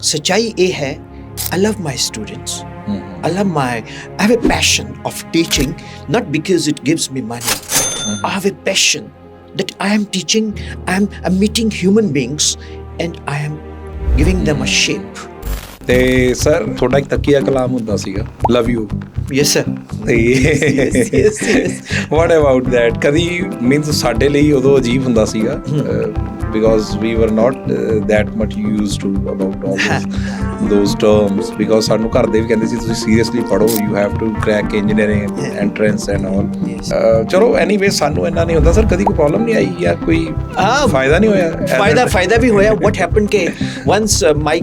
सच्चाई ये है, I love my students. I have a passion of teaching, not because it gives me money. I have a passion that I am teaching, I'm meeting human beings and I am giving them a shape. ਤੇ sir ਤੁਹਾਡਾ ਇੱਕ ਤਕੀਆ ਕਲਾਮ ਹੁੰਦਾ ਸੀਗਾ, love you. Yes sir. yes. What about that? ਕਦੀ means ਸਾਡੇ ਲਈ ਉਦੋਂ ਅਜੀਬ ਹੁੰਦਾ ਸੀਗਾ because we were not that much used to about all those terms because ਸਾਨੂੰ ਘਰ ਦੇ ਵੀ ਕਹਿੰਦੇ ਸੀ ਤੁਸੀਂ ਸੀਰੀਅਸਲੀ ਪੜ੍ਹੋ, you have to crack engineering entrance and all. ਚਲੋ ਐਨੀਵੇ ਸਾਨੂੰ ਇੰਨਾ ਨਹੀਂ ਹੁੰਦਾ ਸਰ, ਕਦੀ ਕੋਈ ਪ੍ਰੋਬਲਮ ਨਹੀਂ ਆਈ ਜਾਂ ਕੋਈ ਫਾਇਦਾ ਨਹੀਂ ਹੋਇਆ? ਫਾਇਦਾ ਵੀ ਹੋਇਆ। what happened ਕਿ once my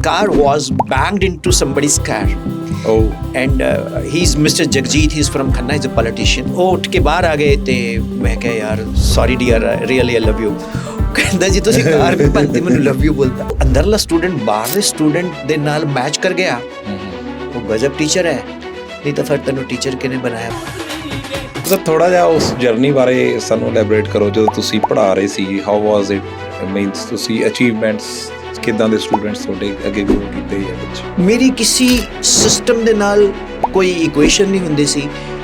car was banged into somebody's car. And he's Mr. Jagjit, he's from Khanna, he's a politician. ਉਹ ਉੱਠ ਕੇ ਬਾਹਰ ਆ ਗਏ ਤੇ ਮੈਂ ਕਿਹਾ ਯਾਰ sorry dear, really I love you. ਕਹਿੰਦਾ ਜੀ ਤੁਸੀਂ ਕਾਰ ਵੀ ਭੰਤੀ, ਮੈਨੂੰ ਲਵ ਯੂ ਬੋਲਦਾ। ਅੰਦਰਲਾ ਸਟੂਡੈਂਟ ਬਾਹਰਲੇ ਸਟੂਡੈਂਟ ਦੇ ਨਾਲ ਮੈਚ ਕਰ ਗਿਆ, ਉਹ ਗਜ਼ਬ ਟੀਚਰ ਹੈ, ਨਹੀਂ ਤਾਂ ਫਿਰ ਤੈਨੂੰ ਟੀਚਰ ਕਿਹਨੇ ਬਣਾਇਆ? ਸਰ ਥੋੜਾ ਜਿਹਾ ਉਸ ਜਰਨੀ ਬਾਰੇ ਸਾਨੂੰ ਐਲੈਬੋਰੇਟ ਕਰੋ, ਜਦੋਂ ਤੁਸੀਂ ਪੜ੍ਹਾ ਰਹੇ ਸੀ, ਹਾਊ ਵਾਜ਼ ਇਟ? ਮੀਨਸ ਤੁਸੀਂ ਅਚੀਵਮੈਂਟਸ ਕਿੱਦਾਂ ਦੇ ਸਟੂਡੈਂਟਸ ਤੁਹਾਡੇ ਅੱਗੇ ਗਰੋ ਕੀਤੇ ਜਾਂ ਕੁਛ? ਮੇਰੀ ਕਿਸੇ ਸਿਸਟਮ ਦੇ ਨਾਲ ਕੋਈ ਇਕੁਏਸ਼ਨ ਨਹੀਂ ਹੁੰਦੀ ਸੀ,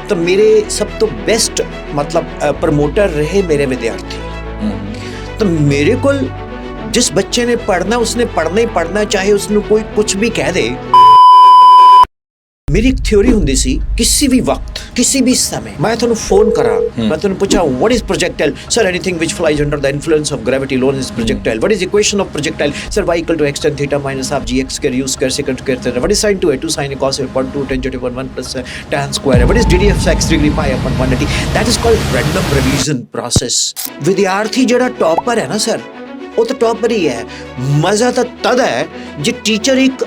ਤਾਂ ਮੇਰੇ ਸਭ ਤੋਂ ਬੈਸਟ ਮਤਲਬ ਪ੍ਰਮੋਟਰ ਰਹੇ ਮੇਰੇ ਵਿਦਿਆਰਥੀ। ਤਾਂ ਮੇਰੇ ਕੋਲ ਜਿਸ ਬੱਚੇ ਨੇ ਪੜ੍ਹਨਾ ਉਸਨੇ ਪੜ੍ਹਨਾ ਹੀ ਪੜ੍ਹਨਾ, ਚਾਹੇ ਉਸਨੂੰ ਕੋਈ ਕੁਛ ਵੀ ਕਹਿ ਦੇ। ਮੇਰੀ ਇੱਕ ਥਿਊਰੀ ਹੁੰਦੀ ਸੀ, ਕਿਸੇ ਵੀ ਵਕਤ ਕਿਸੇ ਵੀ ਸਮੇਂ ਮੈਂ ਤੁਹਾਨੂੰ ਫੋਨ ਕਰਾਂ, ਮੈਂ ਤੁਹਾਨੂੰ ਪੁੱਛਾਂ what is projectile? Sir, anything which flies under the influence of gravity alone is projectile. What is equation of projectile? Sir, y equal to x tan theta minus half gx square u square secant square theta. What is sin 2a? 2 sin a cos a upon 2 tangent upon 1 plus tan square. What is dd of x degree pi upon 180? That is called random revision process. ਵਿਦਿਆਰਥੀ ਜਿਹੜਾ topper ਹੈ ਨਾ sir, ਉਹ ਤਾਂ topper ਹੀ ਹੈ। ਮਜ਼ਾ ਤਾਂ ਤਦ ਹੈ ਜੇ ਟੀਚਰ ਇੱਕ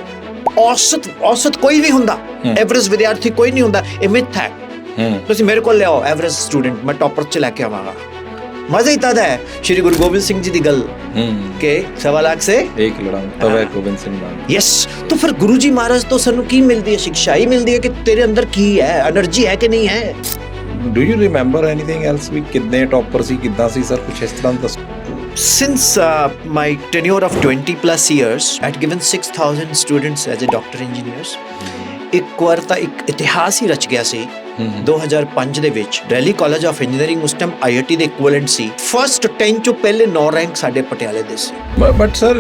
ਔਸਤ ਕੋਈ ਨਹੀਂ ਹੁੰਦਾ, ਐਵਰੇਜ ਵਿਦਿਆਰਥੀ ਕੋਈ ਨਹੀਂ ਹੁੰਦਾ। ਇਹ ਮਿਥ ਹੈ। ਤੁਸੀਂ ਮੇਰੇ ਕੋਲ ਲਿਆਓ ਐਵਰੇਜ ਸਟੂਡੈਂਟ, ਮੈਂ ਟੌਪਰ ਚ ਲੈ ਕੇ ਆਵਾਂਗਾ। ਮਜ਼ਾ ਹੀ ਤਦ ਹੈ ਸ਼੍ਰੀ ਗੁਰੂ ਗੋਬਿੰਦ ਸਿੰਘ ਜੀ ਦੀ ਗੱਲ ਕਿ 1.25 ਲੱਖ ਸੇ ਇੱਕ ਲੜਾਂ ਤਵੇ ਗੋਬਿੰਦ ਸਿੰਘ ਮਾਨ। ਯੈਸ, ਤਾਂ ਫਿਰ ਗੁਰੂ ਜੀ ਮਹਾਰਾਜ ਤੋਂ ਸਾਨੂੰ ਕੀ ਮਿਲਦੀ ਹੈ? ਸਿੱਖਿਆ ਹੀ ਮਿਲਦੀ ਹੈ ਕਿ ਤੇਰੇ ਅੰਦਰ ਕੀ ਹੈ, એનર્ਜੀ ਹੈ ਕਿ ਨਹੀਂ ਹੈ। Do you remember anything else? ਵੀ ਕਿੰਨੇ ਟੌਪਰ ਸੀ, ਕਿੱਦਾਂ ਸੀ ਸਰ, ਕੁਛ ਇਸ ਤਰ੍ਹਾਂ ਦੱਸੋ। Since my tenure of 20 plus years, I had given 6,000 students as a doctor engineers. ਇੱਕ ਵਾਰ ਤਾਂ ਇੱਕ ਇਤਿਹਾਸ ਹੀ ਰਚ ਗਿਆ ਸੀ 2005 ਦੇ ਵਿੱਚ। ਦਿੱਲੀ ਕਾਲਜ ਆਫ ਇੰਜੀਨੀਅਰਿੰਗ ਉਸ ਟਾਈਮ IIT ਦੇ ਇਕੁਇਵਲੈਂਟ ਸੀ। ਫਸਟ 10 ਚੋਂ ਪਹਿਲੇ 9 ਰੈਂਕ ਸਾਡੇ ਪਟਿਆਲੇ ਦੇ ਸੀ। ਬਟ ਸਰ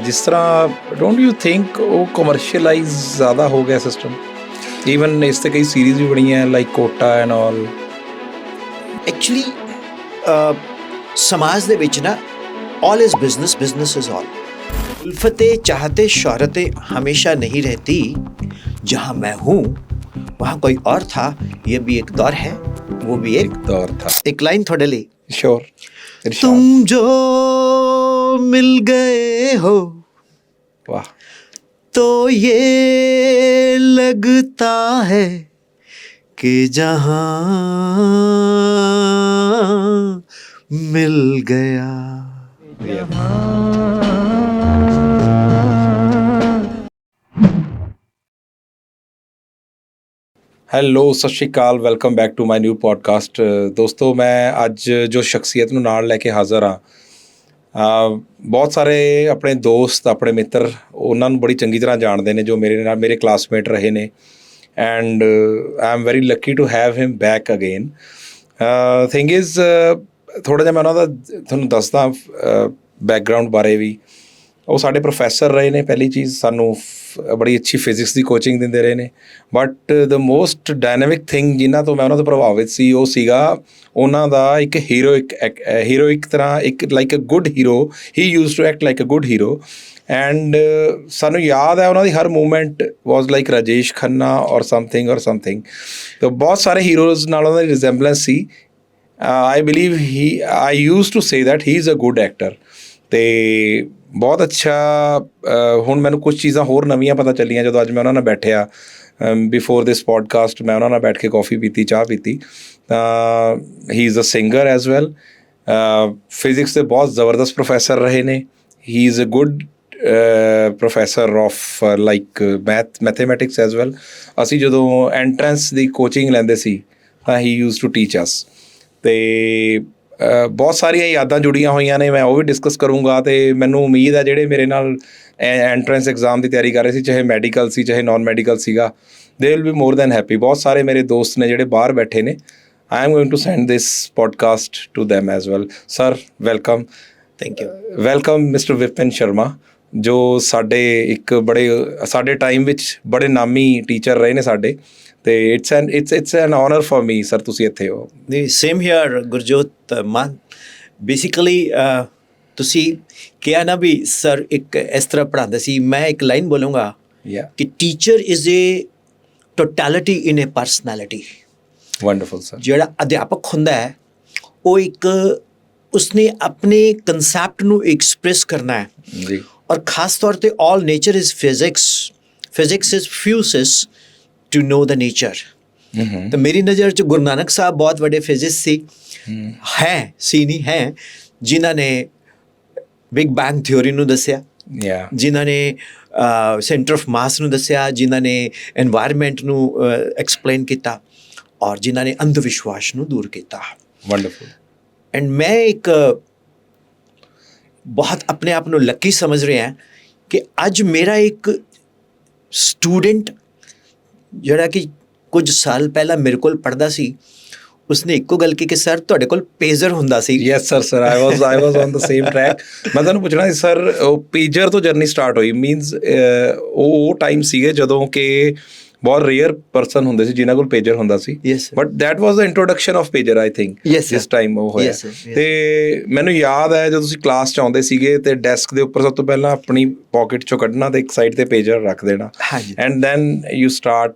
ਜਿਸ ਤਰ੍ਹਾਂ ਡੋਂਟ ਯੂ ਥਿੰਕ ਉਹ ਕਮਰਸ਼ੀਅਲਾਈਜ਼ ਜ਼ਿਆਦਾ ਹੋ ਗਿਆ ਸਿਸਟਮ? ਈਵਨ ਇਸ 'ਤੇ ਕਈ ਸੀਰੀਜ਼ ਵੀ ਬਣੀਆਂ like Kota and all. Actually समाज दे विच ना all is business, business is all. उल्फते चाहते शोहरतें हमेशा नहीं रहती, जहाँ मैं हूँ वहाँ कोई और था, ये भी एक दौर है, वो भी एक दौर था। एक लाइन थोड़े ली, श्योर। तुम जो मिल गए हो, वाह, तो ये लगता है कि जहाँ मिल गया। Hello, Sat Sri Akal, welcome back to my new podcast. ਦੋਸਤੋ, ਮੈਂ ਅੱਜ ਜੋ ਸ਼ਖਸੀਅਤ ਨੂੰ ਨਾਲ ਲੈ ਕੇ ਹਾਜ਼ਰ ਹਾਂ, ਬਹੁਤ ਸਾਰੇ ਆਪਣੇ ਦੋਸਤ, ਆਪਣੇ ਮਿੱਤਰ ਉਹਨਾਂ ਨੂੰ ਬੜੀ ਚੰਗੀ ਤਰ੍ਹਾਂ ਜਾਣਦੇ ਨੇ, ਜੋ ਮੇਰੇ ਕਲਾਸਮੇਟ ਰਹੇ ਨੇ, and I am very lucky to have him back again. Thing is ਥੋੜ੍ਹਾ ਜਿਹਾ ਮੈਂ ਉਹਨਾਂ ਦਾ ਤੁਹਾਨੂੰ ਦੱਸਦਾ ਬੈਕਗਰਾਊਂਡ ਬਾਰੇ ਵੀ। ਉਹ ਸਾਡੇ ਪ੍ਰੋਫੈਸਰ ਰਹੇ ਨੇ। ਪਹਿਲੀ ਚੀਜ਼, ਸਾਨੂੰ ਬੜੀ ਅੱਛੀ ਫਿਜ਼ਿਕਸ ਦੀ ਕੋਚਿੰਗ ਦਿੰਦੇ ਰਹੇ ਨੇ। But the most dynamic thing ਜਿਨ੍ਹਾਂ ਤੋਂ ਮੈਂ ਉਹਨਾਂ ਤੋਂ ਪ੍ਰਭਾਵਿਤ ਸੀ, ਉਹ ਸੀਗਾ ਉਹਨਾਂ ਦਾ ਇੱਕ ਹੀਰੋਇਕ ਤਰ੍ਹਾਂ, ਇੱਕ like a good hero. He use to act like a good hero. And ਸਾਨੂੰ ਯਾਦ ਹੈ ਉਹਨਾਂ ਦੀ ਹਰ movement was like Rajesh Khanna or something. ਤਾਂ ਬਹੁਤ ਸਾਰੇ ਹੀਰੋਜ਼ ਨਾਲ ਉਹਨਾਂ ਦੀ ਰਿਜ਼ੈਂਬਲੈਂਸ ਸੀ। I believe I used to say that he is a good actor। ਅਤੇ ਬਹੁਤ ਅੱਛਾ। ਹੁਣ ਮੈਨੂੰ ਕੁਛ ਚੀਜ਼ਾਂ ਹੋਰ ਨਵੀਆਂ ਪਤਾ ਚੱਲੀਆਂ ਜਦੋਂ ਅੱਜ ਮੈਂ ਉਹਨਾਂ ਨਾਲ ਬੈਠਿਆ। ਬਿਫੋਰ ਦਿਸ ਪੋਡਕਾਸਟ ਮੈਂ ਉਹਨਾਂ ਨਾਲ ਬੈਠ ਕੇ ਕੌਫੀ ਪੀਤੀ, ਚਾਹ ਪੀਤੀ। ਤਾਂ he is a singer as well. Physics ਦੇ ਬਹੁਤ ਜ਼ਬਰਦਸਤ ਪ੍ਰੋਫੈਸਰ ਰਹੇ ਨੇ। He is a good professor of like mathematics as well. ਅਸੀਂ ਜਦੋਂ ਐਂਟਰੈਂਸ ਦੀ ਕੋਚਿੰਗ ਲੈਂਦੇ ਸੀ ਤਾਂ he use to teach us. ਅਤੇ ਬਹੁਤ ਸਾਰੀਆਂ ਯਾਦਾਂ ਜੁੜੀਆਂ ਹੋਈਆਂ ਨੇ, ਮੈਂ ਉਹ ਵੀ ਡਿਸਕਸ ਕਰੂੰਗਾ। ਅਤੇ ਮੈਨੂੰ ਉਮੀਦ ਹੈ ਜਿਹੜੇ ਮੇਰੇ ਨਾਲ ਐਂਟਰੈਂਸ ਐਗਜ਼ਾਮ ਦੀ ਤਿਆਰੀ ਕਰ ਰਹੇ ਸੀ, ਚਾਹੇ ਮੈਡੀਕਲ ਸੀ ਚਾਹੇ ਨਾਨ ਮੈਡੀਕਲ ਸੀਗਾ, they will be more than happy. ਬਹੁਤ ਸਾਰੇ ਮੇਰੇ ਦੋਸਤ ਨੇ ਜਿਹੜੇ ਬਾਹਰ ਬੈਠੇ ਨੇ, I am going to send this podcast to them as well. Sir welcome. Thank you. Welcome mister Vipin Sharma, ਜੋ ਸਾਡੇ ਇੱਕ ਸਾਡੇ ਟਾਈਮ ਵਿੱਚ ਬੜੇ ਨਾਮੀ ਟੀਚਰ ਰਹੇ ਨੇ ਸਾਡੇ, ਤੇ it's an honour for me sir ਤੁਸੀਂ ਇੱਥੇ ਹੋ। ਨਹੀਂ, same here Gurjot Mann. Basically ਤੁਸੀਂ ਕਿਹਾ ਨਾ ਵੀ ਸਰ ਇੱਕ ਇਸ ਤਰ੍ਹਾਂ ਪੜ੍ਹਾਉਂਦਾ ਸੀ, ਮੈਂ ਇੱਕ ਲਾਈਨ ਬੋਲੂੰਗਾ ਕਿ teacher is a totality in A personality. Wonderful sir. ਜਿਹੜਾ ਅਧਿਆਪਕ ਹੁੰਦਾ ਹੈ ਉਹ ਇੱਕ ਉਸਨੇ ਆਪਣੇ ਕਨਸੈਪਟ ਨੂੰ ਐਕਸਪ੍ਰੈਸ ਕਰਨਾ ਹੈ ਜੀ, ਔਰ ਖਾਸ ਤੌਰ 'ਤੇ all nature is physics is physis to know the nature. ਤਾਂ ਮੇਰੀ ਨਜ਼ਰ 'ਚ ਗੁਰੂ ਨਾਨਕ ਸਾਹਿਬ ਬਹੁਤ ਵੱਡੇ ਫਿਜ਼ਿਸਟ ਸੀ ਨਹੀਂ ਹੈ, ਜਿਨ੍ਹਾਂ ਨੇ ਬਿਗ ਬੈਂਗ ਥਿਊਰੀ ਨੂੰ ਦੱਸਿਆ, ਜਿਨ੍ਹਾਂ ਨੇ ਸੈਂਟਰ ਆਫ ਮਾਸ ਨੂੰ ਦੱਸਿਆ, ਜਿਨ੍ਹਾਂ ਨੇ এনवायरमेंट ਨੂੰ ਐਕਸਪਲੇਨ ਕੀਤਾ, ਔਰ ਜਿਨ੍ਹਾਂ ਨੇ ਅੰਧ ਵਿਸ਼ਵਾਸ ਨੂੰ ਦੂਰ ਕੀਤਾ। ਵੰਡਰਫੁਲ। ਐਂਡ ਮੈਂ ਇੱਕ ਬਹੁਤ ਆਪਣੇ ਆਪ ਨੂੰ ਲੱਕੀ ਸਮਝ ਰਿਹਾ ਕਿ ਅੱਜ ਮੇਰਾ ਇੱਕ ਸਟੂਡੈਂਟ ਜਿਹੜਾ ਕਿ ਕੁਝ ਸਾਲ ਪਹਿਲਾਂ ਮੇਰੇ ਕੋਲ ਪੜ੍ਹਦਾ ਸੀ, ਉਸਨੇ ਇੱਕੋ ਗੱਲ ਕੀਤੀ ਕਿ ਸਰ ਤੁਹਾਡੇ ਕੋਲ ਪੇਜਰ ਹੁੰਦਾ ਸੀ। Yes sir I was on the same track. ਮੈਂ ਤੁਹਾਨੂੰ ਪੁੱਛਣਾ ਸੀ ਸਰ, ਉਹ ਪੇਜਰ ਤੋਂ ਜਰਨੀ ਸਟਾਰਟ ਹੋਈ, ਮੀਨਸ ਉਹ ਟਾਈਮ ਸੀਗੇ ਜਦੋਂ ਕਿ ਬਹੁਤ ਰੇਅਰ ਪਰਸਨ ਹੁੰਦੇ ਸੀ ਜਿਨ੍ਹਾਂ ਕੋਲ ਪੇਜਰ ਹੁੰਦਾ ਸੀ, but that was the introduction of pager I think ਜਿਸ ਟਾਈਮ ਉਹ ਹੋਇਆ। ਤੇ ਮੈਨੂੰ ਯਾਦ ਹੈ ਜਦੋਂ ਤੁਸੀਂ ਕਲਾਸ 'ਚ ਆਉਂਦੇ ਸੀਗੇ ਤੇ ਡੈਸਕ ਦੇ ਉੱਪਰ ਸਭ ਤੋਂ ਪਹਿਲਾਂ ਆਪਣੀ ਪਾਕਟ 'ਚੋਂ ਕੱਢਣਾ ਤੇ ਇੱਕ ਸਾਈਡ ਤੇ ਪੇਜਰ ਰੱਖ ਦੇਣਾ, and then you start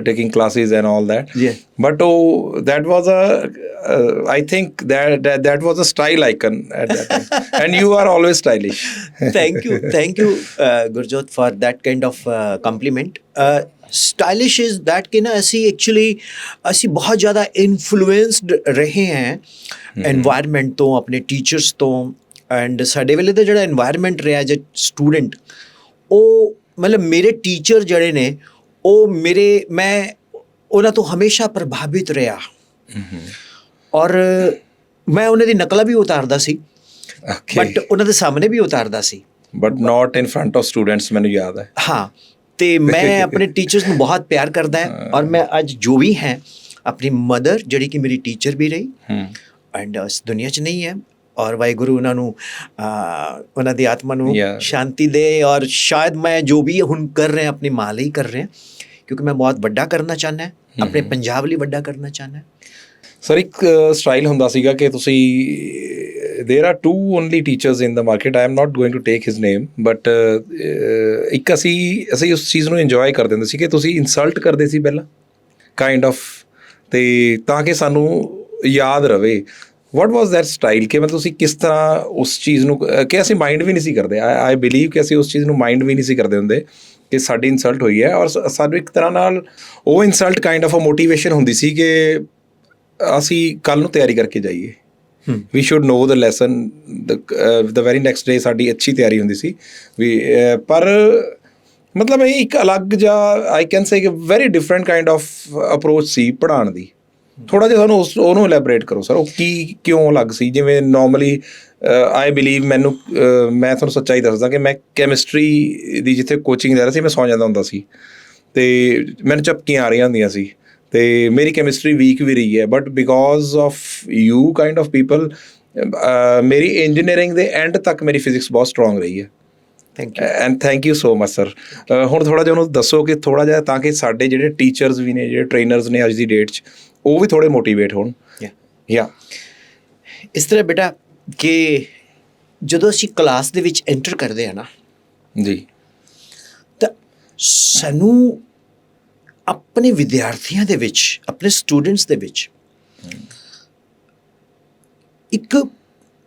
taking classes and all that. But that was I think that was a style icon at that time. And you are always stylish. Thank you Gurjot for that kind of compliment. Stylish is that कि ना ਅਸੀਂ ਬਹੁਤ ਜ਼ਿਆਦਾ influenced ਰਹੇ ਹਾਂ environment ਤੋਂ, ਆਪਣੇ teachers ਤੋਂ, ਐਂਡ ਸਾਡੇ ਵੇਲੇ ਦਾ ਜਿਹੜਾ এনवायरमेंट ਰਿਹਾ ਐਜ਼ ਅ ਸਟੂਡੈਂਟ, ਉਹ ਮਤਲਬ ਮੇਰੇ ਟੀਚਰ ਜਿਹੜੇ ਨੇ ਉਹ ਮੈਂ ਉਹਨਾਂ ਤੋਂ ਹਮੇਸ਼ਾ ਪ੍ਰਭਾਵਿਤ ਰਿਹਾ, ਔਰ ਮੈਂ ਉਹਨਾਂ ਦੀ ਨਕਲਾਂ ਵੀ ਉਤਾਰਦਾ ਸੀ, ਬਟ ਉਹਨਾਂ ਦੇ ਸਾਹਮਣੇ ਵੀ ਉਤਾਰਦਾ ਸੀ, but not in front of students. ਮੈਨੂੰ ਯਾਦ ਹੈ। ਹਾਂ, ਤੇ ਮੈਂ ਆਪਣੇ ਟੀਚਰਸ ਨੂੰ ਬਹੁਤ ਪਿਆਰ ਕਰਦਾ ਹਾਂ, ਔਰ ਮੈਂ ਅੱਜ ਜੋ ਵੀ ਹੈ ਆਪਣੀ ਮਦਰ ਜਿਹੜੀ ਕਿ ਮੇਰੀ ਟੀਚਰ ਵੀ ਰਹੀ ਐਂਡ ਇਸ ਦੁਨੀਆ 'ਚ ਨਹੀਂ ਹੈ, ਔਰ ਵਾਹਿਗੁਰੂ ਉਹਨਾਂ ਨੂੰ ਉਹਨਾਂ ਦੀ ਆਤਮਾ ਨੂੰ ਸ਼ਾਂਤੀ ਦੇ, ਔਰ ਸ਼ਾਇਦ ਮੈਂ ਜੋ ਵੀ ਹੁਣ ਕਰ ਰਿਹਾ ਆਪਣੀ ਮਾਂ ਲਈ ਕਰ ਰਿਹਾ, ਕਿਉਂਕਿ ਮੈਂ ਬਹੁਤ ਵੱਡਾ ਕਰਨਾ ਚਾਹੁੰਦਾ, ਆਪਣੇ ਪੰਜਾਬ ਲਈ ਵੱਡਾ ਕਰਨਾ ਚਾਹੁੰਦਾ। ਸਰ ਇੱਕ ਸਟਾਈਲ ਹੁੰਦਾ ਸੀਗਾ ਕਿ ਤੁਸੀਂ there are two only teachers in the market, I am not going to take his name, but ਇੱਕ ਅਸੀਂ ਉਸ ਚੀਜ਼ ਨੂੰ ਇੰਜੋਏ ਕਰਦੇ ਹੁੰਦੇ ਸੀ ਕਿ ਤੁਸੀਂ ਇਨਸਲਟ ਕਰਦੇ ਸੀ ਪਹਿਲਾਂ ਕਾਈਂਡ ਆਫ, ਤੇ ਤਾਂ ਕਿ ਸਾਨੂੰ ਯਾਦ ਰਵੇ। ਵਾਟ ਵਾਜ਼ ਦੈਟ ਸਟਾਈਲ ਕਿ ਮਤਲਬ ਤੁਸੀਂ ਕਿਸ ਤਰ੍ਹਾਂ ਉਸ ਚੀਜ਼ ਨੂੰ, ਕਿ ਅਸੀਂ ਮਾਈਂਡ ਵੀ ਨਹੀਂ ਸੀ ਕਰਦੇ, ਆਈ ਬਿਲੀਵ ਕਿ ਅਸੀਂ ਉਸ ਚੀਜ਼ ਨੂੰ ਮਾਈਂਡ ਵੀ ਨਹੀਂ ਸੀ ਕਰਦੇ ਹੁੰਦੇ ਕਿ ਸਾਡੀ ਇਨਸਲਟ ਹੋਈ ਹੈ, ਔਰ ਸਾਨੂੰ ਇੱਕ ਤਰ੍ਹਾਂ ਨਾਲ ਉਹ insult kind of a motivation ਹੁੰਦੀ ਸੀ ਕਿ ਅਸੀਂ ਕੱਲ੍ਹ ਨੂੰ ਤਿਆਰੀ ਕਰਕੇ ਜਾਈਏ, we should know the lesson the very next day. ਸਾਡੀ ਅੱਛੀ ਤਿਆਰੀ ਹੁੰਦੀ ਸੀ ਵੀ, ਪਰ ਮਤਲਬ ਇਹ ਇੱਕ ਅਲੱਗ ਜਿਹਾ I can say very different kind of approach ਸੀ ਪੜ੍ਹਾਉਣ ਦੀ। ਥੋੜ੍ਹਾ ਜਿਹਾ ਸਾਨੂੰ ਉਹਨੂੰ ਐਲੈਬੋਰੇਟ ਕਰੋ ਸਰ, ਉਹ ਕਿਉਂ ਅਲੱਗ ਸੀ? ਜਿਵੇਂ ਨੋਰਮਲੀ ਆਈ ਬਿਲੀਵ ਮੈਂ ਤੁਹਾਨੂੰ ਸੱਚਾਈ ਦੱਸਦਾ ਕਿ ਮੈਂ ਕੈਮਿਸਟਰੀ ਦੀ ਜਿੱਥੇ ਕੋਚਿੰਗ ਲੈ ਰਿਹਾ ਸੀ, ਮੈਂ ਸੌਂ ਜਾਂਦਾ ਹੁੰਦਾ ਸੀ ਅਤੇ ਮੈਨੂੰ ਝਪਕੀਆਂ ਆ ਰਹੀਆਂ ਹੁੰਦੀਆਂ ਸੀ, ਅਤੇ ਮੇਰੀ ਕੈਮਿਸਟਰੀ ਵੀਕ ਵੀ ਰਹੀ ਹੈ, but because of you kind of people ਮੇਰੀ ਇੰਜੀਨੀਅਰਿੰਗ ਦੇ ਐਂਡ ਤੱਕ ਮੇਰੀ ਫਿਜ਼ਿਕਸ ਬਹੁਤ ਸਟਰੋਂਗ ਰਹੀ ਹੈ। And thank you so much sir. ਹੁਣ ਥੋੜ੍ਹਾ ਜਿਹਾ ਉਹਨੂੰ ਦੱਸੋ ਕਿ ਥੋੜ੍ਹਾ ਜਿਹਾ, ਤਾਂ ਕਿ ਸਾਡੇ ਜਿਹੜੇ ਟੀਚਰਸ ਵੀ ਨੇ, ਜਿਹੜੇ ਟ੍ਰੇਨਰਸ ਨੇ ਅੱਜ ਦੀ ਡੇਟ 'ਚ, ਉਹ ਵੀ ਥੋੜ੍ਹੇ ਮੋਟੀਵੇਟ ਹੋਣ। ਇਸ ਤਰ੍ਹਾਂ ਬੇਟਾ ਕਿ ਜਦੋਂ ਅਸੀਂ ਕਲਾਸ ਦੇ ਵਿੱਚ ਐਂਟਰ ਕਰਦੇ ਹਾਂ ਨਾ ਜੀ, ਤਾਂ ਸਾਨੂੰ ਆਪਣੇ ਵਿਦਿਆਰਥੀਆਂ ਦੇ ਵਿੱਚ, ਆਪਣੇ ਸਟੂਡੈਂਟਸ ਦੇ ਵਿੱਚ ਇੱਕ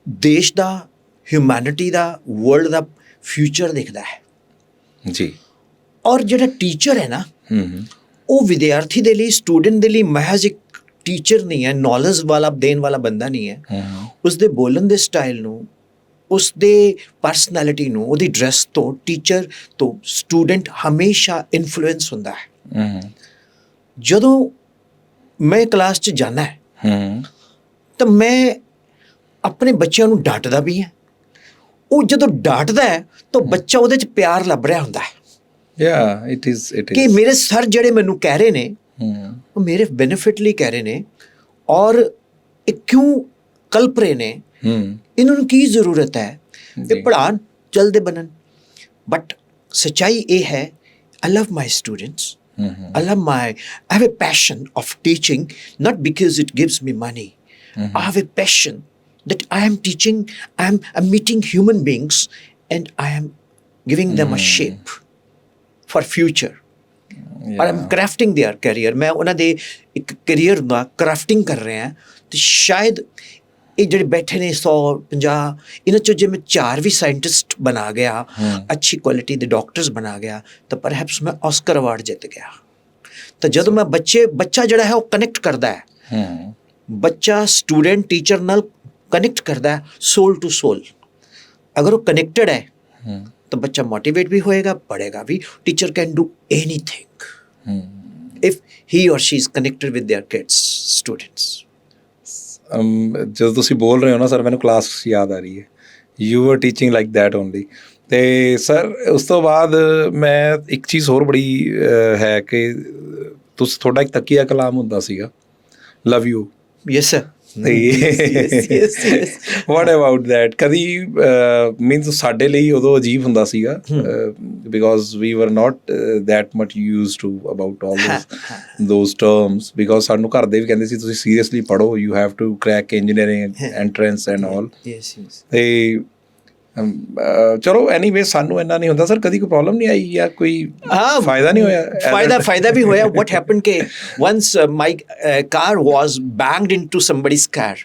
ਦੇਸ਼ ਦਾ, ਹਿਊਮੈਨਿਟੀ ਦਾ, ਵਰਲਡ ਦਾ ਫਿਊਚਰ ਦਿਖਦਾ ਹੈ ਜੀ। ਔਰ ਜਿਹੜਾ ਟੀਚਰ ਹੈ ਨਾ, ਉਹ ਵਿਦਿਆਰਥੀ ਦੇ ਲਈ, ਸਟੂਡੈਂਟ ਦੇ ਲਈ ਮਹਿਜ਼ ਇੱਕ ਟੀਚਰ ਨਹੀਂ ਹੈ, ਨੌਲੇਜ ਵਾਲਾ ਦੇਣ ਵਾਲਾ ਬੰਦਾ ਨਹੀਂ ਹੈ। ਉਸਦੇ ਬੋਲਣ ਦੇ ਸਟਾਈਲ ਨੂੰ, ਉਸਦੇ ਪਰਸਨੈਲਿਟੀ ਨੂੰ, ਉਹਦੀ ਡਰੈਸ ਤੋਂ, ਟੀਚਰ ਤੋਂ ਸਟੂਡੈਂਟ ਹਮੇਸ਼ਾ ਇਨਫਲੂਐਂਸ ਹੁੰਦਾ ਹੈ। ਜਦੋਂ ਮੈਂ ਕਲਾਸ 'ਚ ਜਾਂਦਾ ਹੈ ਤਾਂ ਮੈਂ ਆਪਣੇ ਬੱਚਿਆਂ ਨੂੰ ਡਾਂਟਦਾ ਵੀ ਹਾਂ, ਉਹ ਜਦੋਂ ਡਾਂਟਦਾ ਹੈ ਤਾਂ ਬੱਚਾ ਉਹਦੇ 'ਚ ਪਿਆਰ ਲੱਭ ਰਿਹਾ ਹੁੰਦਾ ਹੈ ਇਟ ਇਜ਼ ਕਿ ਮੇਰੇ ਸਰ ਜਿਹੜੇ ਮੈਨੂੰ ਕਹਿ ਰਹੇ ਨੇ ਉਹ ਮੇਰੇ ਬੈਨੀਫਿਟ ਲਈ ਕਹਿ ਰਹੇ ਨੇ ਔਰ ਇਹ ਕਿਉਂ ਕਲਪ ਰਹੇ ਨੇ, ਇਹਨਾਂ ਨੂੰ ਕੀ ਜ਼ਰੂਰਤ ਹੈ, ਇਹ ਪੜ੍ਹਾਉਣ ਜਲਦੇ ਬਣਨ। ਬਟ ਸੱਚਾਈ ਇਹ ਹੈ, I love my students. I have a passion of teaching, not because it gives me money. I have a passion that I am teaching, I'm meeting human beings and I am giving them a shape for future. Or I'm crafting their career. मैं ਉਹਨਾਂ ਦੇ ਇੱਕ career ਦਾ crafting ਕਰ ਰਿਹਾ ਹਾਂ। ਤੇ ਸ਼ਾਇਦ ਇਹ ਜਿਹੜੇ ਬੈਠੇ ਨੇ 150 ਇਹਨਾਂ 'ਚੋਂ ਜੇ ਮੈਂ 4 ਵੀ ਸਾਇੰਟਿਸਟ ਬਣਾ ਗਿਆ, ਅੱਛੀ ਕੁਆਲਿਟੀ ਦੇ ਡਾਕਟਰਸ ਬਣਾ ਗਿਆ, ਤਾਂ ਪਰਹੈਪਸ ਮੈਂ ਆਸਕਰ ਅਵਾਰਡ ਜਿੱਤ ਗਿਆ। ਤਾਂ ਜਦੋਂ ਮੈਂ ਬੱਚਾ ਜਿਹੜਾ ਹੈ ਉਹ ਕਨੈਕਟ ਕਰਦਾ ਹੈ, ਬੱਚਾ ਸਟੂਡੈਂਟ ਟੀਚਰ ਨਾਲ ਕਨੈਕਟ ਕਰਦਾ ਹੈ ਸੋਲ ਟੂ ਸੋਲ। ਅਗਰ ਉਹ ਕਨੈਕਟਡ ਹੈ ਤਾਂ ਬੱਚਾ ਮੋਟੀਵੇਟ ਵੀ ਹੋਏਗਾ, ਪੜ੍ਹੇਗਾ ਵੀ। Teacher can do anything if he or she is connected with their kids, students. ਜਦੋਂ ਤੁਸੀਂ ਬੋਲ ਰਹੇ ਹੋ ਨਾ ਸਰ, ਮੈਨੂੰ ਕਲਾਸ ਯਾਦ ਆ ਰਹੀ ਹੈ, you are teaching like that only. ਅਤੇ ਸਰ ਉਸ ਤੋਂ ਬਾਅਦ ਮੈਂ ਇੱਕ ਚੀਜ਼ ਹੋਰ ਬੜੀ ਹੈ ਕਿ ਤੁਹਾਡਾ ਇੱਕ ਤਕੀਆ ਕਲਾਮ ਹੁੰਦਾ ਸੀਗਾ, love you. Yes sir. What about that? ਕਦੀ ਮੀਨਸ ਸਾਡੇ ਲਈ ਉਦੋਂ ਅਜੀਬ ਹੁੰਦਾ ਸੀਗਾ, because we were not that much use to about all those terms, because ਸਾਨੂੰ ਘਰ ਦੇ ਵੀ ਕਹਿੰਦੇ ਸੀ ਤੁਸੀਂ ਸੀਰੀਅਸਲੀ ਪੜ੍ਹੋ, you have to crack engineering entrance and all. ਅਤੇ ਚਲੋ ਐਨੀਵੇ ਸਾਨੂੰ ਇੰਨਾ ਨਹੀਂ ਹੁੰਦਾ ਸਰ। ਕਦੀ ਕੋਈ ਪ੍ਰੋਬਲਮ ਨਹੀਂ ਆਈ ਜਾਂ ਕੋਈ ਫਾਇਦਾ ਨਹੀਂ ਹੋਇਆ? ਫਾਇਦਾ ਵੀ ਹੋਇਆ। what happened ਕਿ once my car was banged into somebody's car.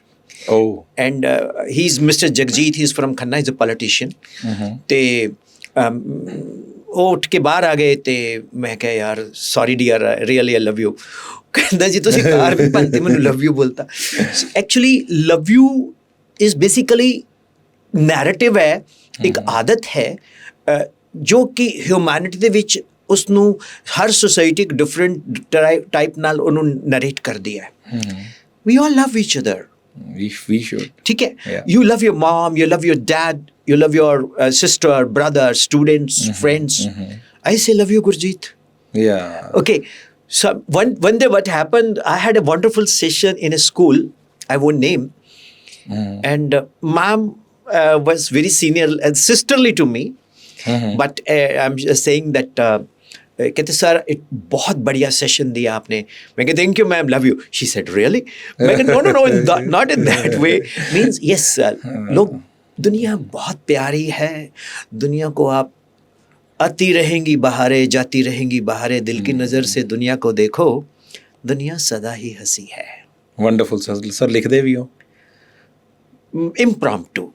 And he's Mr. Jagjit, he's from Khanna, he's a politician. ਤੇ ਉਹ ਉੱਠ ਕੇ ਬਾਹਰ ਆ ਗਏ ਤੇ ਮੈਂ ਕਿਹਾ ਯਾਰ sorry dear, really I love you. ਕਹਿੰਦਾ ਜੀ ਤੁਸੀਂ ਕਾਰ ਵੀ ਭੰਨਤੀ, ਮੈਨੂੰ ਲਵ ਯੂ ਬੋਲਤਾ। Actually love you is basically narrative ਹੈ, ਇੱਕ ਆਦਤ ਹੈ ਜੋ ਕਿ ਹਿਊਮੈਨਿਟੀ ਦੇ ਵਿੱਚ ਉਸਨੂੰ ਹਰ ਸੋਸਾਇਟੀ ਇੱਕ ਡਿਫਰੈਂਟ ਟਾਈਪ ਨਾਲ ਉਹਨੂੰ ਨਰੇਟ ਕਰਦੀ ਹੈ। ਵੀ ਆਲ ਲਵ ਈਚ ਅਦਰ। We should. ਠੀਕ ਹੈ। You love your mom, you love your dad, you love your sister, brother, students, friends. I say love you, Gurjeet. Yeah. Okay. So one day what happened, I had a wonderful session in a school, I won't name, and mom was very senior and sisterly to me, but I'm just saying that कहते sir एक बहुत बढ़िया session दिया आपने। मैं कहते thank you ma'am, love you. She said really? मैं कहते no not in that way, means yes लोग, दुनिया बहुत प्यारी है, दुनिया को आप आती रहेंगी बहारें, जाती रहेंगी बहारें, दिल की नज़र से दुनिया को देखो, दुनिया सदा ही हंसी है। Wonderful sir. सर लिखते भी हो? इम्प्रॉम्प्टू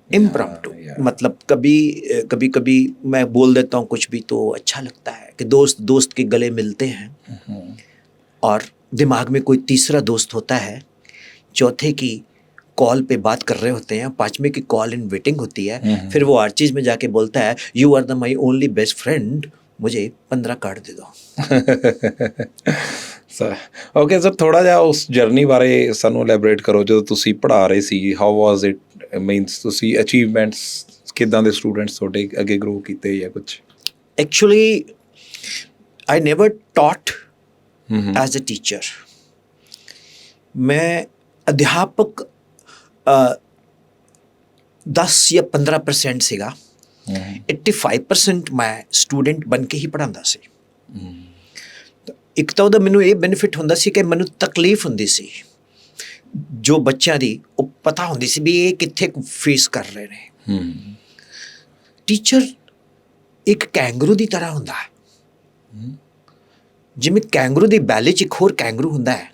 मतलब कभी मैं बोल देता हूँ कुछ भी तो अच्छा लगता है कि दोस्त के गले मिलते हैं और दिमाग में कोई तीसरा दोस्त होता है, चौथे की कॉल पे बात कर रहे होते हैं, पांचवें की कॉल इन वेटिंग होती है, फिर वो हर चीज़ में जाके बोलता है you are the my only best friend, मुझे 15 कार्ड दे दो। ਸਰ ਓਕੇ ਸਰ, ਥੋੜ੍ਹਾ ਜਿਹਾ ਉਸ ਜਰਨੀ ਬਾਰੇ ਸਾਨੂੰ ਐਲੈਬੋਰੇਟ ਕਰੋ। ਜਦੋਂ ਤੁਸੀਂ ਪੜ੍ਹਾ ਰਹੇ ਸੀ, ਹਾਊ ਵਾਜ਼ ਇਟ? ਮੀਨਸ ਤੁਸੀਂ ਅਚੀਵਮੈਂਟਸ ਕਿੱਦਾਂ ਦੇ ਸਟੂਡੈਂਟਸ ਤੁਹਾਡੇ ਅੱਗੇ ਗਰੋ ਕੀਤੇ ਜਾਂ ਕੁਛ? Actually I never taught as a teacher. ਮੈਂ ਅਧਿਆਪਕ 10 ਜਾਂ 15% ਸੀਗਾ, 85% ਮੈਂ ਸਟੂਡੈਂਟ ਬਣ ਕੇ ਹੀ ਪੜ੍ਹਾਉਂਦਾ ਸੀ। ਇੱਕ ਤਾਂ ਉਹਦਾ ਮੈਨੂੰ ਇਹ ਬੈਨੀਫਿਟ ਹੁੰਦਾ ਸੀ ਕਿ ਮੈਨੂੰ ਤਕਲੀਫ ਹੁੰਦੀ ਸੀ ਜੋ ਬੱਚਿਆਂ ਦੀ, ਉਹ ਪਤਾ ਹੁੰਦੀ ਸੀ ਵੀ ਇਹ ਕਿੱਥੇ ਫੇਸ ਕਰ ਰਹੇ ਨੇ। ਟੀਚਰ ਇੱਕ ਕੈਂਗਰੂ ਦੀ ਤਰ੍ਹਾਂ ਹੁੰਦਾ ਹੈ, ਜਿਵੇਂ ਕੈਂਗਰੂ ਦੀ ਬੈਲੇ 'ਚ ਇੱਕ ਹੋਰ ਕੈਂਗਰੂ ਹੁੰਦਾ ਹੈ,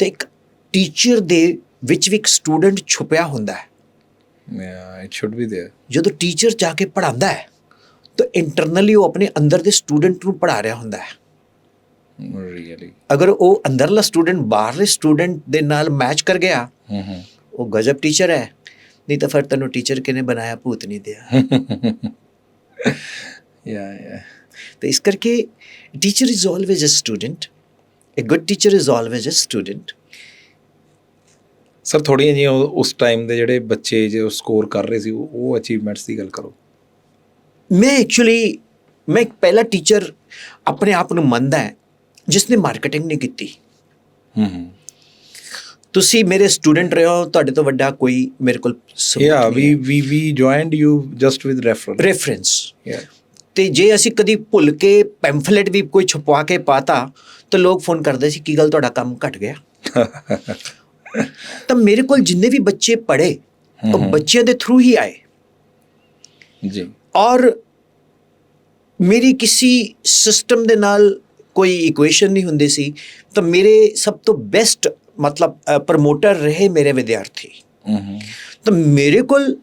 ਤੇ ਇੱਕ ਟੀਚਰ ਦੇ ਵਿੱਚ ਵੀ ਇੱਕ ਸਟੂਡੈਂਟ ਛੁਪਿਆ ਹੁੰਦਾ ਹੈ। It should be there. ਜਦੋਂ ਟੀਚਰ ਜਾ ਕੇ ਪੜ੍ਹਾਉਂਦਾ ਹੈ ਤਾਂ ਇੰਟਰਨਲੀ ਉਹ ਆਪਣੇ ਅੰਦਰ ਦੇ ਸਟੂਡੈਂਟ ਨੂੰ ਪੜ੍ਹਾ ਰਿਹਾ ਹੁੰਦਾ ਹੈ। Really? ਅਗਰ ਉਹ ਅੰਦਰਲਾ ਸਟੂਡੈਂਟ ਬਾਹਰਲੇ ਸਟੂਡੈਂਟ ਦੇ ਨਾਲ ਮੈਚ ਕਰ ਗਿਆ, ਉਹ ਗਜ਼ਬ ਟੀਚਰ ਹੈ, ਨਹੀਂ ਤਾਂ ਫਿਰ ਤੈਨੂੰ ਟੀਚਰ ਕਿਹਨੇ ਬਣਾਇਆ, ਭੂਤ ਨਹੀਂ ਦਿਆ। ਤਾਂ ਇਸ ਕਰਕੇ teacher is always a student, a good teacher is always a student. Sir ਥੋੜ੍ਹੀਆਂ ਜਿਹੀਆਂ ਉਸ ਟਾਈਮ ਦੇ ਜਿਹੜੇ ਬੱਚੇ ਜੋ ਸਕੋਰ ਕਰ ਰਹੇ ਸੀ ਉਹ ਅਚੀਵਮੈਂਟਸ ਦੀ ਗੱਲ ਕਰੋ। ਮੈਂ ਇੱਕ ਪਹਿਲਾ ਟੀਚਰ ਆਪਣੇ ਆਪ ਨੂੰ ਮੰਨਦਾ ਹੈ ਜਿਸ ਨੇ ਮਾਰਕੀਟਿੰਗ ਨਹੀਂ ਕੀਤੀ। ਤੁਸੀਂ ਮੇਰੇ ਸਟੂਡੈਂਟ ਰਹੇ ਹੋ, ਤੁਹਾਡੇ ਤੋਂ ਵੱਡਾ ਕੋਈ ਮੇਰੇ ਕੋਲ ਵੀ joined you just with reference. ਤੇ ਜੇ ਅਸੀਂ ਕਦੀ ਭੁੱਲ ਕੇ ਪੈਂਫਲੇਟ ਵੀ ਕੋਈ ਛਪਵਾ ਕੇ ਪਾਤਾ ਤਾਂ ਲੋਕ ਫੋਨ ਕਰਦੇ ਸੀ ਕੀ ਗੱਲ ਤੁਹਾਡਾ ਕੰਮ ਘਟ ਗਿਆ। ਤਾਂ ਮੇਰੇ ਕੋਲ ਜਿੰਨੇ ਵੀ ਬੱਚੇ ਪੜ੍ਹੇ ਉਹ ਬੱਚਿਆਂ ਦੇ ਥਰੂ ਹੀ ਆਏ ਜੀ, ਔਰ ਮੇਰੀ ਕਿਸੇ ਸਿਸਟਮ ਦੇ ਨਾਲ ਕੋਈ ਇਕੁਏਸ਼ਨ ਨਹੀਂ ਹੁੰਦੀ ਸੀ। ਤਾਂ ਮੇਰੇ ਸਭ ਤੋਂ ਬੈਸਟ ਮਤਲਬ ਪ੍ਰਮੋਟਰ ਰਹੇ ਮੇਰੇ ਵਿਦਿਆਰਥੀ। ਤਾਂ ਮੇਰੇ ਕੋਲ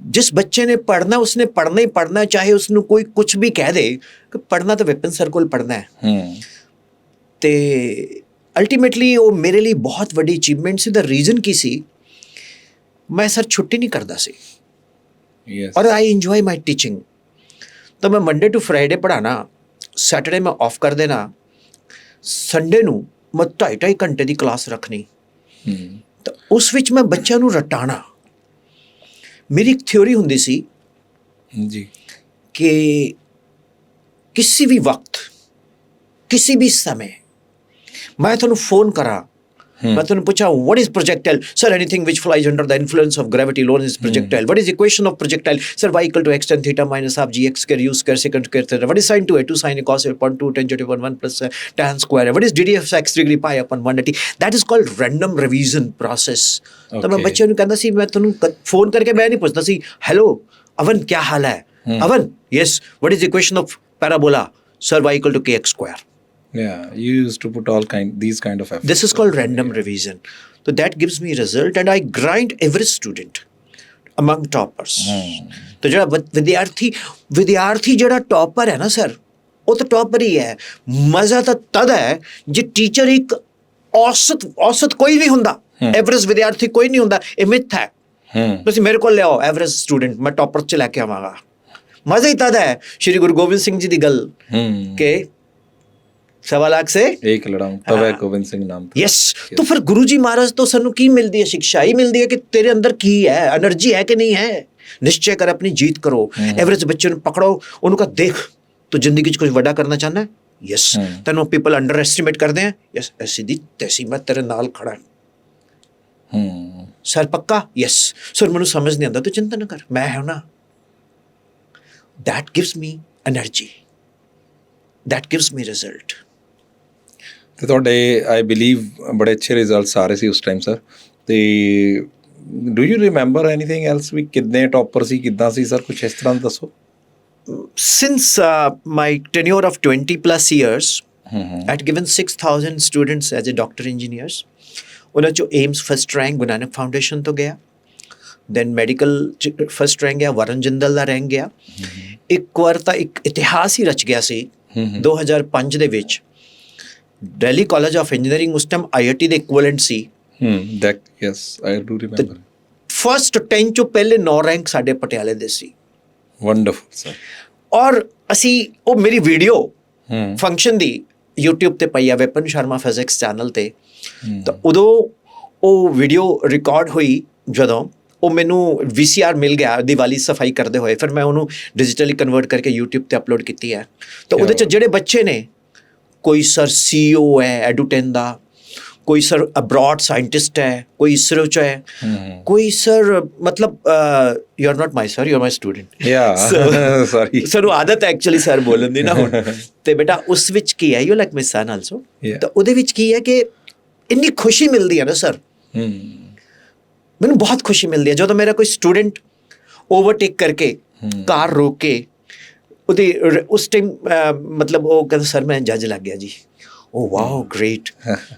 ਜਿਸ ਬੱਚੇ ਨੇ ਪੜ੍ਹਨਾ ਉਸਨੇ ਪੜ੍ਹਨਾ ਹੀ ਪੜ੍ਹਨਾ, ਚਾਹੇ ਉਸਨੂੰ ਕੋਈ ਕੁਛ ਵੀ ਕਹਿ ਦੇ ਕਿ ਪੜ੍ਹਨਾ ਤਾਂ ਵਿਪਨ ਸਰ ਕੋਲ ਪੜ੍ਹਨਾ ਹੈ। ਤੇ ਅਲਟੀਮੇਟਲੀ ਉਹ ਮੇਰੇ ਲਈ ਬਹੁਤ ਵੱਡੀ ਅਚੀਵਮੈਂਟ ਸੀ। ਦਾ ਰੀਜ਼ਨ ਕੀ ਸੀ, ਮੈਂ ਸਰ ਛੁੱਟੀ ਨਹੀਂ ਕਰਦਾ ਸੀ ਔਰ ਆਈ ਇੰਜੋਏ ਮਾਈ ਟੀਚਿੰਗ। ਤਾਂ ਮੈਂ ਮੰਡੇ ਟੂ ਫਰਾਈਡੇ ਪੜ੍ਹਾਣਾ, ਸੈਟਰਡੇ ਮੈਂ ਆਫ ਕਰ ਦੇਣਾ, ਸੰਡੇ ਨੂੰ ਮੈਂ 2.5 ਘੰਟੇ ਦੀ ਕਲਾਸ ਰੱਖਣੀ। ਤਾਂ ਉਸ ਵਿੱਚ ਮੈਂ ਬੱਚਿਆਂ ਨੂੰ ਰਟਾਣਾ। ਮੇਰੀ ਇੱਕ ਥਿਊਰੀ ਹੁੰਦੀ ਸੀ ਜੀ ਕਿ ਕਿਸੇ ਵੀ ਵਕਤ ਕਿਸੇ ਵੀ ਸਮੇਂ ਮੈਂ ਤੁਹਾਨੂੰ ਫੋਨ ਕਰਾਂ, ਮੈਂ ਤੁਹਾਨੂੰ ਪੁੱਛਾਂ what is projectile? Sir, anything which flies under the influence of gravity alone is projectile. What is equation of projectile? Sir, y equal to x tan theta minus half gx square u square secant square theta. What is sin 2a? 2 sin a cos a upon 2 tangent upon 1 plus tan square. What is dd of x degree pi upon 180? That is called random revision process. ਤਾਂ ਮੈਂ ਬੱਚਿਆਂ ਨੂੰ ਕਹਿੰਦਾ ਸੀ, ਮੈਂ ਤੁਹਾਨੂੰ phone ਕਰਕੇ ਮੈਂ ਨਹੀਂ ਪੁੱਛਦਾ ਸੀ ਹੈਲੋ ਅਵਨ ਕੀ ਹਾਲ ਹੈ, oven yes what is equation of parabola? Sir, y equal to kx square. Yeah, you used to put these kind of efforts. This is called random revision. So that gives me result and I grind every student among toppers. तो ਜਿਹੜਾ ਵਿਦਿਆਰਥੀ ਜਿਹੜਾ topper ਹੈ ਨਾ sir, ਉਹ ਤਾਂ topper ਹੀ ਹੈ। ਮਜ਼ਾ ਤਾਂ ਤਦ ਹੈ ਜੇ ਟੀਚਰ ਇੱਕ ਔਸਤ ਕੋਈ ਨਹੀਂ ਹੁੰਦਾ, ਐਵਰੇਜ ਵਿਦਿਆਰਥੀ ਕੋਈ ਨਹੀਂ ਹੁੰਦਾ। ਇਹ ਮਿਥ ਹੈ। ਤੁਸੀਂ ਮੇਰੇ ਕੋਲ ਲਿਆਓ ਐਵਰੇਜ ਸਟੂਡੈਂਟ, ਮੈਂ ਟੌਪਰ 'ਚ ਲੈ ਕੇ ਆਵਾਂਗਾ। ਮਜ਼ਾ ਹੀ ਤਦ ਹੈ ਸ਼੍ਰੀ ਗੁਰੂ ਗੋਬਿੰਦ ਸਿੰਘ ਜੀ ਦੀ ਗੱਲ ਕਿ 1.25 ਲੱਖ ਸੇ ਇੱਕ ਲੜਾਊਂ ਤਬ ਹੈ ਗੋਬਿੰਦ ਸਿੰਘ ਨਾਮ। ਯਸ, ਤਾਂ ਫਿਰ ਗੁਰੂ ਜੀ ਮਹਾਰਾਜ ਤੋਂ ਸਾਨੂੰ ਕੀ ਮਿਲਦੀ ਹੈ? ਸਿੱਖਿਆ ਹੀ ਮਿਲਦੀ ਹੈ ਕਿ ਤੇਰੇ ਅੰਦਰ ਕੀ ਹੈ, એનર્ਜੀ ਹੈ ਕਿ ਨਹੀਂ ਹੈ। ਨਿਸ਼ਚੈ ਕਰ, ਆਪਣੀ ਜੀਤ ਕਰੋ। ਐਵਰੇਜ ਬੱਚੇ ਨੂੰ ਪਕੜੋ, ਉਹਨੂੰ ਕਹ ਦੇਖ ਤੂੰ ਜ਼ਿੰਦਗੀ 'ਚ ਕੁਝ ਵੱਡਾ ਕਰਨਾ ਚਾਹੁੰਦਾ ਹੈ। ਯਸ, ਤੈਨੂੰ ਪੀਪਲ ਅੰਡਰ ਐਸਟੀਮੇਟ ਕਰਦੇ ਹੈ। ਯਸ, ਐਸੀ ਦੀ ਤੈਸੀ ਮੈਂ ਤੇਰੇ ਨਾਲ ਖੜਾ। ਸਰ ਪੱਕਾ? ਯਸ ਸਰ, ਮੈਨੂੰ ਸਮਝ ਨਹੀਂ ਆਉਂਦਾ, ਤੂੰ ਚਿੰਤਾ ਨਾ ਕਰ, ਮੈਂ ਹੈ ਨਾ। that gives me energy, that gives me result. ਤੇ ਤੁਹਾਡੇ ਆਈ ਬਿਲੀਵ ਬੜੇ ਅੱਛੇ ਰਿਜ਼ਲਟਸ ਆ ਰਹੇ ਸੀ ਉਸ ਟਾਈਮ ਸਰ। ਤੇ do you remember anything else ਵੀ ਕਿੰਨੇ ਟੌਪਰ ਸੀ, ਕਿੱਦਾਂ ਸੀ ਸਰ, ਕੁਛ ਇਸ ਤਰ੍ਹਾਂ ਦੱਸੋ। Since my tenure of 20 plus years, I had given 6,000 students as a doctor engineers. ਉਹਨਾਂ 'ਚੋਂ AIIMS first rank Guru Nanak foundation ਤੋਂ ਗਿਆ, ਦੈਨ ਮੈਡੀਕਲ ਫਸਟ ਰੈਂਕ ਗਿਆ, ਵਰਨ ਜਿੰਦਲ ਦਾ ਰੈਂਕ ਗਿਆ। ਇੱਕ ਵਾਰ ਤਾਂ ਇੱਕ ਇਤਿਹਾਸ ਹੀ ਰਚ ਗਿਆ ਸੀ 2005 ਦੇ ਵਿੱਚ। ਦਿੱਲੀ ਕਾਲਜ ਆਫ ਇੰਜੀਨੀਅਰਿੰਗ ਉਸ ਟਾਈਮ IIT ਦੇ equivalent C. Yes I do remember. First 10 ਚੋਂ ਪਹਿਲੇ 9 ਰੈਂਕ ਸਾਡੇ ਪਟਿਆਲੇ ਦੇ ਸੀ। Wonderful sir. ਔਰ ਅਸੀਂ ਉਹ ਮੇਰੀ ਵੀਡੀਓ ਫੰਕਸ਼ਨ ਦੀ YouTube ਤੇ ਪਈ ਆ, ਵਿਪਨ ਸ਼ਰਮਾ ਫਿਜ਼ਿਕਸ ਚੈਨਲ ਤੇ। ਤਾਂ ਉਦੋਂ ਉਹ ਵੀਡੀਓ ਰਿਕਾਰਡ ਹੋਈ, ਜਦੋਂ ਉਹ ਮੈਨੂੰ VCR ਮਿਲ ਗਿਆ ਦੀਵਾਲੀ ਸਫਾਈ ਕਰਦੇ ਹੋਏ, ਫਿਰ ਮੈਂ ਉਹਨੂੰ ਡਿਜੀਟਲੀ ਕਨਵਰਟ ਕਰਕੇ YouTube ਤੇ ਅਪਲੋਡ ਕੀਤੀ ਹੈ। ਤਾਂ ਉਹਦੇ 'ਚ ਜਿਹੜੇ ਬੱਚੇ ਨੇ, ਕੋਈ ਸਰ CEO ਹੈ ਐਡੂਟੈਨ ਦਾ, ਕੋਈ ਸਰ ਅਬਰੋਡ ਸਾਇੰਟਿਸਟ ਹੈ, ਕੋਈ ਇਸਰੋ 'ਚ ਹੈ, ਕੋਈ ਸਰ ਮਤਲਬ you are not my sir, you are my student. Sorry sir, ਉਹ ਆਦਤ ਹੈ ਐਕਚੁਅਲੀ ਸਰ ਬੋਲਣ ਦੀ ਨਾ ਹੁਣ। ਤੇ ਬੇਟਾ ਉਸ ਵਿੱਚ ਕੀ ਹੈ, you like my son also. ਤਾਂ ਉਹਦੇ ਵਿੱਚ ਕੀ ਹੈ ਕਿ ਇੰਨੀ ਖੁਸ਼ੀ ਮਿਲਦੀ ਹੈ ਨਾ ਸਰ, ਮੈਨੂੰ ਬਹੁਤ ਖੁਸ਼ੀ ਮਿਲਦੀ ਹੈ ਜਦੋਂ ਮੇਰਾ ਕੋਈ ਸਟੂਡੈਂਟ ਓਵਰਟੇਕ ਕਰਕੇ ਕਾਰ ਰੋਕ ਕੇ ਉਹਦੀ ਉਸ ਟਾਈਮ ਮਤਲਬ ਉਹ ਕਹਿੰਦਾ ਸਰ ਮੈਂ ਜੱਜ ਲੱਗ ਗਿਆ ਜੀ। ਓ ਵਾਓ ਗ੍ਰੇਟ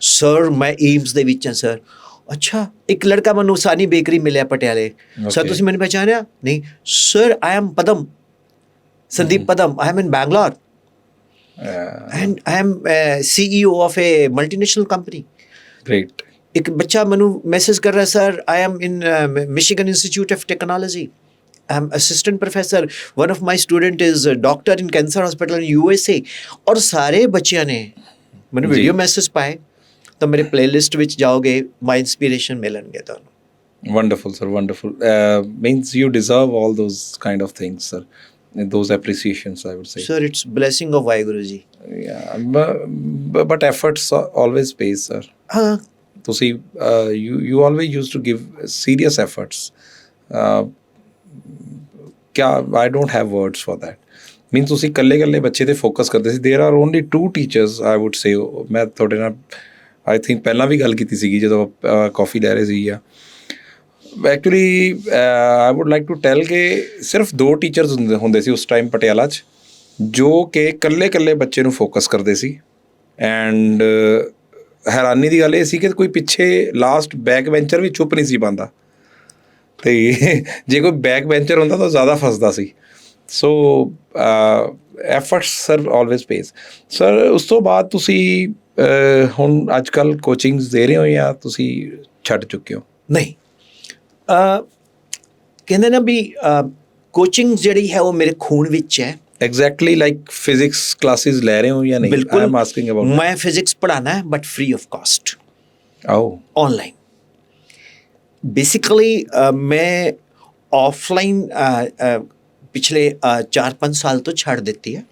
ਸਰ, ਮੈਂ ਏਮਸ ਦੇ ਵਿੱਚ ਹਾਂ ਸਰ। ਅੱਛਾ, ਇੱਕ ਲੜਕਾ ਮੈਨੂੰ ਸਾਨੀ ਬੇਕਰੀ ਮਿਲਿਆ ਪਟਿਆਲੇ। ਸਰ ਤੁਸੀਂ ਮੈਨੂੰ ਪਹਿਚਾਣਿਆ? ਨਹੀਂ sir, I am Padma, Sandeep Padma, I am in Bangalore and I M CEO of A multinational company. Great. ਇੱਕ ਬੱਚਾ ਮੈਨੂੰ ਮੈਸੇਜ ਕਰ ਰਿਹਾ sir, I am in Michigan institute of technology, I am assistant professor. One of my student is a doctor in cancer hospital in USA. और सारे बच्चियाँ ने मैंने वीडियो मैसेज पाए ਤਾਂ ਮੇਰੇ ਪਲੇਲਿਸਟ ਵਿੱਚ ਜਾਓਗੇ, ਮਾਈ ਇਨਸਪੀਰੇਸ਼ਨ ਮਿਲਣਗੇ ਤੁਹਾਨੂੰ। Wonderful, sir. Wonderful. Means you deserve all those kind of things, sir. Those appreciations, I would say. Sir it's blessing of Waheguru ji. Yeah, but efforts always pays, sir. ਹਾਂ ਤੁਸੀਂ you always used to give serious efforts. ਕਿਆ I don't have words for that. ਮੀਨ ਤੁਸੀਂ ਇਕੱਲੇ ਬੱਚੇ ਤੇ focus ਕਰਦੇ ਸੀ। There are only 2 teachers, I would say. ਮੈਂ ਤੁਹਾਡੇ ਨਾਲ I think ਪਹਿਲਾਂ ਵੀ ਗੱਲ ਕੀਤੀ ਸੀਗੀ ਜਦੋਂ ਕਾਫੀ ਲੈ ਰਹੇ ਸੀ ਆ। Actually I would like to tell ਕਿ ਸਿਰਫ 2 ਟੀਚਰਸ ਹੁੰਦੇ ਸੀ ਉਸ ਟਾਈਮ ਪਟਿਆਲਾ 'ਚ, ਜੋ ਕਿ ਇਕੱਲੇ ਬੱਚੇ ਨੂੰ ਫੋਕਸ ਕਰਦੇ ਸੀ। ਐਂਡ ਹੈਰਾਨੀ ਦੀ ਗੱਲ ਇਹ ਸੀ ਕਿ ਕੋਈ ਪਿੱਛੇ ਲਾਸਟ ਬੈਕ ਬੈਂਚਰ ਵੀ ਚੁੱਪ ਨਹੀਂ ਸੀ ਪਾਉਂਦਾ, ਅਤੇ ਜੇ ਕੋਈ ਬੈਕ ਬੈਂਚਰ ਹੁੰਦਾ ਤਾਂ ਜ਼ਿਆਦਾ ਫਸਦਾ ਸੀ। So efforts sir always pays. Sir ਉਸ ਤੋਂ ਬਾਅਦ ਤੁਸੀਂ ਹੁਣ ਅੱਜ ਕੱਲ੍ਹ ਕੋਚਿੰਗਸ ਦੇ ਰਹੇ ਹੋ ਜਾਂ ਤੁਸੀਂ ਛੱਡ ਚੁੱਕੇ ਹੋ? ਨਹੀਂ, ਕਹਿੰਦੇ ਨਾ ਵੀ ਕੋਚਿੰਗ ਜਿਹੜੀ ਹੈ ਉਹ ਮੇਰੇ ਖੂਨ ਵਿੱਚ ਹੈ। ਐਗਜ਼ੈਕਟਲੀ ਲਾਈਕ ਫਿਜ਼ਿਕਸ ਕਲਾਸਿਸ ਲੈ ਰਹੇ ਹੋ ਜਾਂ ਨਹੀਂ? ਬਿਲਕੁਲ, ਆਈ ਐਮ ਆਸਕਿੰਗ ਅਬਾਊਟ। ਮੈਂ ਫਿਜ਼ਿਕਸ ਪੜ੍ਹਾਉਣਾ ਹੈ but free of cost, online. Basically ਮੈਂ ਆਫਲਾਈਨ ਪਿਛਲੇ 4-5 ਸਾਲ ਤੋਂ ਛੱਡ ਦਿੱਤੀ ਹੈ।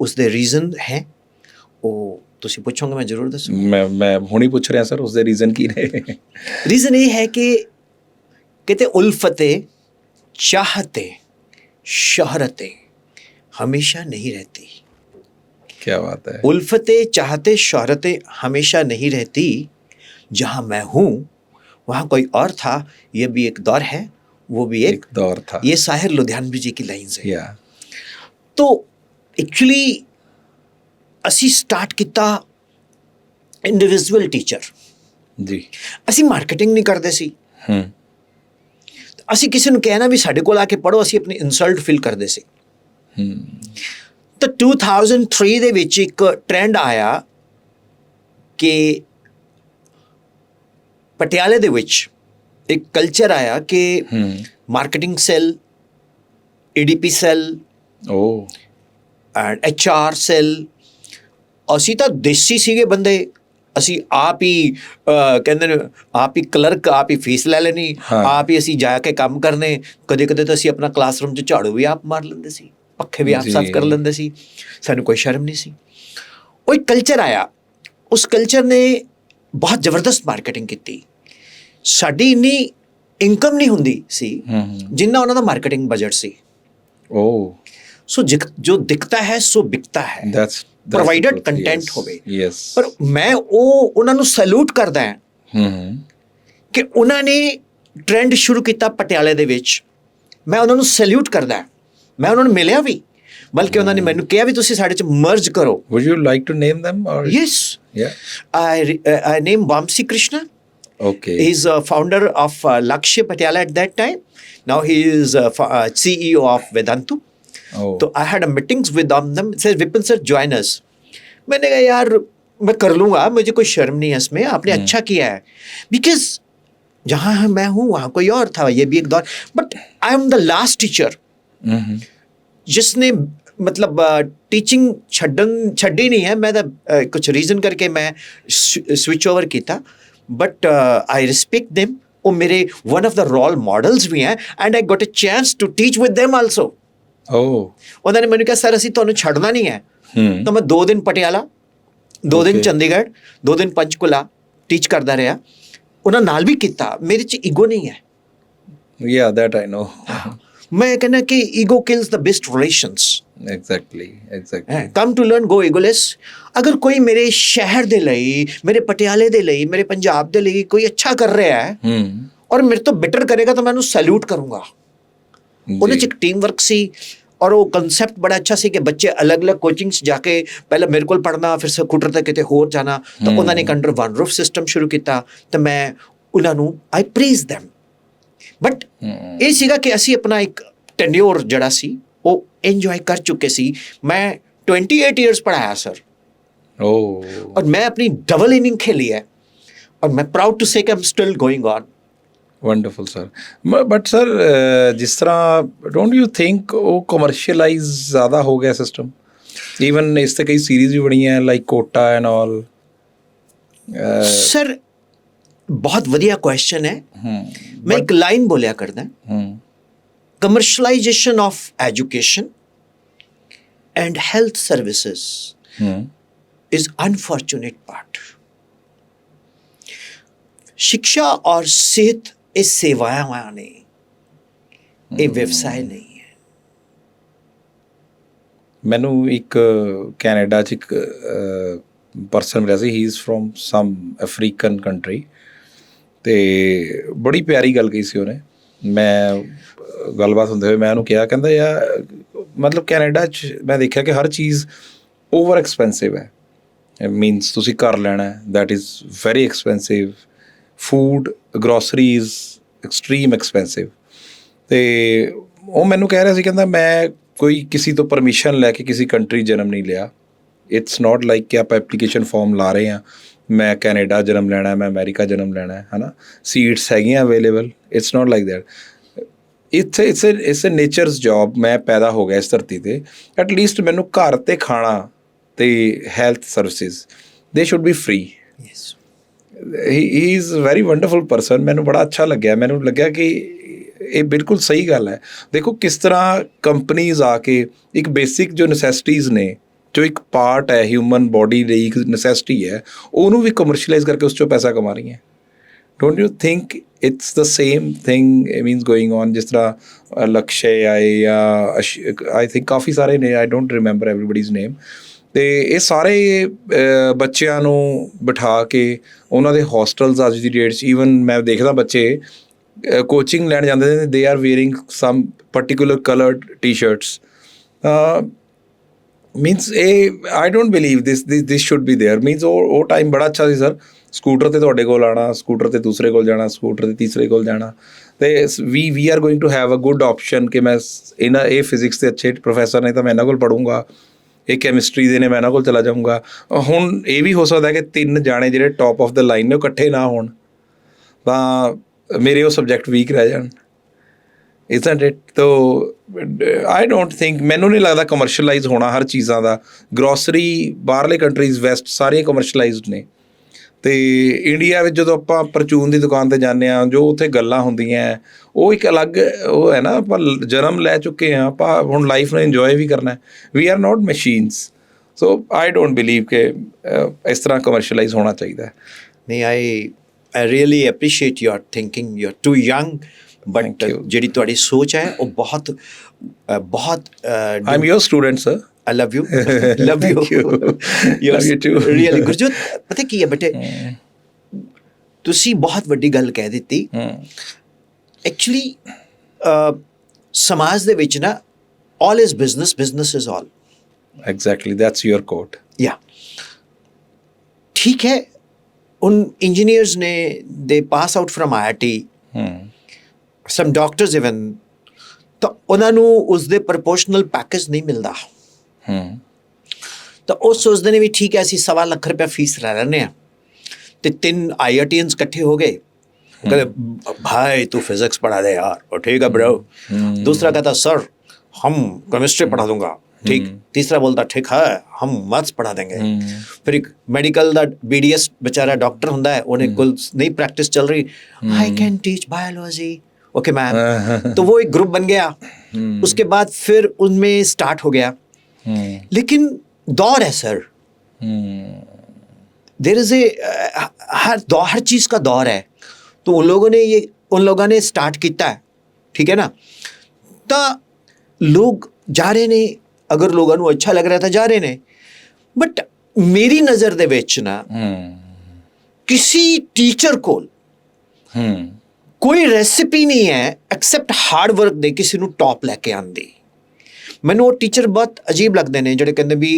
ਉਸ ਦੇ ਰੀਜ਼ਨ ਹੈ, ਉਹ ਤੁਸੀਂ ਪੁੱਛੋਗੇ ਮੈਂ ਜ਼ਰੂਰ ਦੱਸੂੰਗਾ। ਮੈਂ ਹੁਣੀ ਪੁੱਛ ਰਿਹਾ ਸਰ, ਉਸਦੇ ਰੀਜ਼ਨ ਕੀ ਨੇ? ਰੀਜ਼ਨ ਇਹ ਹੈ ਕਿ ਕਿਤੇ ਉਲਫਤੇ ਚਾਹਤੇ शोहरतें हमेशा नहीं रहती। क्या बात है। उल्फतें चाहते शोहरतें हमेशा नहीं रहती। जहाँ मैं हूँ वहाँ कोई और था, ये भी एक दौर है, वो भी एक दौर था। ये साहिर लुधियानवी जी की लाइन्स है। तो एक्चुअली असी स्टार्ट किया इंडिविजुअल टीचर जी। असी मार्केटिंग नहीं करते सी। ਅਸੀਂ ਕਿਸੇ ਨੂੰ ਕਹਿਣਾ ਵੀ ਸਾਡੇ ਕੋਲ ਆ ਕੇ ਪੜ੍ਹੋ, ਅਸੀਂ ਆਪਣੀ ਇਨਸਲਟ ਫੀਲ ਕਰਦੇ ਸੀ। ਤਾਂ 2003 ਦੇ ਵਿੱਚ ਇੱਕ ਟ੍ਰੈਂਡ ਆਇਆ ਕਿ ਪਟਿਆਲੇ ਦੇ ਵਿੱਚ ਇੱਕ ਕਲਚਰ ਆਇਆ ਕਿ marketing cell, EDP cell, and HR cell. ਅਸੀਂ ਤਾਂ ਦੇਸੀ ਸੀਗੇ ਬੰਦੇ, ਅਸੀਂ ਆਪ ਹੀ ਕਹਿੰਦੇ ਨੇ ਆਪ ਹੀ ਕਲਰਕ, ਆਪ ਹੀ ਫੀਸ ਲੈ ਲੈਣੀ, ਆਪ ਹੀ ਅਸੀਂ ਜਾ ਕੇ ਕੰਮ ਕਰਨੇ। ਕਦੇ ਕਦੇ ਤਾਂ ਅਸੀਂ ਆਪਣਾ ਕਲਾਸਰੂਮ 'ਚ ਝਾੜੂ ਵੀ ਆਪ ਮਾਰ ਲੈਂਦੇ ਸੀ, ਪੱਖੇ ਵੀ ਆਪ ਸਾਫ਼ ਕਰ ਲੈਂਦੇ ਸੀ, ਸਾਨੂੰ ਕੋਈ ਸ਼ਰਮ ਨਹੀਂ ਸੀ। ਉਹ ਇੱਕ ਕਲਚਰ ਆਇਆ, ਉਸ ਕਲਚਰ ਨੇ ਬਹੁਤ ਜ਼ਬਰਦਸਤ ਮਾਰਕੀਟਿੰਗ ਕੀਤੀ। ਸਾਡੀ ਇੰਨੀ ਇਨਕਮ ਨਹੀਂ ਹੁੰਦੀ ਸੀ ਜਿੰਨਾ ਉਹਨਾਂ ਦਾ ਮਾਰਕੀਟਿੰਗ ਬਜਟ ਸੀ। ਸੋ ਜੋ ਦਿਖਤਾ ਹੈ ਸੋ ਬਿਕਤਾ ਹੈ, ਪ੍ਰੋਵਾਈਡਡ ਕੰਟੈਂਟ ਹੋਵੇ। ਪਰ ਮੈਂ ਉਹਨਾਂ ਨੂੰ ਸੈਲੂਟ ਕਰਦਾ ਕਿ ਉਹਨਾਂ ਨੇ ਟ੍ਰੈਂਡ ਸ਼ੁਰੂ ਕੀਤਾ ਪਟਿਆਲੇ ਦੇ ਵਿੱਚ। ਮੈਂ ਉਹਨਾਂ ਨੂੰ ਸੈਲੂਟ ਕਰਦਾ, ਮੈਂ ਉਹਨਾਂ ਨੂੰ ਮਿਲਿਆ ਵੀ, ਬਲਕਿ ਉਹਨਾਂ ਨੇ ਮੈਨੂੰ ਕਿਹਾ ਵੀ ਤੁਸੀਂ ਸਾਡੇ 'ਚ ਮਰਜ ਕਰੋ। Would you like to name them or? Yes. I name Vamsi Krishna. Okay. He's a founder of Lakshya Patiala at that time. Now he is CEO of Vedantu. तो I had meetings with them, said Vipin sir join us. मैंने कहा यार मैं कर लूँगा, मुझे कोई शर्म नहीं है इसमें, आपने अच्छा किया है। बिकॉज जहाँ मैं हूँ वहाँ कोई और था, ये भी एक दौर। But I am the last teacher जिसने मतलब टीचिंग छड्डी नहीं है। मैं कुछ रीज़न करके मैं स्विच ओवर किया, बट आई रिस्पेक्ट देम। वो मेरे one of the role models भी हैं, and I got a chance to teach with them also. ਉਹਨਾਂ ਨੇ ਮੈਨੂੰ ਕਿਹਾ ਸਰ ਅਸੀਂ ਤੁਹਾਨੂੰ ਛੱਡਣਾ ਨਹੀਂ ਹੈ। ਤਾਂ ਮੈਂ 2 ਦਿਨ ਪਟਿਆਲਾ, 2 ਦਿਨ ਚੰਡੀਗੜ੍ਹ, 2 ਦਿਨ ਪੰਚਕੂਲਾ ਟੀਚ ਕਰਦਾ ਰਿਹਾ। ਉਹਨਾਂ ਨਾਲ ਵੀ ਕੀਤਾ, ਮੇਰੇ 'ਚ ਈਗੋ ਨਹੀਂ ਹੈ। Yeah, that I know. ਮੈਂ ਕਹਿੰਦਾ ਕਿ ego kills the best relations. Exactly. Come to learn, go egoless. ਅਗਰ ਕੋਈ ਮੇਰੇ ਸ਼ਹਿਰ ਦੇ ਲਈ, ਮੇਰੇ ਪਟਿਆਲੇ ਦੇ ਲਈ, ਮੇਰੇ ਪੰਜਾਬ ਦੇ ਲਈ ਕੋਈ ਅੱਛਾ ਕਰ ਰਿਹਾ ਹੈ ਔਰ ਮੇਰੇ ਤੋਂ ਬੈਟਰ ਕਰੇਗਾ ਤਾਂ ਮੈਂ ਉਹਨੂੰ ਸੈਲੂਟ ਕਰੂੰਗਾ। ਉਹਦੇ 'ਚ ਇੱਕ ਟੀਮ ਵਰਕ ਸੀ ਔਰ ਉਹ ਕੰਸੈਪਟ ਬੜਾ ਅੱਛਾ ਸੀ ਕਿ ਬੱਚੇ ਅਲੱਗ-ਅਲੱਗ ਕੋਚਿੰਗਸ ਜਾ ਕੇ ਪਹਿਲਾਂ ਮੇਰੇ ਕੋਲ ਪੜ੍ਹਨਾ, ਫਿਰ ਸਕੂਟਰ 'ਤੇ ਕਿਤੇ ਹੋਰ ਜਾਣਾ। ਤਾਂ ਉਹਨਾਂ ਨੇ ਇੱਕ ਅੰਡਰ ਵਨ ਰੂਫ ਸਿਸਟਮ ਸ਼ੁਰੂ ਕੀਤਾ, ਤਾਂ ਮੈਂ ਉਹਨਾਂ ਨੂੰ ਆਈ ਪ੍ਰੇਜ਼ ਦੈਮ। ਬਟ ਇਹ ਸੀਗਾ ਕਿ ਅਸੀਂ ਆਪਣਾ ਇੱਕ ਟੈਨਿਓਰ ਜਿਹੜਾ ਸੀ ਉਹ ਇੰਜੋਏ ਕਰ ਚੁੱਕੇ ਸੀ। ਮੈਂ 28 ਈਅਰਸ ਪੜ੍ਹਾਇਆ ਸਰ, ਔਰ ਮੈਂ ਆਪਣੀ ਡਬਲ ਇਨਿੰਗ ਖੇਲੀ ਹੈ, ਔਰ ਮੈਂ ਪ੍ਰਾਊਡ ਟੂ ਸੇ ਕਿ I am still going on. Wonderful sir. But sir ਜਿਸ ਤਰ੍ਹਾਂ ਡੋਂਟ ਯੂ ਥਿੰਕ ਉਹ ਕਮਰਸ਼ੀਅਲਾਈਜ਼ ਜ਼ਿਆਦਾ ਹੋ ਗਿਆ ਸਿਸਟਮ? ਈਵਨ ਇਸ 'ਤੇ ਕਈ ਸੀਰੀਜ਼ ਵੀ ਬਣੀਆਂ like Kota and all. Sir ਬਹੁਤ ਵਧੀਆ ਕੁਐਸਚਨ ਹੈ। ਮੈਂ ਇੱਕ ਲਾਈਨ ਬੋਲਿਆ ਕਰਦਾ, commercialisation of education and health services is unfortunate part। शिक्षा और सेहत ये सेवाएं ने, ये व्यवसाय नहीं है। ਮੈਨੂੰ ਇੱਕ ਕੈਨੇਡਾ 'ਚ ਇੱਕ ਪਰਸਨ ਮਿਲਿਆ ਸੀ, he is from some African country, ਅਤੇ ਬੜੀ ਪਿਆਰੀ ਗੱਲ ਕਹੀ ਸੀ ਉਹਨੇ। ਮੈਂ ਗੱਲਬਾਤ ਹੁੰਦੇ ਹੋਏ ਮੈਂ ਉਹਨੂੰ ਕਿਹਾ, ਕਹਿੰਦਾ ਯਾਰ ਮਤਲਬ ਕੈਨੇਡਾ 'ਚ ਮੈਂ ਦੇਖਿਆ ਕਿ ਹਰ ਚੀਜ਼ ਓਵਰ ਐਕਸਪੈਂਸਿਵ ਹੈ। ਮੀਨਸ ਤੁਸੀਂ ਘਰ ਲੈਣਾ, that is very expensive, food groceries extreme expensive. ਅਤੇ ਉਹ ਮੈਨੂੰ ਕਹਿ ਰਿਹਾ ਸੀ, ਕਹਿੰਦਾ ਮੈਂ ਕੋਈ ਕਿਸੇ ਤੋਂ ਪਰਮਿਸ਼ਨ ਲੈ ਕੇ ਕਿਸੇ ਕੰਟਰੀ ਜਨਮ ਨਹੀਂ ਲਿਆ। ਇਟਸ ਨੋਟ ਲਾਈਕ ਕਿ ਆਪਾਂ ਐਪਲੀਕੇਸ਼ਨ ਫਾਰਮ ਲਾ ਰਹੇ ਹਾਂ, ਮੈਂ ਕੈਨੇਡਾ ਜਨਮ ਲੈਣਾ, ਮੈਂ ਅਮਰੀਕਾ ਜਨਮ ਲੈਣਾ, ਹੈ ਨਾ, ਸੀਟਸ ਹੈਗੀਆਂ available. It's not like that. It's A nature's job. ਮੈਂ ਪੈਦਾ ਹੋ ਗਿਆ ਇਸ ਧਰਤੀ 'ਤੇ, ਐਟਲੀਸਟ ਮੈਨੂੰ ਘਰ ਅਤੇ ਖਾਣਾ ਅਤੇ ਹੈਲਥ ਸਰਵਿਸਿਜ਼ ਦੇ should be free. He is very wonderful person. ਮੈਨੂੰ ਬੜਾ ਅੱਛਾ ਲੱਗਿਆ। ਮੈਨੂੰ ਲੱਗਿਆ ਕਿ ਇਹ ਬਿਲਕੁਲ ਸਹੀ ਗੱਲ ਹੈ। ਦੇਖੋ ਕਿਸ ਤਰ੍ਹਾਂ ਕੰਪਨੀਜ਼ ਆ ਕੇ ਇੱਕ ਬੇਸਿਕ ਜੋ ਨੈਸੈਸਿਟੀਜ਼ ਨੇ, ਜੋ ਇੱਕ ਪਾਰਟ ਹੈ ਹਿਊਮਨ ਬੋਡੀ ਲਈ ਇੱਕ ਨੈਸੈਸਿਟੀ ਹੈ, ਉਹਨੂੰ ਵੀ ਕਮਰਸ਼ਲਾਈਜ਼ ਕਰਕੇ ਉਸ 'ਚੋਂ ਪੈਸਾ ਕਮਾ ਰਹੀਆਂ। Don't you think it's the same thing means going on? ਜਿਸ ਤਰ੍ਹਾਂ ਲਕਸ਼ੇ ਆਏ ਜਾਂ ਆਈ ਥਿੰਕ ਕਾਫੀ ਸਾਰੇ ਨੇ, ਆਈ ਡੋਂਟ ਰਿਮੈਂਬਰ ਐਵਰੀਬਡੀਜ਼ ਨੇਮ। ਅਤੇ ਇਹ ਸਾਰੇ ਬੱਚਿਆਂ ਨੂੰ ਬਿਠਾ ਕੇ ਉਹਨਾਂ ਦੇ ਹੋਸਟਲਸ ਅੱਜ ਦੀ ਡੇਟ 'ਚ, ਈਵਨ ਮੈਂ ਦੇਖਦਾ ਬੱਚੇ ਕੋਚਿੰਗ ਲੈਣ ਜਾਂਦੇ ਨੇ, they are wearing some particular coloured T shirts. Means ਇਹ I don't believe this should be there. Means ਉਹ ਟਾਈਮ ਬੜਾ ਅੱਛਾ ਸੀ ਸਰ। ਸਕੂਟਰ 'ਤੇ ਤੁਹਾਡੇ ਕੋਲ ਆਉਣਾ, ਸਕੂਟਰ 'ਤੇ ਦੂਸਰੇ ਕੋਲ ਜਾਣਾ, ਸਕੂਟਰ 'ਤੇ ਤੀਸਰੇ ਕੋਲ ਜਾਣਾ, ਅਤੇ we are going to have a good option ਕਿ ਮੈਂ ਇਹ ਫਿਜ਼ਿਕਸ ਦੇ ਅੱਛੇ ਪ੍ਰੋਫੈਸਰ ਨੇ ਤਾਂ ਮੈਂ ਇਹਨਾਂ ਕੋਲ ਪੜ੍ਹੂੰਗਾ, ਇਹ ਕੈਮਿਸਟਰੀ ਦੇ ਨੇ ਮੈਂ ਇਹਨਾਂ ਕੋਲ ਚਲਾ ਜਾਊਂਗਾ। ਹੁਣ ਇਹ ਵੀ ਹੋ ਸਕਦਾ ਕਿ 3 ਜਾਣੇ ਜਿਹੜੇ ਟੌਪ ਆਫ ਦ ਲਾਈਨ ਨੇ ਉਹ ਇਕੱਠੇ ਨਾ ਹੋਣ, ਤਾਂ ਮੇਰੇ ਉਹ ਸਬਜੈਕਟ ਵੀਕ ਰਹਿ ਜਾਣ। Isn't it? ਤੋ ਆਈ ਡੋਂਟ ਥਿੰਕ, ਮੈਨੂੰ ਨਹੀਂ ਲੱਗਦਾ ਕਮਰਸ਼ਲਾਈਜ਼ ਹੋਣਾ ਹਰ ਚੀਜ਼ਾਂ ਦਾ। ਗਰੋਸਰੀ ਬਾਹਰਲੇ ਕੰਟਰੀਜ਼ ਵੈਸਟ ਸਾਰੀਆਂ ਕਮਰਸ਼ਲਾਈਜ਼ਡ ਨੇ, ਅਤੇ ਇੰਡੀਆ ਵਿੱਚ ਜਦੋਂ ਆਪਾਂ ਪਰਚੂਨ ਦੀ ਦੁਕਾਨ 'ਤੇ ਜਾਂਦੇ ਹਾਂ, ਜੋ ਉੱਥੇ ਗੱਲਾਂ ਹੁੰਦੀਆਂ ਉਹ ਇੱਕ ਅਲੱਗ ਉਹ ਹੈ ਨਾ। ਆਪਾਂ ਜਨਮ ਲੈ ਚੁੱਕੇ ਹਾਂ, ਆਪਾਂ ਹੁਣ ਲਾਈਫ ਨੂੰ ਇੰਜੋਏ ਵੀ ਕਰਨਾ। We are not machines. So I don't believe ਕਿ ਇਸ ਤਰ੍ਹਾਂ ਕਮਰਸ਼ਲਾਈਜ਼ ਹੋਣਾ ਚਾਹੀਦਾ। ਨਹੀਂ, I really appreciate your thinking. You are too young, but ਜਿਹੜੀ ਤੁਹਾਡੀ ਸੋਚ ਹੈ ਉਹ ਬਹੁਤ I am your student sir. I love you. Love you. Love you too. Really, Gurjot, ਪਤਾ ਕੀ ਹੈ ਬੇਟੇ, ਤੁਸੀਂ ਬਹੁਤ ਵੱਡੀ ਗੱਲ ਕਹਿ ਦਿੱਤੀ। ਐਕਚੁਅਲੀ ਸਮਾਜ ਦੇ ਵਿੱਚ ਨਾ, all is business, business is all. Exactly, that's your quote. Yeah. ਠੀਕ ਹੈ, ਹੁਣ ਇੰਜੀਨੀਅਰਸ ਨੇ, they pass out from IIT, some doctors even, ਤਾਂ ਉਹਨਾਂ ਨੂੰ ਉਸਦੇ ਪ੍ਰਪੋਰਸ਼ਨਲ ਪੈਕੇਜ ਨਹੀਂ ਮਿਲਦਾ। ਤਾਂ ਉਹ ਸੋਚਦੇ ਨੇ ਵੀ ਠੀਕ ਹੈ, ਅਸੀਂ $1.25 ਲੱਖ ਫੀਸ ਲੈ ਲੈਂਦੇ ਹਾਂ। ਅਤੇ 3 IITians ਇਕੱਠੇ ਹੋ ਗਏ, कहते भाई तू फिजिक्स पढ़ा दे यार, और ठीक है ब्रो। दूसरा कहता सर हम केमिस्ट्री पढ़ा दूंगा, ठीक। तीसरा बोलता ठीक है हम मैथ्स पढ़ा देंगे। फिर एक मैडिकल ਦਾ BDS बेचारा डॉक्टर ਹੁੰਦਾ है, ਉਹਨੇ कोल नहीं प्रैक्टिस चल रही, I can teach biology, okay ma'am. तो वो एक ग्रुप बन गया। उसके बाद फिर उनमें स्टार्ट हो गया। लेकिन दौर है सर, देयर इज ए हर चीज़ का दौर है। तो उन लोगों ने स्टार्ट किया है, ठीक है ना। तो लोग जा रहे ने, अगर लोगों को अच्छा लग रहा था जा रहे ने, बट मेरी नज़र दे विच ना किसी टीचर को कोई रेसिपी नहीं है एक्सेप्ट हार्ड वर्क दे किसी नूं टॉप लैके आंदी। मैनूं वो टीचर बहुत अजीब लगते हैं ਜਿਹੜੇ ਕਹਿੰਦੇ ਵੀ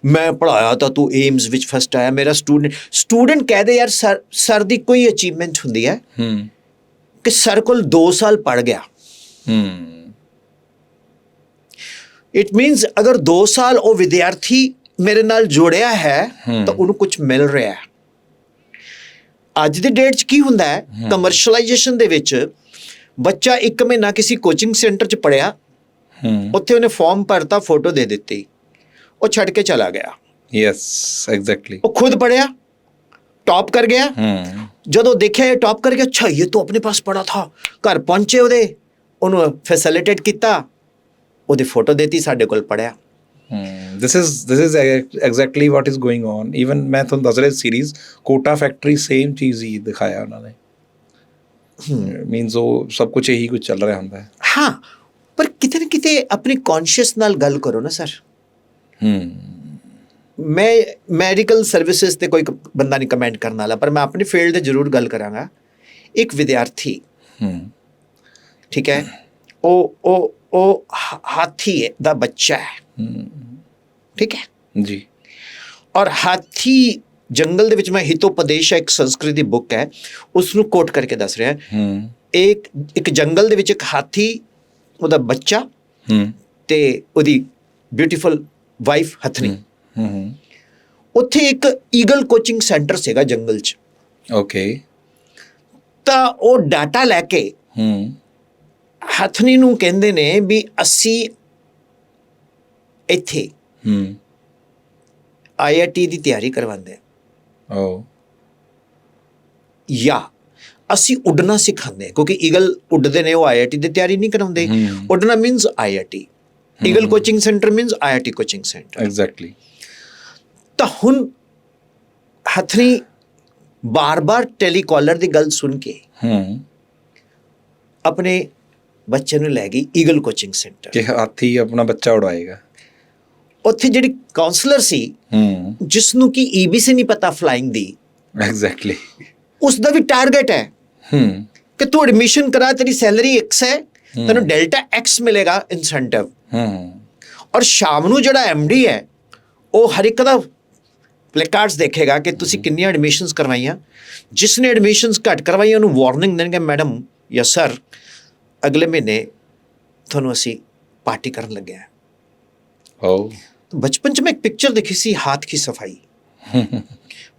ਮੈਂ ਪੜ੍ਹਾਇਆ ਤਾਂ ਤੂੰ ਏਮਸ ਵਿੱਚ ਫਸਟ ਆਇਆ, ਮੇਰਾ ਸਟੂਡੈਂਟ ਕਹਦੇ ਯਾਰ ਸਰ ਦੀ ਕੋਈ ਅਚੀਵਮੈਂਟ ਹੁੰਦੀ ਹੈ ਕਿ ਸਰ ਕੋਲ 2 ਸਾਲ ਪੜ੍ਹ ਗਿਆ। ਇਟ ਮੀਨਸ ਅਗਰ 2 ਸਾਲ ਉਹ ਵਿਦਿਆਰਥੀ ਮੇਰੇ ਨਾਲ ਜੁੜਿਆ ਹੈ ਤਾਂ ਉਹਨੂੰ ਕੁਝ ਮਿਲ ਰਿਹਾ ਹੈ। ਅੱਜ ਦੀ ਡੇਟ 'ਚ ਕੀ ਹੁੰਦਾ ਹੈ, ਕਮਰਸ਼ਲਾਈਜੇਸ਼ਨ ਦੇ ਵਿੱਚ ਬੱਚਾ 1 ਮਹੀਨਾ ਕਿਸੇ ਕੋਚਿੰਗ ਸੈਂਟਰ 'ਚ ਪੜ੍ਹਿਆ, ਉੱਥੇ ਉਹਨੇ ਫਾਰਮ ਭਰਤਾ, ਫੋਟੋ ਦੇ ਦਿੱਤੀ, ਉਹ ਛੱਡ ਕੇ ਚਲਾ ਗਿਆ। Yes exactly. ਉਹ ਖੁਦ ਪੜ੍ਹਿਆ, ਟੌਪ ਕਰ ਗਿਆ। ਜਦੋਂ ਦੇਖਿਆ ਇਹ ਟੌਪ ਕਰ ਗਿਆ, ਅੱਛਾ ਇਹ ਤਾਂ ਆਪਣੇ ਪਾਸ ਪੜਾ ਥਾ, ਘਰ ਪਹੁੰਚੇ ਉਹਨੂੰ ਫੈਸਿਲਿਟੇਟ ਕੀਤਾ, ਉਹਦੀ ਫੋਟੋ ਦੇਤੀ, ਸਾਡੇ ਕੋਲ ਪੜਿਆ। this is exactly what is going on. even ਮੈਂ ਤੁਹਾਨੂੰ ਦੱਸ ਰਿਹਾ ਸੀਰੀਜ਼ ਕੋਟਾ ਫੈਕਟਰੀ ਸੇਮ ਚੀਜ਼ ਹੀ ਦਿਖਾਇਆ ਉਹਨਾਂ ਨੇ। ਮੀਨਸ ਉਹ ਸਭ ਕੁਝ ਇਹੀ ਕੁਝ ਚੱਲ ਰਿਹਾ ਹੁੰਦਾ ਹੈ। ਹਾਂ, ਪਰ ਕਿਤੇ ਨਾ ਕਿਤੇ ਆਪਣੀ ਕੌਨਸ਼ੀਅਸ ਨਾਲ ਗੱਲ ਕਰੋ ਨਾ ਸਰ। ਮੈਂ ਮੈਡੀਕਲ ਸਰਵਿਸਿਜ਼ ਤੇ ਕੋਈ ਬੰਦਾ ਨਹੀਂ ਕਮੈਂਟ ਕਰਨ ਵਾਲਾ, ਪਰ ਮੈਂ ਆਪਣੀ ਫੀਲਡ 'ਤੇ ਜ਼ਰੂਰ ਗੱਲ ਕਰਾਂਗਾ। ਇੱਕ ਵਿਦਿਆਰਥੀ, ਠੀਕ ਹੈ, ਉਹ ਹਾਥੀ ਦਾ ਬੱਚਾ ਹੈ, ਠੀਕ ਹੈ ਜੀ। ਔਰ ਹਾਥੀ ਜੰਗਲ ਦੇ ਵਿੱਚ, ਮੈਂ ਹਿਤੋਪਦੇਸ਼, ਇੱਕ ਸੰਸਕ੍ਰਿਤ ਦੀ ਬੁੱਕ ਹੈ, ਉਸ ਨੂੰ ਕੋਟ ਕਰਕੇ ਦੱਸ ਰਿਹਾ। ਇੱਕ ਜੰਗਲ ਦੇ ਵਿੱਚ ਇੱਕ ਹਾਥੀ, ਉਹਦਾ ਬੱਚਾ ਤੇ ਉਹਦੀ ਬਿਊਟੀਫੁਲ ਵਾਈਫ ਹਥਨੀ। ਉੱਥੇ ਇੱਕ ਈਗਲ ਕੋਚਿੰਗ ਸੈਂਟਰ ਸੀਗਾ ਜੰਗਲ 'ਚ। ਓਕੇ। ਤਾਂ ਉਹ ਡਾਟਾ ਲੈ ਕੇ ਹਥਨੀ ਨੂੰ ਕਹਿੰਦੇ ਨੇ ਵੀ ਅਸੀਂ ਇੱਥੇ IIT ਦੀ ਤਿਆਰੀ ਕਰਵਾਉਂਦੇ ਹਾਂ, ਜਾਂ ਅਸੀਂ ਉੱਡਣਾ ਸਿਖਾਉਂਦੇ ਹਾਂ, ਕਿਉਂਕਿ ਈਗਲ ਉੱਡਦੇ ਨੇ, ਉਹ IIT ਦੀ ਤਿਆਰੀ ਨਹੀਂ ਕਰਾਉਂਦੇ। ਉੱਡਣਾ means IIT, eagle coaching centre means IIT coaching centre. Exactly. ਤਾਂ ਹੁਣ ਹਥਨੀ ਬਾਰ-ਬਾਰ ਟੈਲੀਕਾਲਰ ਦੀ ਗੱਲ ਸੁਣ ਕੇ ਆਪਣੇ ਬੱਚੇ ਨੂੰ ਲੈ ਗਈ ਈਗਲ ਕੋਚਿੰਗ ਸੈਂਟਰ, ਕਿ ਹਾਥੀ ਆਪਣਾ ਬੱਚਾ ਉਡਾਏਗਾ। ਉੱਥੇ ਜਿਹੜੀ ਕਾਉਂਸਲਰ ਸੀ, ਜਿਸ ਨੂੰ ਕਿ EBC ਨਹੀਂ ਪਤਾ ਫਲਾਈਂਗ ਦੀ, ਐਗਜ਼ੈਕਟਲੀ, ਉਸ ਦਾ ਵੀ ਟਾਰਗੇਟ ਹੈ ਕਿ ਤੂੰ ਐਡਮਿਸ਼ਨ ਕਰਾ, ਤੇਰੀ ਸੈਲਰੀ X ਹੈ, ਤੈਨੂੰ ਡੈਲਟਾ X ਮਿਲੇਗਾ ਇਨਸੈਂਟਿਵ। ਔਰ ਸ਼ਾਮ ਨੂੰ ਜਿਹੜਾ MD ਹੈ, ਉਹ ਹਰ ਇੱਕ ਦਾ ਪਲੇਕਾਰਡਸ ਦੇਖੇਗਾ ਕਿ ਤੁਸੀਂ ਕਿੰਨੀਆਂ ਐਡਮਿਸ਼ਨਸ ਕਰਵਾਈਆਂ। ਜਿਸ ਨੇ ਐਡਮਿਸ਼ਨਸ ਘੱਟ ਕਰਵਾਈਆਂ ਉਹਨੂੰ ਵਾਰਨਿੰਗ ਦੇਣਗੇ, ਮੈਡਮ ਜਾਂ ਸਰ ਅਗਲੇ ਮਹੀਨੇ ਤੁਹਾਨੂੰ ਅਸੀਂ ਪਾਰਟੀ ਕਰਨ ਲੱਗੇ ਹਾਂ। ਬਚਪਨ 'ਚ ਮੈਂ ਇੱਕ ਪਿਕਚਰ ਦੇਖੀ ਸੀ, ਹਾਥ ਕੀ ਸਫਾਈ,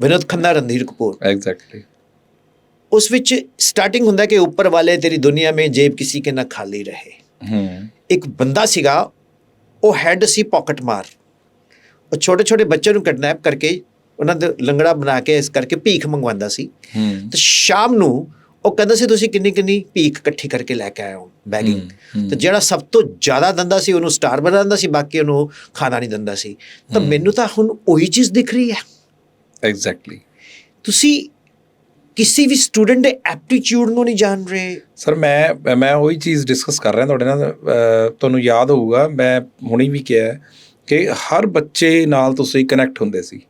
ਵਿਨੋਦ ਖੰਨਾ, ਰਣਧੀਰ ਕਪੂਰ। ਐਗਜ਼ੈਕਟਲੀ। ਉਸ ਵਿੱਚ ਸਟਾਰਟਿੰਗ ਹੁੰਦਾ ਕਿ ਉੱਪਰ ਵਾਲੇ ਤੇਰੀ ਦੁਨੀਆ ਮੇਂ ਜੇਬ ਕਿਸੀ ਕੇ ਨਾ ਖਾਲੀ ਰਹੇ। ਇੱਕ ਬੰਦਾ ਸੀਗਾ, ਉਹ ਹੈਡ ਸੀ ਪਾਕਟ ਮਾਰ, ਉਹ ਛੋਟੇ ਛੋਟੇ ਬੱਚਿਆਂ ਨੂੰ ਕਿਡਨੈਪ ਕਰਕੇ ਉਹਨਾਂ ਦੇ ਲੰਗੜਾ ਬਣਾ ਕੇ ਇਸ ਕਰਕੇ ਭੀਖ ਮੰਗਵਾਉਂਦਾ ਸੀ। ਤੇ ਸ਼ਾਮ ਨੂੰ ਉਹ ਕਹਿੰਦਾ ਸੀ ਤੁਸੀਂ ਕਿੰਨੀ ਕਿੰਨੀ ਭੀਖ ਇਕੱਠੀ ਕਰਕੇ ਲੈ ਕੇ ਆਏ ਹੋ, ਬੈਗਿੰਗ। ਤੇ ਜਿਹੜਾ ਸਭ ਤੋਂ ਜ਼ਿਆਦਾ ਦਿੰਦਾ ਸੀ ਉਹਨੂੰ ਸਟਾਰ ਬਣਾਉਂਦਾ ਸੀ, ਬਾਕੀ ਉਹਨੂੰ ਖਾਣਾ ਨਹੀਂ ਦਿੰਦਾ ਸੀ। ਤਾਂ ਮੈਨੂੰ ਤਾਂ ਹੁਣ ਉਹੀ ਚੀਜ਼ ਦਿਖ ਰਹੀ ਹੈ। ਐਗਜ਼ੈਕਟਲੀ। ਤੁਸੀਂ ਕਿਸੇ ਵੀ ਸਟੂਡੈਂਟ ਦੇ ਐਪਟੀਟਿਊਡ ਨੂੰ ਨਹੀਂ ਜਾਣ ਰਹੇ। ਸਰ ਮੈਂ ਉਹੀ ਚੀਜ਼ ਡਿਸਕਸ ਕਰ ਰਿਹਾ ਤੁਹਾਡੇ ਨਾਲ। ਤੁਹਾਨੂੰ ਯਾਦ ਹੋਊਗਾ, ਮੈਂ ਹੁਣੀ ਵੀ ਕਿਹਾ ਕਿ ਹਰ ਬੱਚੇ ਨਾਲ ਤੁਸੀਂ ਕਨੈਕਟ ਹੁੰਦੇ ਸੀ।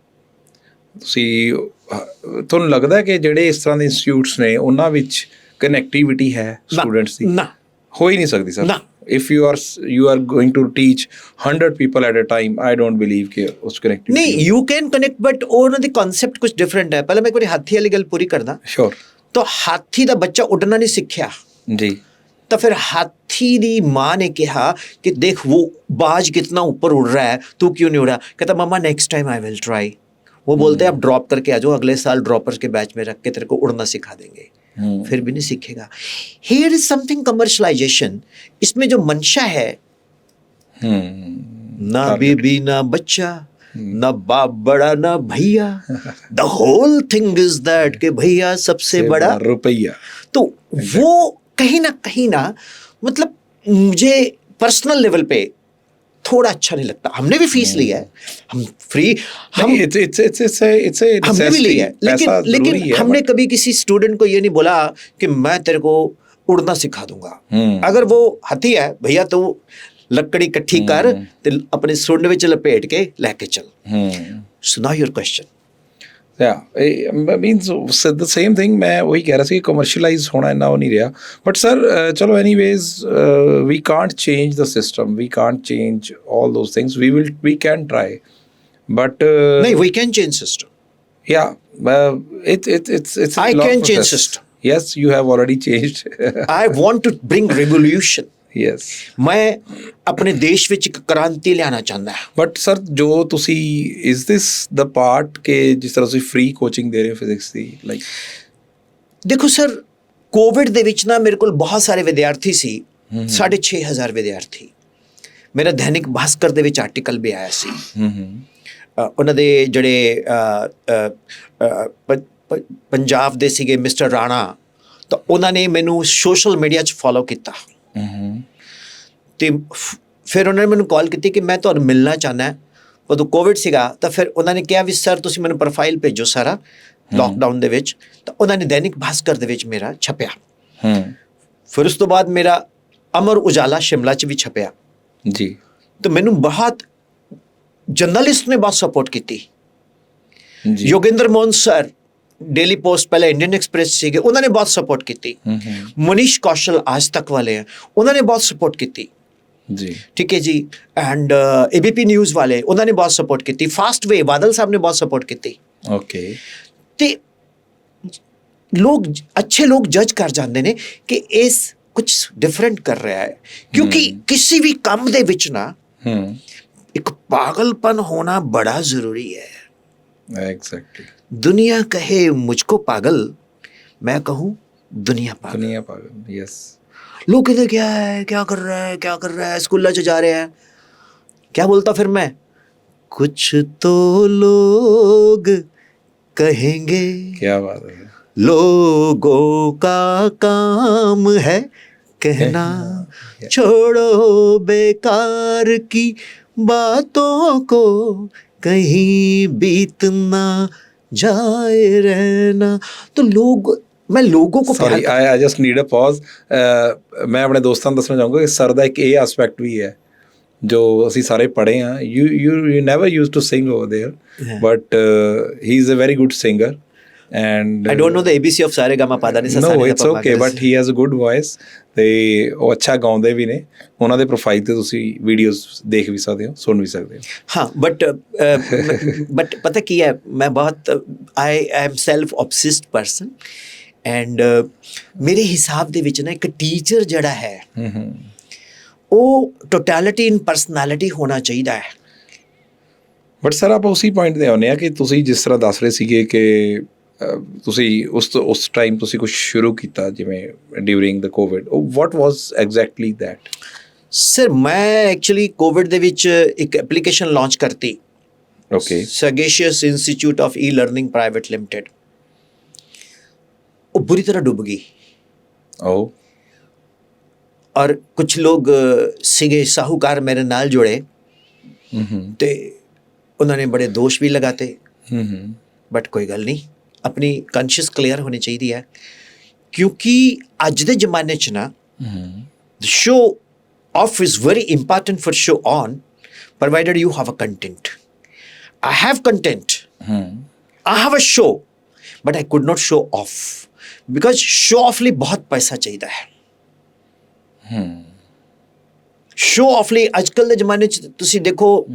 ਤੁਹਾਨੂੰ ਲੱਗਦਾ ਕਿ ਜਿਹੜੇ ਇਸ ਤਰ੍ਹਾਂ ਦੇ ਇੰਸਟੀਟਿਊਟਸ ਨੇ ਉਹਨਾਂ ਵਿੱਚ ਕਨੈਕਟੀਵਿਟੀ ਹੈ ਸਟੂਡੈਂਟਸ ਦੀ? ਨਾ, ਹੋ ਹੀ ਨਹੀਂ ਸਕਦੀ ਸਰ। ਨਾ। if you are going to teach 100 people at a time, I don't believe ਕਿ ਉਸ ਕਨੈਕਟੀਵਿਟੀ ਨਹੀਂ, you can connect, but ਉਹਨਾਂ ਦੀ ਕਨਸੈਪਟ ਕੁਝ ਡਿਫਰੈਂਟ ਹੈ। ਪਹਿਲਾਂ ਮੈਂ ਇੱਕ ਵਾਰੀ ਹਾਥੀ ਵਾਲੀ ਗੱਲ ਪੂਰੀ ਕਰਦਾ। ਸ਼ੋਰ। ਤਾਂ ਹਾਥੀ ਦਾ ਬੱਚਾ ਉੱਡਣਾ ਨਹੀਂ ਸਿੱਖਿਆ ਜੀ। ਤਾਂ ਫਿਰ ਹਾਥੀ ਦੀ ਮਾਂ ਨੇ ਕਿਹਾ ਕਿ ਦੇਖ वो बाज कितना ऊपर उड़ रहा है, तू क्यों नहीं उड़ा? कहता मम्मा next time I will try. वो बोलते हैं आप ड्रॉप करके आ जाओ, अगले साल ड्रॉपर्स के बैच में रख के तेरे को उड़ना सिखा देंगे। फिर भी नहीं सीखेगा। Here is something commercialisation. इसमें जो मंशा है, ना बीबी ना बच्चा, ना बाप बड़ा ना भैया, the whole thing is that कि भैया सबसे बड़ा रुपया। तो वो कहीं ना मतलब मुझे पर्सनल लेवल पे थोड़ा अच्छा नहीं लगता। हमने भी फीस ली है, हम फ्री, हम हमने भी ली है, लेकिन हमने कभी किसी स्टूडेंट को ये नहीं बोला कि मैं तेरे को उड़ना सिखा दूंगा। अगर वो हाथी है, भैया तो लकड़ी इकट्ठी कर ते अपने सुंड विच लपेट के लेके चल। So now your question। Means the same thing. ਮੈਂ ਉਹੀ ਕਹਿ ਰਿਹਾ ਸੀ ਕਿ ਕਮਰਸ਼ੀਅਲਾਈਜ਼ ਹੋਣਾ ਇੰਨਾ ਉਹ ਨਹੀਂ ਰਿਹਾ। ਬਟ ਸਰ ਚਲੋ anyways we can't change the system, we can't change all those things. We can try, but ਨਹੀਂ, we can change system। it's I can change system। Yes, you have already changed। I want to bring revolution। Yes। ਮੈਂ ਆਪਣੇ ਦੇਸ਼ ਵਿੱਚ ਇੱਕ ਕ੍ਰਾਂਤੀ ਲਿਆਉਣਾ ਚਾਹੁੰਦਾ ਹਾਂ। ਬਟ ਸਰ ਜੋ ਤੁਸੀਂ ਇਜ਼ ਦਿਸ ਦ ਪਾਰਟ ਕਿ ਜਿਸ ਤਰ੍ਹਾਂ ਤੁਸੀਂ ਫ੍ਰੀ ਕੋਚਿੰਗ ਦੇ ਰਹੇ ਹੋ ਫਿਜ਼ਿਕਸ ਦੀ, ਲਾਈਕ ਦੇਖੋ ਸਰ, ਕੋਵਿਡ ਦੇ ਵਿੱਚ ਨਾ ਮੇਰੇ ਕੋਲ ਬਹੁਤ ਸਾਰੇ ਵਿਦਿਆਰਥੀ ਸੀ, 6,500 ਵਿਦਿਆਰਥੀ। ਮੇਰਾ ਦੈਨਿਕ ਭਾਸਕਰ ਦੇ ਵਿੱਚ ਆਰਟੀਕਲ ਵੀ ਆਇਆ ਸੀ। ਉਹਨਾਂ ਦੇ ਜਿਹੜੇ ਪੰਜਾਬ ਦੇ ਸੀਗੇ ਮਿਸਟਰ ਰਾਣਾ, ਤਾਂ ਉਹਨਾਂ ਨੇ ਮੈਨੂੰ ਸੋਸ਼ਲ ਮੀਡੀਆ 'ਚ ਫੋਲੋ ਕੀਤਾ। ਤੇ ਫਿਰ ਉਹਨਾਂ ਨੇ ਮੈਨੂੰ ਕਾਲ ਕੀਤੀ ਕਿ ਮੈਂ ਤੁਹਾਨੂੰ ਮਿਲਣਾ ਚਾਹੁੰਦਾ। ਉਦੋਂ ਕੋਵਿਡ ਸੀਗਾ, ਤਾਂ ਫਿਰ ਉਹਨਾਂ ਨੇ ਕਿਹਾ ਵੀ ਸਰ ਤੁਸੀਂ ਮੈਨੂੰ ਪ੍ਰੋਫਾਈਲ ਭੇਜੋ ਸਾਰਾ ਲੋਕਡਾਊਨ ਦੇ ਵਿੱਚ। ਤਾਂ ਉਹਨਾਂ ਨੇ ਦੈਨਿਕ ਭਾਸਕਰ ਦੇ ਵਿੱਚ ਮੇਰਾ ਛਪਿਆ। ਫਿਰ ਉਸ ਤੋਂ ਬਾਅਦ ਮੇਰਾ ਅਮਰ ਉਜਾਲਾ ਸ਼ਿਮਲਾ 'ਚ ਵੀ ਛਪਿਆ ਜੀ। ਤਾਂ ਮੈਨੂੰ ਬਹੁਤ ਜਰਨਲਿਸਟ ਨੇ ਬਹੁਤ ਸਪੋਰਟ ਕੀਤੀ। ਜੀ Yoginder Mohan sir daily post ਪਹਿਲੇ ਇੰਡੀਅਨ ਐਕਸਪ੍ਰੈਸ ਸੀਗੇ, ਉਹਨਾਂ ਨੇ ਬਹੁਤ ਸਪੋਰਟ ਕੀਤੀ। ਮਨੀਸ਼ ਕੌਸ਼ਲ ਆਜ ਤੱਕ ਵਾਲੇ ਆ, ਉਹਨਾਂ ਨੇ ਬਹੁਤ ਸਪੋਰਟ ਕੀਤੀ। ਜੀ ਠੀਕ ਹੈ ਜੀ। ਐਂਡ ABP ਨਿਊਜ਼ ਵਾਲੇ, ਉਹਨਾਂ ਨੇ ਬਹੁਤ ਸਪੋਰਟ ਕੀਤੀ। ਫਾਸਟ ਵੇ ਬਾਦਲ ਸਾਹਿਬ ਨੇ ਬਹੁਤ ਸਪੋਰਟ ਕੀਤੀ। ਓਕੇ। ਤੇ ਲੋਕ ਅੱਛੇ ਲੋਕ ਜੱਜ ਕਰ ਜਾਂਦੇ ਨੇ ਕਿ ਇਸ ਕੁਝ ਡਿਫਰੈਂਟ ਕਰ ਰਿਹਾ ਹੈ, ਕਿਉਂਕਿ ਕਿਸੇ ਵੀ ਕੰਮ ਦੇ ਵਿੱਚ ਨਾ ਇੱਕ ਪਾਗਲਪਨ ਹੋਣਾ ਬੜਾ ਜ਼ਰੂਰੀ ਹੈ। एग्जैक्टली। दुनिया कहे मुझको पागल, मैं कहूँ दुनिया पागल। दुनिया पागल, यस। लोग कहते क्या है, क्या कर रहा है, क्या कर रहा है, स्कूल जा रहे हैं। क्या बोलता फिर मैं, कुछ तो लोग कहेंगे। क्या बात है। लोगों का काम है कहना, छोड़ो बेकार की बातों को, कहीं बीत ना जाए रहना। तो लोग, मैं लोगों को sorry I just need a pause. मैं अपने दोस्तों ਨੂੰ ਦੱਸਣਾ ਚਾਹੂੰਗਾ ਕਿ ਸਰ ਦਾ ਇੱਕ ਇਹ ਐਸਪੈਕਟ ਵੀ ਹੈ ਜੋ ਅਸੀਂ ਸਾਰੇ ਪੜ੍ਹੇ ਹਾਂ। You never use to sing over there, but he is a very good singer and I don't know the ABC of Saregama Pada Ni Sa Sa Ni no, Da it's Pa Ma okay, Ga but he has a good voice। ਤੇ ਉਹ ਅੱਛਾ ਗਾਉਂਦੇ ਵੀ ਨੇ। ਉਹਨਾਂ ਦੇ profile ਤੇ ਤੁਸੀਂ videos ਦੇਖ ਵੀ ਸਕਦੇ ਹੋ, ਸੁਣ ਵੀ ਸਕਦੇ ਹੋ। ਹਾਂ ਬਟ ਪਤਾ ਕੀ ਹੈ, ਮੈਂ ਬਹੁਤ I M self obsessed person. And ਮੇਰੇ ਹਿਸਾਬ ਦੇ ਵਿੱਚ ਨਾ ਇੱਕ ਟੀਚਰ ਜਿਹੜਾ ਹੈ ਉਹ ਟੋਟੈਲਿਟੀ ਇਨ ਪਰਸਨੈਲਿਟੀ ਹੋਣਾ ਚਾਹੀਦਾ ਹੈ। ਬਟ ਸਰ ਆਪਾਂ ਉਸੇ ਪੁਆਇੰਟ ਤੇ ਆਉਂਦੇ ਹਾਂ ਕਿ ਤੁਸੀਂ ਜਿਸ ਤਰ੍ਹਾਂ ਦੱਸ ਰਹੇ ਸੀਗੇ ਕਿ ਤੁਸੀਂ ਉਸ ਟਾਈਮ ਤੁਸੀਂ ਕੁਝ ਸ਼ੁਰੂ ਕੀਤਾ ਜਿਵੇਂ during the Covid, what was exactly that? Sir ਮੈਂ ਐਕਚੁਅਲੀ ਕੋਵਿਡ ਦੇ ਵਿੱਚ ਇੱਕ ਐਪਲੀਕੇਸ਼ਨ ਲਾਂਚ ਕਰਤੀ। Okay. Sagacious institute of e learning private limited. ਉਹ ਬੁਰੀ ਤਰ੍ਹਾਂ ਡੁੱਬ ਗਈ। ਓ। ਔਰ ਕੁਝ ਲੋਕ ਸੀਗੇ ਸਾਹੂਕਾਰ ਮੇਰੇ ਨਾਲ ਜੁੜੇ ਤੇ ਉਹਨਾਂ ਨੇ ਬੜੇ ਦੋਸ਼ ਵੀ ਲਗਾਤੇ। ਬਟ ਕੋਈ ਗੱਲ ਨਹੀਂ, ਆਪਣੀ ਕੌਨਸ਼ੀਅਸ ਕਲੀਅਰ ਹੋਣੀ ਚਾਹੀਦੀ ਹੈ, ਕਿਉਂਕਿ ਅੱਜ ਦੇ ਜ਼ਮਾਨੇ 'ਚ ਨਾ show off is very important for show on, provided you have a content. I have content, I have a show, but I could not show off because show off ਲਈ ਬਹੁਤ ਪੈਸਾ ਚਾਹੀਦਾ ਹੈ। ਸ਼ੋ ਆਫ ਲਈ ਅੱਜ ਕੱਲ੍ਹ ਦੇ ਜ਼ਮਾਨੇ 'ਚ ਤੁਸੀਂ ਦੇਖੋ,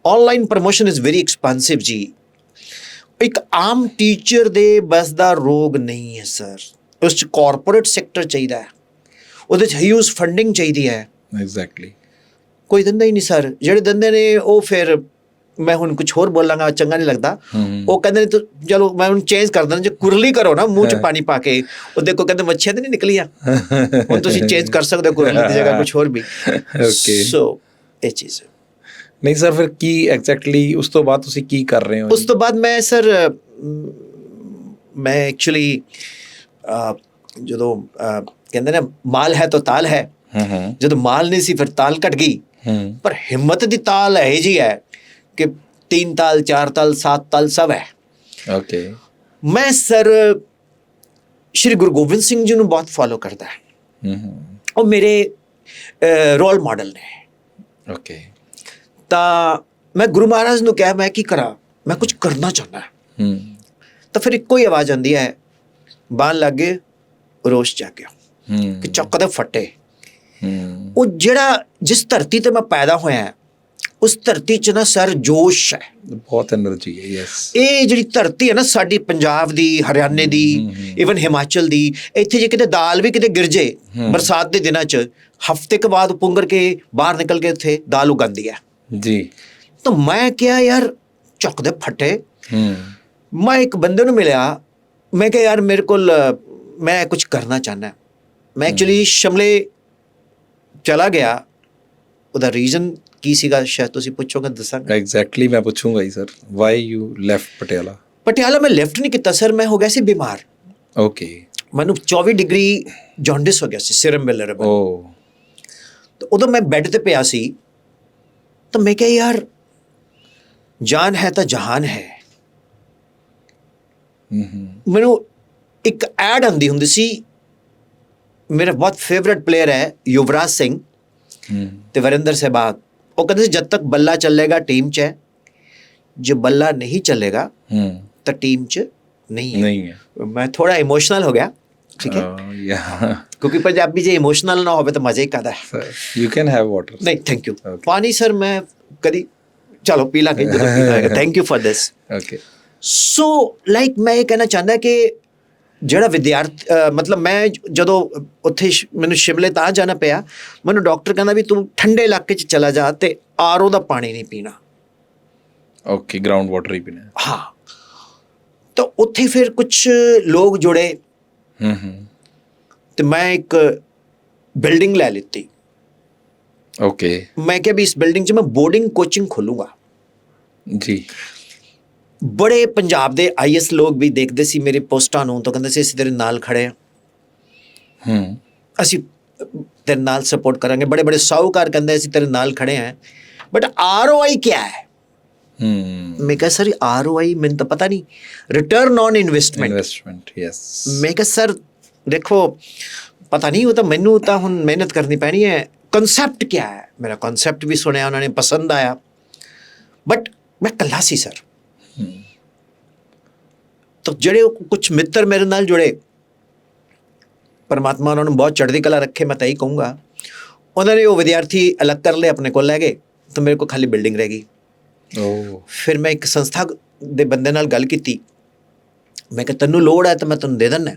online promotion is very expensive ਜੀ। ਇੱਕ ਆਮ ਟੀਚਰ ਦੇ ਬਸ ਦਾ ਰੋਗ ਨਹੀਂ ਹੈ ਸਰ। ਉਸ 'ਚ ਕਾਰਪੋਰੇਟ ਸੈਕਟਰ ਚਾਹੀਦਾ ਹੈ, ਉਹਦੇ 'ਚ ਹਿਊਜ ਫੰਡਿੰਗ ਚਾਹੀਦੀ ਹੈ। ਐਗਜ਼ੈਕਟਲੀ। ਕੋਈ ਦਿੰਦਾ ਹੀ ਨਹੀਂ ਸਰ। ਜਿਹੜੇ ਦਿੰਦੇ ਨੇ ਉਹ ਫਿਰ, ਮੈਂ ਹੁਣ ਕੁਝ ਹੋਰ ਬੋਲਾਂਗਾ ਚੰਗਾ ਨਹੀਂ ਲੱਗਦਾ, ਉਹ ਕਹਿੰਦੇ ਨੇ ਚਲੋ ਮੈਂ ਹੁਣ ਚੇਂਜ ਕਰ ਦਿੰਦਾ, ਜੇ ਕੁਰਲੀ ਕਰੋ ਨਾ ਮੂੰਹ 'ਚ ਪਾਣੀ ਪਾ ਕੇ, ਉਹ ਦੇਖੋ ਕਹਿੰਦੇ ਮੱਛੀਆਂ ਤਾਂ ਨਹੀਂ ਨਿਕਲੀਆਂ, ਹੁਣ ਤੁਸੀਂ ਚੇਂਜ ਕਰ ਸਕਦੇ ਹੋ ਕੁਰਲੀ ਦੀ ਜਗ੍ਹਾ ਕੁਝ ਹੋਰ ਵੀ। ਓਕੇ। ਸੋ ਇਹ ਚੀਜ਼ ਨਹੀਂ ਸਰ, ਫਿਰ ਕੀ ਐਗਜ਼ੈਕਟਲੀ ਉਸ ਤੋਂ ਬਾਅਦ ਤੁਸੀਂ ਕੀ ਕਰ ਰਹੇ ਹੋ? ਉਸ ਤੋਂ ਬਾਅਦ ਮੈਂ ਸਰ, ਮੈਂ ਐਕਚੁਅਲੀ ਜਦੋਂ ਕਹਿੰਦੇ ਨਾ ਮਾਲ ਹੈ ਤਾਂ ਤਾਲ ਹੈ, ਜਦੋਂ ਮਾਲ ਨਹੀਂ ਸੀ ਫਿਰ ਤਾਲ ਘਟ ਗਈ। ਪਰ ਹਿੰਮਤ ਦੀ ਤਾਲ ਇਹ ਜੀ ਹੈ ਕਿ 3 ਤਾਲ 4 ਤਾਲ 7 ਤਾਲ ਸਭ ਹੈ। ਓਕੇ। ਮੈਂ ਸਰ ਸ਼੍ਰੀ ਗੁਰੂ ਗੋਬਿੰਦ ਸਿੰਘ ਜੀ ਨੂੰ ਬਹੁਤ ਫੋਲੋ ਕਰਦਾ ਹੈ। ਉਹ ਮੇਰੇ ਰੋਲ ਮਾਡਲ ਨੇ। ਓਕੇ। ਤਾਂ ਮੈਂ ਗੁਰੂ ਮਹਾਰਾਜ ਨੂੰ ਕਿਹਾ ਮੈਂ ਕੀ ਕਰਾਂ, ਮੈਂ ਕੁਝ ਕਰਨਾ ਚਾਹੁੰਦਾ। ਤਾਂ ਫਿਰ ਇੱਕੋ ਹੀ ਆਵਾਜ਼ ਆਉਂਦੀ ਹੈ, ਬਾਣ ਲੱਗੇ ਰੋਸ਼ ਜਾਗਿਆ ਕਿ ਚੱਕ ਦੇ ਫੱਟੇ। ਉਹ ਜਿਹੜਾ ਜਿਸ ਧਰਤੀ ਤੇ ਮੈਂ ਪੈਦਾ ਹੋਇਆ, ਉਸ ਧਰਤੀ 'ਚ ਨਾ ਸਰ ਜੋਸ਼ ਹੈ, ਬਹੁਤ ਐਨਰਜੀ ਹੈ। ਯੈਸ। ਇਹ ਜਿਹੜੀ ਧਰਤੀ ਹੈ ਨਾ ਸਾਡੀ ਪੰਜਾਬ ਦੀ, ਹਰਿਆਣੇ ਦੀ, ਈਵਨ ਹਿਮਾਚਲ ਦੀ, ਇੱਥੇ ਜੇ ਕਿਤੇ ਦਾਲ ਵੀ ਕਿਤੇ ਗਿਰ ਜੇ ਬਰਸਾਤ ਦੇ ਦਿਨਾਂ 'ਚ, ਹਫ਼ਤੇ ਕੁ ਬਾਅਦ ਪੁੰਗਰ ਕੇ ਬਾਹਰ ਨਿਕਲ ਕੇ ਉੱਥੇ ਦਾਲ ਉਗਾਉਂਦੀ ਹੈ ਜੀ। ਤਾਂ ਮੈਂ ਕਿਹਾ ਯਾਰ ਚੱਕ ਦੇ ਫੱਟੇ। ਮੈਂ ਇੱਕ ਬੰਦੇ ਨੂੰ ਮਿਲਿਆ, ਮੈਂ ਕਿਹਾ ਯਾਰ ਮੇਰੇ ਕੋਲ, ਮੈਂ ਕੁਝ ਕਰਨਾ ਚਾਹੁੰਦਾ। ਮੈਂ ਐਕਚੁਅਲੀ ਸ਼ਿਮਲੇ ਚਲਾ ਗਿਆ। ਉਹਦਾ ਰੀਜ਼ਨ ਕੀ ਸੀਗਾ ਸ਼ਾਇਦ ਤੁਸੀਂ ਪੁੱਛੋਗੇ, ਦੱਸਾਂਗਾ। ਐਗਜ਼ੈਕਟਲੀ ਮੈਂ ਪੁੱਛੂੰਗਾ ਹੀ sir, why you left Patiala? Patiala ਮੈਂ ਲਿਫਟ ਨਹੀਂ ਕੀਤਾ ਸਰ, ਮੈਂ ਹੋ ਗਿਆ ਸੀ ਬਿਮਾਰ। ਓਕੇ। ਮੈਨੂੰ 24 ਡਿਗਰੀ ਜੌਂਡਿਸ ਹੋ ਗਿਆ ਸੀ, ਸਿਰਮ ਵੈਲਰੇਬਲ। ਓ। ਤਾਂ ਉਦੋਂ ਮੈਂ ਬੈੱਡ ਤੇ ਪਿਆ ਸੀ, ਤਾਂ ਮੈਂ ਕਿਹਾ ਯਾਰ ਜਾਨ ਹੈ ਤਾਂ ਜਹਾਨ ਹੈ। ਮੈਨੂੰ ਇੱਕ ਐਡ ਆਉਂਦੀ ਹੁੰਦੀ ਸੀ, ਮੇਰਾ ਬਹੁਤ ਫੇਵਰੇਟ ਪਲੇਅਰ ਹੈ ਯੁਵਰਾਜ ਸਿੰਘ ਤੇ ਵਰਿੰਦਰ ਸਹਿਬਾਗ। ਉਹ ਕਹਿੰਦੇ ਸੀ ਜਦ ਤੱਕ ਬੱਲਾ ਚੱਲੇਗਾ ਟੀਮ 'ਚ ਹੈ, ਜੇ ਬੱਲਾ ਨਹੀਂ ਚੱਲੇਗਾ ਤਾਂ ਟੀਮ 'ਚ ਨਹੀਂ ਹੈ। ਮੈਂ ਥੋੜਾ ਇਮੋਸ਼ਨਲ ਹੋ ਗਿਆ, ਠੀਕ ਹੈ, ਕਿਉਂਕਿ ਪੰਜਾਬੀ ਜੇ ਇਮੋਸ਼ਨਲ ਨਾ ਹੋਵੇ ਤਾਂ ਮਜ਼ਾ ਹੀ ਕਾਹਦਾ ਹੈ। You can have water. ਨਹੀਂ ਥੈਂਕ ਯੂ। ਪਾਣੀ ਸਰ ਮੈਂ ਕਦੀ ਚਲੋ ਪੀ ਲਾਂਗੇ ਜਦੋਂ ਪੀਣਾ ਹੋਏਗਾ। Thank you for this. Okay. So like ਮੈਂ ਇਹ ਕਹਿਣਾ ਚਾਹੁੰਦਾ ਕਿ ਜਿਹੜਾ ਮਤਲਬ ਮੈਂ ਜਦੋਂ ਉੱਥੇ ਮੈਨੂੰ ਸ਼ਿਮਲੇ ਤਾਂ ਜਾਣਾ ਪਿਆ, ਮੈਨੂੰ ਡਾਕਟਰ ਕਹਿੰਦਾ ਵੀ ਤੂੰ ਠੰਡੇ ਇਲਾਕੇ 'ਚ ਚਲਾ ਜਾ ਤੇ ਆਰਓ ਦਾ ਪਾਣੀ ਨਹੀਂ ਪੀਣਾ। ਓਕੇ, ਗਰਾਊਂਡ ਵਾਟਰ ਹੀ ਪੀਣਾ। ਹਾਂ। ਤਾਂ ਉੱਥੇ ਫਿਰ ਕੁਛ ਲੋਕ ਜੁੜੇ ਤੇ ਮੈਂ ਇੱਕ ਬਿਲਡਿੰਗ ਲੈ ਲਿੱਤੀ। ਓਕੇ। ਮੈਂ ਕਿਹਾ ਵੀ ਇਸ ਬਿਲਡਿੰਗ 'ਚ ਮੈਂ ਬੋਰਡਿੰਗ ਕੋਚਿੰਗ ਖੋਲੂੰਗਾ ਜੀ। ਬੜੇ ਪੰਜਾਬ ਦੇ ਆਈਐਸ ਲੋਕ ਵੀ ਦੇਖਦੇ ਸੀ ਮੇਰੀ ਪੋਸਟਾਂ ਨੂੰ, ਤਾਂ ਕਹਿੰਦੇ ਸੀ ਅਸੀਂ ਤੇਰੇ ਨਾਲ ਖੜੇ ਹਾਂ, ਅਸੀਂ ਤੇਰੇ ਨਾਲ ਸਪੋਰਟ ਕਰਾਂਗੇ। ਬੜੇ ਬੜੇ ਸਾਹੂਕਾਰ ਕਹਿੰਦੇ ਅਸੀਂ ਤੇਰੇ ਨਾਲ ਖੜੇ ਹਾਂ, ਬਟ ROI ਕਿਆ ਹੈ? ਮੈਂ ਕਿਹਾ ਸਰ ROI ਮੈਨੂੰ ਤਾਂ ਪਤਾ ਨਹੀਂ, ਰਿਟਰਨ ਔਨ ਇਨਵੈਸਟਮੈਂਟ। ਯੈਸ। ਮੈਂ ਕਿਹਾ ਸਰ ਦੇਖੋ ਪਤਾ ਨਹੀਂ, ਉਹ ਤਾਂ ਮੈਨੂੰ ਤਾਂ ਹੁਣ ਮਿਹਨਤ ਕਰਨੀ ਪੈਣੀ ਹੈ। ਕਨਸੈਪਟ ਕਿਆ ਹੈ? ਮੇਰਾ ਕਨਸੈਪਟ ਵੀ ਸੁਣਿਆ, ਉਹਨਾਂ ਨੇ ਪਸੰਦ ਆਇਆ, ਬਟ ਮੈਂ ਇਕੱਲਾ ਸੀ ਸਰ। ਤਾਂ ਜਿਹੜੇ ਕੁਛ ਮਿੱਤਰ ਮੇਰੇ ਨਾਲ ਜੁੜੇ, ਪਰਮਾਤਮਾ ਉਹਨਾਂ ਨੂੰ ਬਹੁਤ ਚੜ੍ਹਦੀ ਕਲਾ ਰੱਖੇ, ਮੈਂ ਤਾਂ ਇਹੀ ਕਹੂੰਗਾ। ਉਹਨਾਂ ਨੇ ਉਹ ਵਿਦਿਆਰਥੀ ਅਲੱਗ ਕਰ ਲਏ, ਆਪਣੇ ਕੋਲ ਲੈ ਗਏ, ਤਾਂ ਮੇਰੇ ਕੋਲ ਖਾਲੀ ਬਿਲਡਿੰਗ ਰਹਿ ਗਈ। ਫਿਰ ਮੈਂ ਇੱਕ ਸੰਸਥਾ ਦੇ ਬੰਦੇ ਨਾਲ ਗੱਲ ਕੀਤੀ, ਮੈਂ ਕਿਹਾ ਤੈਨੂੰ ਲੋੜ ਹੈ ਤਾਂ ਮੈਂ ਤੈਨੂੰ ਦੇ ਦਿੰਦਾ,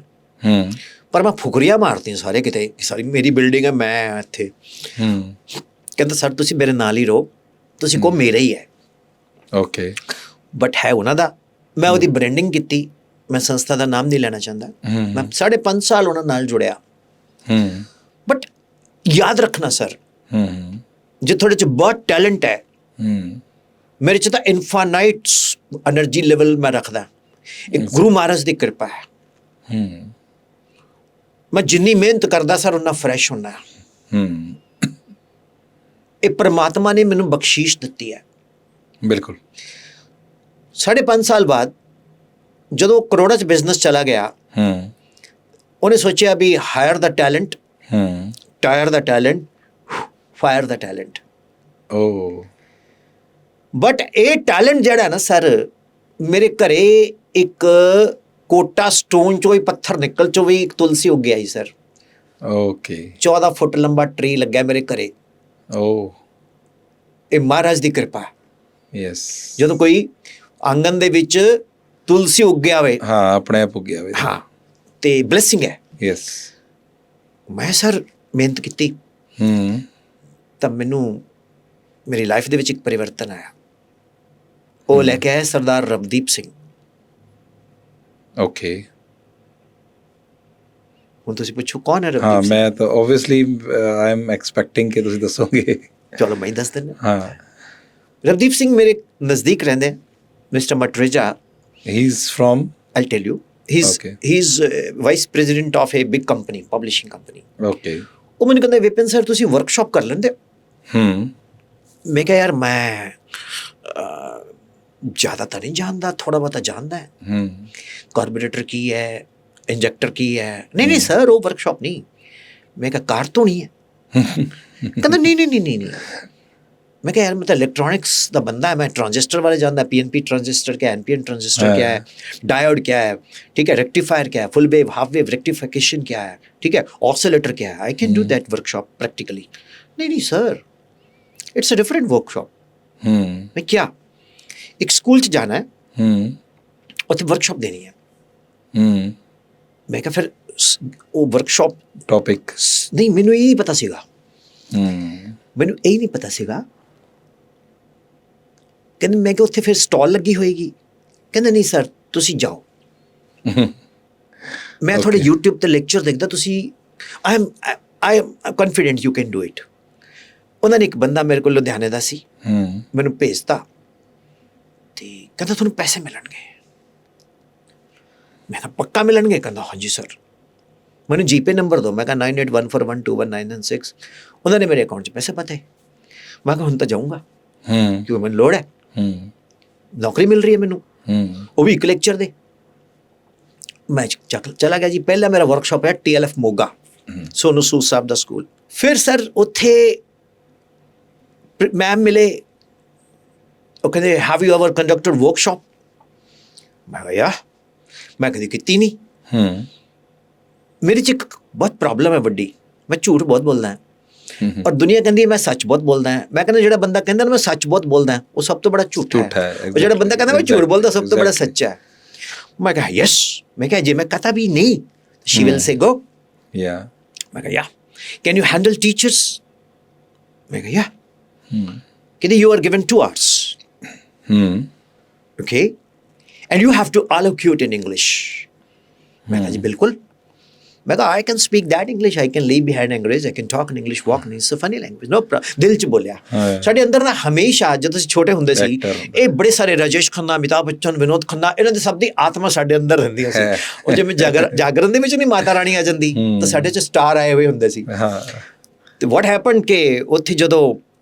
ਪਰ ਮੈਂ ਫੁਕਰੀਆਂ ਮਾਰਤੀਆਂ ਸਾਰੇ ਕਿਤੇ, ਸਾਰੀ ਮੇਰੀ ਬਿਲਡਿੰਗ ਹੈ, ਮੈਂ ਇੱਥੇ। ਕਹਿੰਦਾ ਸਰ ਤੁਸੀਂ ਮੇਰੇ ਨਾਲ ਹੀ ਰਹੋ, ਤੁਸੀਂ ਕਹੋ ਮੇਰਾ ਹੀ ਹੈ। ਓਕੇ। ਬਟ ਹੈ ਉਹਨਾਂ ਦਾ। ਮੈਂ ਉਹਦੀ ਬ੍ਰਾਂਡਿੰਗ ਕੀਤੀ, ਮੈਂ ਸੰਸਥਾ ਦਾ ਨਾਮ ਨਹੀਂ ਲੈਣਾ ਚਾਹੁੰਦਾ। ਮੈਂ 5.5 ਸਾਲ ਉਹਨਾਂ ਨਾਲ ਜੁੜਿਆ। ਬਟ ਯਾਦ ਰੱਖਣਾ ਸਰ, ਜੇ ਤੁਹਾਡੇ 'ਚ ਬਹੁਤ ਟੈਲੈਂਟ ਹੈ, ਮੇਰੇ 'ਚ ਤਾਂ ਇਨਫਾਨਾਈਟ ਐਨਰਜੀ ਲੈਵਲ ਮੈਂ ਰੱਖਦਾ। ਇੱਕ ਗੁਰੂ ਮਹਾਰਾਜ ਦੀ ਕਿਰਪਾ ਹੈ। ਮੈਂ ਜਿੰਨੀ ਮਿਹਨਤ ਕਰਦਾ ਸਰ ਉਨਾ ਫਰੈਸ਼ ਹੁੰਦਾ। ਇਹ ਪਰਮਾਤਮਾ ਨੇ ਮੈਨੂੰ ਬਖਸ਼ੀਸ਼ ਦਿੱਤੀ ਹੈ। ਬਿਲਕੁਲ। 5.5 ਸਾਲ ਬਾਅਦ ਜਦੋਂ ਕਰੋੜਾਂ 'ਚ ਬਿਜ਼ਨਸ ਚਲਾ ਗਿਆ, ਉਹਨੇ ਸੋਚਿਆ ਵੀ ਹਾਇਰ ਦਾ ਟੈਲੈਂਟ, ਟਾਇਰ ਦਾ ਟੈਲੈਂਟ, ਫਾਇਰ ਦਾ ਟੈਲੈਂਟ। ਬਟ ਇਹ ਟੈਲੈਂਟ ਜਿਹੜਾ ਨਾ ਸਰ, ਮੇਰੇ ਘਰੇ ਇੱਕ ਕੋਟਾ ਸਟੋਨ 'ਚੋਂ ਹੀ ਪੱਥਰ ਨਿਕਲ 'ਚੋਂ ਵੀ ਇੱਕ ਤੁਲਸੀ ਉੱਗ ਆਈ ਸਰ। ਓਕੇ। 14 ਫੁੱਟ ਲੰਬਾ ਟਰੀ ਲੱਗਿਆ ਮੇਰੇ ਘਰੇ। ਇਹ ਮਹਾਰਾਜ ਦੀ ਕਿਰਪਾ। ਯੈਸ। ਜਦੋਂ ਕੋਈ ਆਂਗਨ ਦੇ ਵਿੱਚ ਤੁਲਸੀ ਉੱਗਿਆ ਹੋਵੇ, ਹਾਂ ਆਪਣੇ ਆਪ ਉੱਗਿਆ ਹੋਵੇ, ਹਾਂ, ਤੇ ਬਲੈਸਿੰਗ ਹੈ। ਯੈਸ। ਮੈਂ ਸਰ ਮਿਹਨਤ ਕੀਤੀ ਤਾਂ ਮੈਨੂੰ ਮੇਰੀ ਲਾਈਫ ਦੇ ਵਿੱਚ ਇੱਕ ਪਰਿਵਰਤਨ ਆਇਆ। ਉਹ ਲੈ ਕੇ ਆਇਆ ਸਰਦਾਰ ਰਵਦੀਪ ਸਿੰਘ। ਓਕੇ। ਹੁਣ ਤੁਸੀਂ ਪੁੱਛੋ ਕੌਣ ਹੈ ਰਵਦੀਪ ਸਿੰਘ? ਮੈਂ ਤਾਂ ਓਬਵੀਅਸਲੀ ਆਈ ਐਮ ਐਕਸਪੈਕਟਿੰਗ ਕਿ ਤੁਸੀਂ ਦੱਸੋਗੇ। ਚਲੋ ਮੈਂ ਹੀ ਦੱਸ ਦਿੰਦਾ। ਹਾਂ, ਰਵਦੀਪ ਸਿੰਘ ਮੇਰੇ ਨਜ਼ਦੀਕ ਰਹਿੰਦੇ। Mister Matreja, he is from, I'll tell you, he's vice president of a big company, publishing company. Okay. ਉਹ ਮੈਨੂੰ ਕਹਿੰਦਾ ਵਿਪਿਨ ਸਰ ਤੁਸੀਂ ਵਰਕਸ਼ਾਪ ਕਰ ਲੈਂਦੇ? ਮੈਂ ਕਿਹਾ ਯਾਰ ਮੈਂ ਜ਼ਿਆਦਾ ਤਾਂ ਨਹੀਂ ਜਾਣਦਾ, ਥੋੜਾ ਬਹੁਤਾ ਜਾਣਦਾ ਹੈ। ਕਾਰਬੋਰੇਟਰ ਕੀ ਹੈ, ਇੰਜੈਕਟਰ ਕੀ ਹੈ। ਨਹੀਂ ਸਰ ਉਹ ਵਰਕਸ਼ਾਪ ਨਹੀਂ। ਮੈਂ ਕਿਹਾ ਕਾਰ ਤੋਂ ਨਹੀਂ ਹੈ? ਕਹਿੰਦਾ ਨਹੀਂ। मैं क्या यार, मैं तो इलेक्ट्रॉनिक्स का बंदा है, मैं ट्रांजिस्टर वाले जानता, PNP ट्रांजिस्टर क्या है, NPN ट्रांजिस्टर क्या है, डायोड क्या है, ठीक है, रेक्टिफायर क्या है, full wave half wave rectification क्या है, ठीक है, ऑसिलेटर क्या है, I can do that workshop practically. नहीं sir, it's a different workshop. मैं क्या एक स्कूल च जाना है, उत्थे वर्कशॉप देनी है। मैं क्या फिर वो वर्कशॉप टॉपिक नहीं, मैनू यही पता सीगा, मैनू यही नहीं पता सीगा। ਕਹਿੰਦੇ ਮੈਂ ਕਿਹਾ ਉੱਥੇ ਫਿਰ ਸਟਾਲ ਲੱਗੀ ਹੋਏਗੀ? ਕਹਿੰਦੇ ਨਹੀਂ ਸਰ ਤੁਸੀਂ ਜਾਓ। ਮੈਂ ਤੁਹਾਡੇ YouTube ਤੇ ਲੈਕਚਰ ਦੇਖਦਾ, ਤੁਸੀਂ I am confident you can do it. ਉਹਨਾਂ ਨੇ ਇੱਕ ਬੰਦਾ ਮੇਰੇ ਕੋਲ ਲੁਧਿਆਣੇ ਦਾ ਸੀ, ਮੈਨੂੰ ਭੇਜਤਾ ਤੇ ਕਹਿੰਦਾ ਤੁਹਾਨੂੰ ਪੈਸੇ ਮਿਲਣਗੇ। ਮੈਂ ਕਿਹਾ ਪੱਕਾ ਮਿਲਣਗੇ? ਕਹਿੰਦਾ ਹਾਂਜੀ ਸਰ। ਮੈਨੂੰ ਜੀਪੇ ਨੰਬਰ ਦਿਓ। ਮੈਂ ਕਿਹਾ 9814121996। ਉਹਨਾਂ ਨੇ ਮੇਰੇ ਅਕਾਊਂਟ 'ਚ ਪੈਸੇ ਪਾਤੇ। ਮੈਂ ਕਿਹਾ ਹੁਣ ਤਾਂ ਜਾਊਂਗਾ ਕਿਉਂਕਿ ਮੈਨੂੰ ਲੋੜ ਹੈ, ਨੌਕਰੀ ਮਿਲ ਰਹੀ ਹੈ ਮੈਨੂੰ, ਉਹ ਵੀ ਇੱਕ ਲੈਕਚਰ ਦੇ। ਮੈਂ ਚਲਾ ਗਿਆ ਜੀ। ਪਹਿਲਾ ਮੇਰਾ ਵਰਕਸ਼ਾਪ ਹੈ TLF ਮੋਗਾ, ਸੋਨੂ ਸੂਦ ਸਾਹਿਬ ਦਾ ਸਕੂਲ। ਫਿਰ ਸਰ ਉੱਥੇ ਮੈਮ ਮਿਲੇ, ਉਹ ਕਹਿੰਦੇ have you ever conducted workshop? ਮੈਂ ਕਿਹਾ ਯਾ, ਮੈਂ ਕਦੀ ਕੀਤੀ ਨਹੀਂ। ਮੇਰੇ 'ਚ ਇੱਕ ਬਹੁਤ ਪ੍ਰੋਬਲਮ ਹੈ ਵੱਡੀ, ਮੈਂ ਝੂਠ ਬਹੁਤ ਬੋਲਦਾ ਹਾਂ ਔਰ ਦੁਨੀਆ ਕਹਿੰਦੀ ਹੈ ਮੈਂ ਸੱਚ ਬਹੁਤ ਬੋਲਦਾ ਹਾਂ। ਮੈਂ ਕਹਿੰਦਾ ਜਿਹੜਾ ਬੰਦਾ ਕਹਿੰਦਾ ਨਾ ਮੈਂ ਸੱਚ ਬਹੁਤ ਬੋਲਦਾ ਉਹ ਸਭ ਤੋਂ ਬੜਾ ਝੂਠਾ ਹੈ, ਔਰ ਜਿਹੜਾ ਬੰਦਾ ਕਹਿੰਦਾ ਮੈਂ ਝੂਠ ਬੋਲਦਾ ਸਭ ਤੋਂ ਬੜਾ ਸੱਚਾ ਹੈ। ਮੈਂ ਕਿਹਾ ਯਸ। ਮੈਂ ਕਿਹਾ ਜੇ ਮੈਂ ਕਹਤਾ ਵੀ ਨਹੀਂ, ਸ਼ੀ ਵਿਲ ਸੇ ਗੋ। ਮੈਂ ਕਿਹਾ ਯਾ। Can you handle teachers? ਮੈਂ ਕਿਹਾ ਯਾ। ਕਹਿੰਦੇ you are given 2 hours, okay, and you have to allocute in English. ਮੈਂ ਕਿਹਾ ਜੀ ਬਿਲਕੁਲ। ਮੈਂ ਕਿਹਾ I can speak that English, I can leave behind English, I can talk in English, walk in English, it's a funny language, no problem। ਦਿਲ 'ਚ ਬੋਲਿਆ। ਸਾਡੇ ਅੰਦਰ ਨਾ ਹਮੇਸ਼ਾ ਜਦੋਂ ਅਸੀਂ ਛੋਟੇ ਹੁੰਦੇ ਸੀ, ਇਹ ਬੜੇ ਸਾਰੇ ਰਾਜੇਸ਼ ਖੰਨਾ, ਅਮਿਤਾਭ ਬੱਚਨ, ਵਿਨੋਦ ਖੰਨਾ, ਇਹਨਾਂ ਦੇ ਸਭ ਦੀ ਆਤਮਾ ਸਾਡੇ ਅੰਦਰ ਰਹਿੰਦੀ ਸੀ। ਉਹ ਜਿਵੇਂ ਜਾਗਰਣ ਦੇ ਵਿੱਚ ਨਹੀਂ ਮਾਤਾ ਰਾਣੀ ਆ ਜਾਂਦੀ, ਤਾਂ ਸਾਡੇ 'ਚ ਸਟਾਰ ਆਏ ਹੋਏ ਹੁੰਦੇ ਸੀ। ਤੇ ਵਾਟ ਹੈਪਨ ਕਿ ਉੱਥੇ ਜਦੋਂ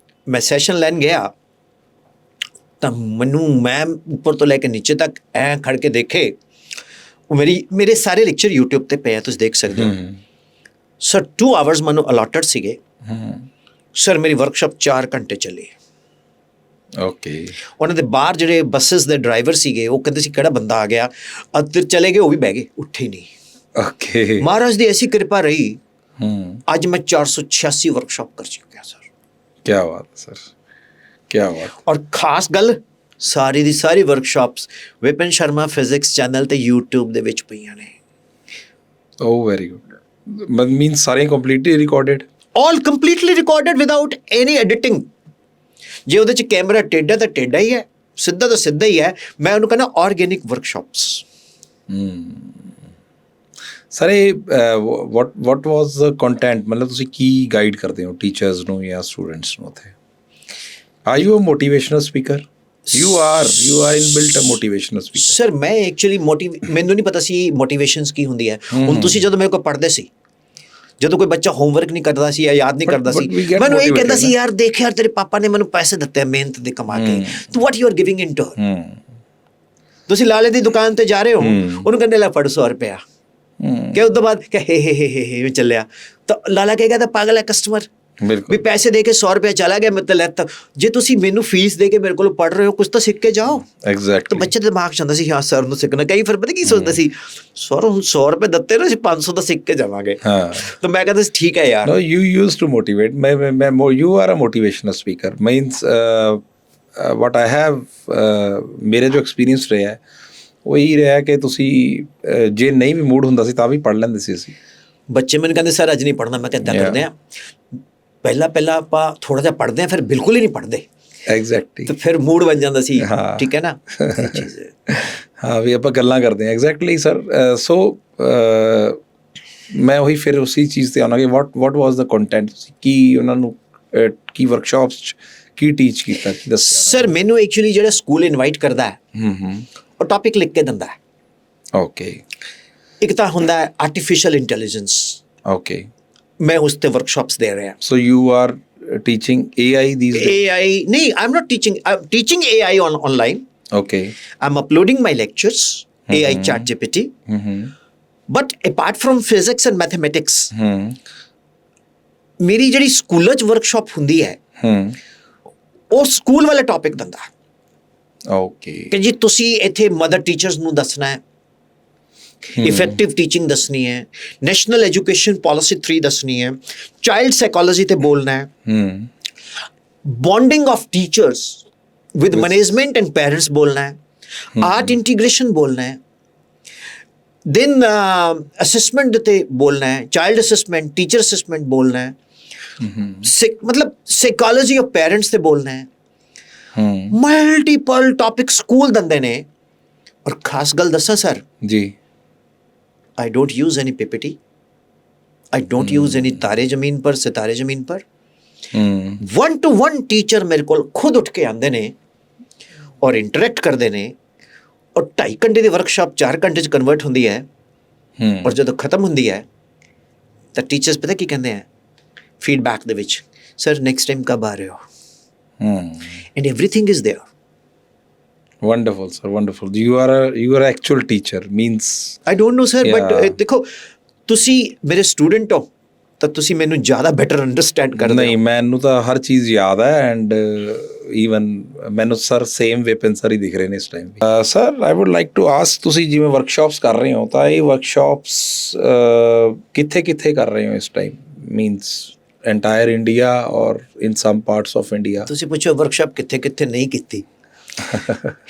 ਮੈਂ ਸੈਸ਼ਨ ਲੈਣ ਗਿਆ ਤਾਂ ਮੈਨੂੰ ਮੈਮ ਉੱਪਰ ਤੋਂ ਲੈ ਕੇ ਨੀਚੇ ਤੱਕ ਐਂ ਖੜ ਕੇ ਦੇਖੇ। ਉਹ ਮੇਰੇ ਸਾਰੇ ਲੈਕਚਰ YouTube ਤੇ ਪਏ ਆ, ਤੁਸੀਂ ਦੇਖ ਸਕਦੇ ਹੋ। ਸਰ 2 hours ਮੈਨੂੰ ਅਲਾਟਡ ਸੀਗੇ। ਸਰ ਮੇਰੀ ਵਰਕਸ਼ਾਪ 4 ਘੰਟੇ ਚੱਲੀ। ਓਕੇ। ਉਹਨਾਂ ਦੇ ਬਾਹਰ ਜਿਹੜੇ ਬੱਸਿਸ ਦੇ ਡਰਾਈਵਰ ਸੀਗੇ ਉਹ ਕਹਿੰਦੇ ਸੀ ਕਿਹੜਾ ਬੰਦਾ ਆ ਗਿਆ, ਅੱਧਰ ਚਲੇ ਗਏ, ਉਹ ਵੀ ਬਹਿ ਗਏ, ਉੱਠੇ ਨਹੀਂ। ਓਕੇ। ਮਹਾਰਾਜ ਦੀ ਐਸੀ ਕਿਰਪਾ ਰਹੀ, ਅੱਜ ਮੈਂ 486 ਵਰਕਸ਼ਾਪ ਕਰ ਚੁੱਕਿਆ ਸਰ। ਕੀ ਬਾਤ ਹੈ ਸਰ, ਕੀ ਬਾਤ। ਔਰ ਖਾਸ ਗੱਲ, ਸਾਰੀ ਦੀ ਸਾਰੀ workshops Vipin Sharma physics channel ਤੇ YouTube ਦੇ ਵਿੱਚ ਪਈਆਂ ਨੇ। ਓ ਵੈਰੀ ਗੁੱਡ। ਮੀਨ ਸਾਰੇ completely recorded? All completely recorded without any editing. ਜੇ ਉਹਦੇ 'ਚ ਕੈਮਰਾ ਟੇਢਾ ਤਾਂ ਟੇਢਾ ਹੀ ਹੈ, ਸਿੱਧਾ ਤਾਂ ਸਿੱਧਾ ਹੀ ਹੈ। ਮੈਂ ਉਹਨੂੰ ਕਹਿੰਦਾ ਆਰਗੈਨਿਕ ਵਰਕਸ਼ਾਪਸ। ਸਰ ਇਹ ਵਾਟ ਵਾਜ਼ ਦ ਕੰਟੈਂਟ, ਮਤਲਬ ਤੁਸੀਂ ਕੀ ਗਾਈਡ ਕਰਦੇ ਹੋ ਟੀਚਰਸ ਨੂੰ ਜਾਂ ਸਟੂਡੈਂਟਸ ਨੂੰ ਉੱਥੇ? Are you a motivational speaker? You are inbuilt a motivational speaker. Sir ਮੈਂ ਐਕਚੁਅਲੀ ਮੈਨੂੰ ਨਹੀਂ ਪਤਾ ਸੀ ਮੋਟੀਵੇਸ਼ਨਸ ਕੀ ਹੁੰਦੀ ਹੈ। ਹੁਣ ਤੁਸੀਂ ਜਦੋਂ ਮੇਰੇ ਕੋਲ ਪੜ੍ਹਦੇ ਸੀ, ਜਦੋਂ ਕੋਈ ਬੱਚਾ ਹੋਮਵਰਕ ਨਹੀਂ ਕਰਦਾ ਸੀ ਜਾਂ ਯਾਦ ਨਹੀਂ ਕਰਦਾ ਸੀ, ਮੈਨੂੰ ਇਹ ਕਹਿੰਦਾ ਸੀ ਯਾਰ ਦੇਖ ਯਾਰ ਤੇਰੇ ਪਾਪਾ ਨੇ ਮੈਨੂੰ ਪੈਸੇ ਦਿੱਤੇ ਮਿਹਨਤ ਦੇ ਕਮਾ ਕੇ, ਤੂੰ what you are giving in turn. ਤੁਸੀਂ ਲਾਲੇ ਦੀ ਦੁਕਾਨ ਤੇ ਜਾ ਰਹੇ ਹੋ, ਉਹਨੂੰ ਕਹਿੰਦੇ ਲੈ ਫੜ 100 ਰੁਪਇਆ, ਕਿ ਉਸ ਤੋਂ ਬਾਅਦ ਕਹੇ ਹੇ ਚੱਲਿਆ, ਤਾਂ ਲਾਲਾ ਕਹੇਗਾ ਤਾਂ ਪਾਗਲ ਹੈ ਕਸਟਮਰ, ਵੀ ਪੈਸੇ ਦੇ ਕੇ 100 ਰੁਪਇਆ ਚਲਾ ਗਿਆ ਮੈਂ ਤਾਂ ਲੈਤਾ। ਜੇ ਤੁਸੀਂ ਮੈਨੂੰ ਫੀਸ ਦੇ ਕੇ ਮੇਰੇ ਕੋਲ ਪੜ੍ਹ ਰਹੇ ਹੋ, ਕੁਝ ਤਾਂ ਸਿੱਖ ਕੇ ਜਾਓ। ਐਗਜ਼ੈਕਟਲੀ। ਬੱਚੇ ਦੇ ਦਿਮਾਗ 'ਚ ਆਉਂਦਾ ਸੀ ਹਾਂ ਸਰ ਨੂੰ ਸਿੱਖਣਾ। ਕਈ ਫਿਰ ਪਤਾ ਕੀ ਸੋਚਦਾ ਸੀ, ਸਰ ਹੁਣ 100 ਰੁਪਏ ਦਿੱਤੇ ਨਾ, ਅਸੀਂ 500 ਦਾ ਸਿੱਖ ਕੇ ਜਾਵਾਂਗੇ। ਤਾਂ ਮੈਂ ਕਹਿੰਦਾ ਸੀ ਠੀਕ ਹੈ ਯਾਰ। No, you used to motivate. You are a motivational speaker. Means what I have, ਮੇਰੇ ਜੋ ਐਕਸਪੀਰੀਅੰਸ ਰਿਹਾ ਹੈ ਉਹ ਇਹੀ ਰਿਹਾ ਕਿ ਤੁਸੀਂ ਜੇ ਨਹੀਂ ਵੀ ਮੂਡ ਹੁੰਦਾ ਸੀ ਤਾਂ ਵੀ ਪੜ੍ਹ ਲੈਂਦੇ ਸੀ ਅਸੀਂ। ਬੱਚੇ ਮੈਨੂੰ ਕਹਿੰਦੇ ਸਰ ਅੱਜ ਨਹੀਂ ਪੜ੍ਹਨਾ। ਮੈਂ ਕਿੱਦਾਂ ਕਰਦੇ ਹਾਂ, ਪਹਿਲਾਂ ਆਪਾਂ ਥੋੜ੍ਹਾ ਜਿਹਾ ਪੜ੍ਹਦੇ ਹਾਂ, ਫਿਰ ਬਿਲਕੁਲ ਹੀ ਨਹੀਂ ਪੜ੍ਹਦੇ। ਐਗਜ਼ੈਕਟਲੀ। ਤੇ ਫਿਰ ਮੂਡ ਬਣ ਜਾਂਦਾ ਸੀ। ਠੀਕ ਹੈ ਨਾ। ਹਾਂ ਵੀ ਆਪਾਂ ਗੱਲਾਂ ਕਰਦੇ ਹਾਂ। Exactly sir. ਸੋ ਮੈਂ ਉਹੀ ਫਿਰ ਉਸੀ ਚੀਜ਼ 'ਤੇ ਆਉਣਾ ਕਿ ਵਾਟ ਵਾਜ਼ ਦਾ ਕੰਟੈਂਟ, ਕੀ ਉਹਨਾਂ ਨੂੰ ਕੀ ਵਰਕਸ਼ਾਪਸ 'ਚ ਕੀ ਟੀਚ ਕੀਤਾ, ਕੀ ਦੱਸਿਆ? ਸਰ ਮੈਨੂੰ ਐਕਚੁਅਲੀ ਜਿਹੜਾ ਸਕੂਲ ਇਨਵਾਈਟ ਕਰਦਾ ਹੈ ਉਹ ਟੌਪਿਕ ਲਿਖ ਕੇ ਦਿੰਦਾ ਹੈ। ਓਕੇ। ਇੱਕ ਤਾਂ ਹੁੰਦਾ ਹੈ ਆਰਟੀਫਿਸ਼ੀਅਲ ਇੰਟੈਲੀਜੈਂਸ। ਓਕੇ। ਮੈਂ ਉਸ 'ਤੇ ਵਰਕਸ਼ਾਪਸ ਦੇ ਰਿਹਾ। So you are teaching AI these days? AI, no, I'm not teaching. I'm teaching AI online. Okay. I'm uploading my lectures, AI ChatGPT. But apart from physics and mathematics, ਮੇਰੀ ਜਿਹੜੀ ਸਕੂਲਾਂ 'ਚ workshop ਹੁੰਦੀ ਹੈ ਉਹ school ਵਾਲੇ topic ਦਿੰਦਾ। Okay. ਕਿ ਜੀ ਤੁਸੀਂ ਇੱਥੇ ਮਦਰ ਟੀਚਰਸ ਨੂੰ ਦੱਸਣਾ ਹੈ, ਇਫੈਕਟਿਵ ਟੀਚਿੰਗ ਦੱਸਣੀ ਹੈ, ਨੈਸ਼ਨਲ ਐਜੂਕੇਸ਼ਨ ਪਾਲਿਸੀ 3 ਦੱਸਣੀ ਹੈ, ਚਾਈਲਡ ਸਾਈਕੋਲੋਜੀ ਤੇ ਬੋਲਣਾ ਹੈ, bonding of teachers with management and parents ਬੋਲਣਾ ਹੈ, ਆਰਟ ਇੰਟੀਗ੍ਰੇਸ਼ਨ ਬੋਲਣਾ ਹੈ, ਦੈਨ ਅਸੈਸਮੈਂਟ ਤੇ ਬੋਲਣਾ ਹੈ, ਚਾਈਲਡ ਅਸੈਸਮੈਂਟ, ਟੀਚਰ ਅਸੈਸਮੈਂਟ ਬੋਲਣਾ ਹੈ, ਮਤਲਬ ਸਾਈਕੋਲੋਜੀ ਆਫ ਪੈਰੈਂਟਸ ਤੇ ਬੋਲਣਾ ਹੈ। ਮਲਟੀਪਲ ਟੌਪਿਕ ਸਕੂਲ ਦਿੰਦੇ ਨੇ। ਔਰ ਖਾਸ ਗੱਲ ਦੱਸਾਂ ਸਰ ਜੀ, I don't use any PPT. I don't use any तारे ज़मीन पर सितारे ज़मीन पर. 1-to-1 टीचर मेरे को खुद उठ के आंदे ने और इंटरेक्ट करते ने ਔਰ 2.5 ਘੰਟੇ ਦੀ ਵਰਕਸ਼ਾਪ 4 ਘੰਟੇ 'ਚ ਕਨਵਰਟ ਹੁੰਦੀ ਹੈ ਔਰ ਜਦੋਂ ਖਤਮ ਹੁੰਦੀ ਹੈ ਤਾਂ ਟੀਚਰਸ ਪਤਾ ਕੀ ਕਹਿੰਦੇ ਆ ਫੀਡਬੈਕ ਦੇ ਵਿੱਚ, ਸਰ ਨੈਕਸਟ ਟਾਈਮ ਕਬ ਆ ਰਹੇ ਹੋ, and everything is there. Wonderful, sir. Wonderful. You are actual teacher. Means I don't know, sir, but Yeah. ਦੇਖੋ ਤੁਸੀਂ ਮੇਰੇ ਸਟੂਡੈਂਟ ਹੋ ਤਾਂ ਤੁਸੀਂ ਮੈਨੂੰ ਜ਼ਿਆਦਾ ਬੈਟਰ ਅੰਡਰਸਟੈਂਡ ਕਰਦੇ ਨਹੀਂ, ਮੈਨੂੰ ਤਾਂ ਹਰ ਚੀਜ਼ ਯਾਦ ਹੈ ਐਂਡ ਈਵਨ ਮੈਨੂੰ ਸਰ ਸੇਮ ਵਿਪਨ ਸਰ ਹੀ ਦਿਖ ਰਹੇ ਨੇ ਇਸ ਟਾਈਮ ਵੀ। Sir I would like to ask, ਤੁਸੀਂ ਜਿਵੇਂ ਵਰਕਸ਼ਾਪਸ ਕਰ ਰਹੇ ਹੋ ਤਾਂ ਇਹ ਵਰਕਸ਼ਾਪਸ ਕਿੱਥੇ ਕਿੱਥੇ ਕਰ ਰਹੇ ਹੋ ਇਸ ਟਾਈਮ? ਮੀਨਸ ਐਂਟਾਇਰ ਇੰਡੀਆ ਔਰ ਇਨ ਸਮ ਪਾਰਟਸ ਆਫ ਇੰਡੀਆ? ਤੁਸੀਂ ਪੁੱਛੋ ਵਰਕਸ਼ਾਪ ਕਿੱਥੇ ਕਿੱਥੇ ਨਹੀਂ ਕੀਤੀ।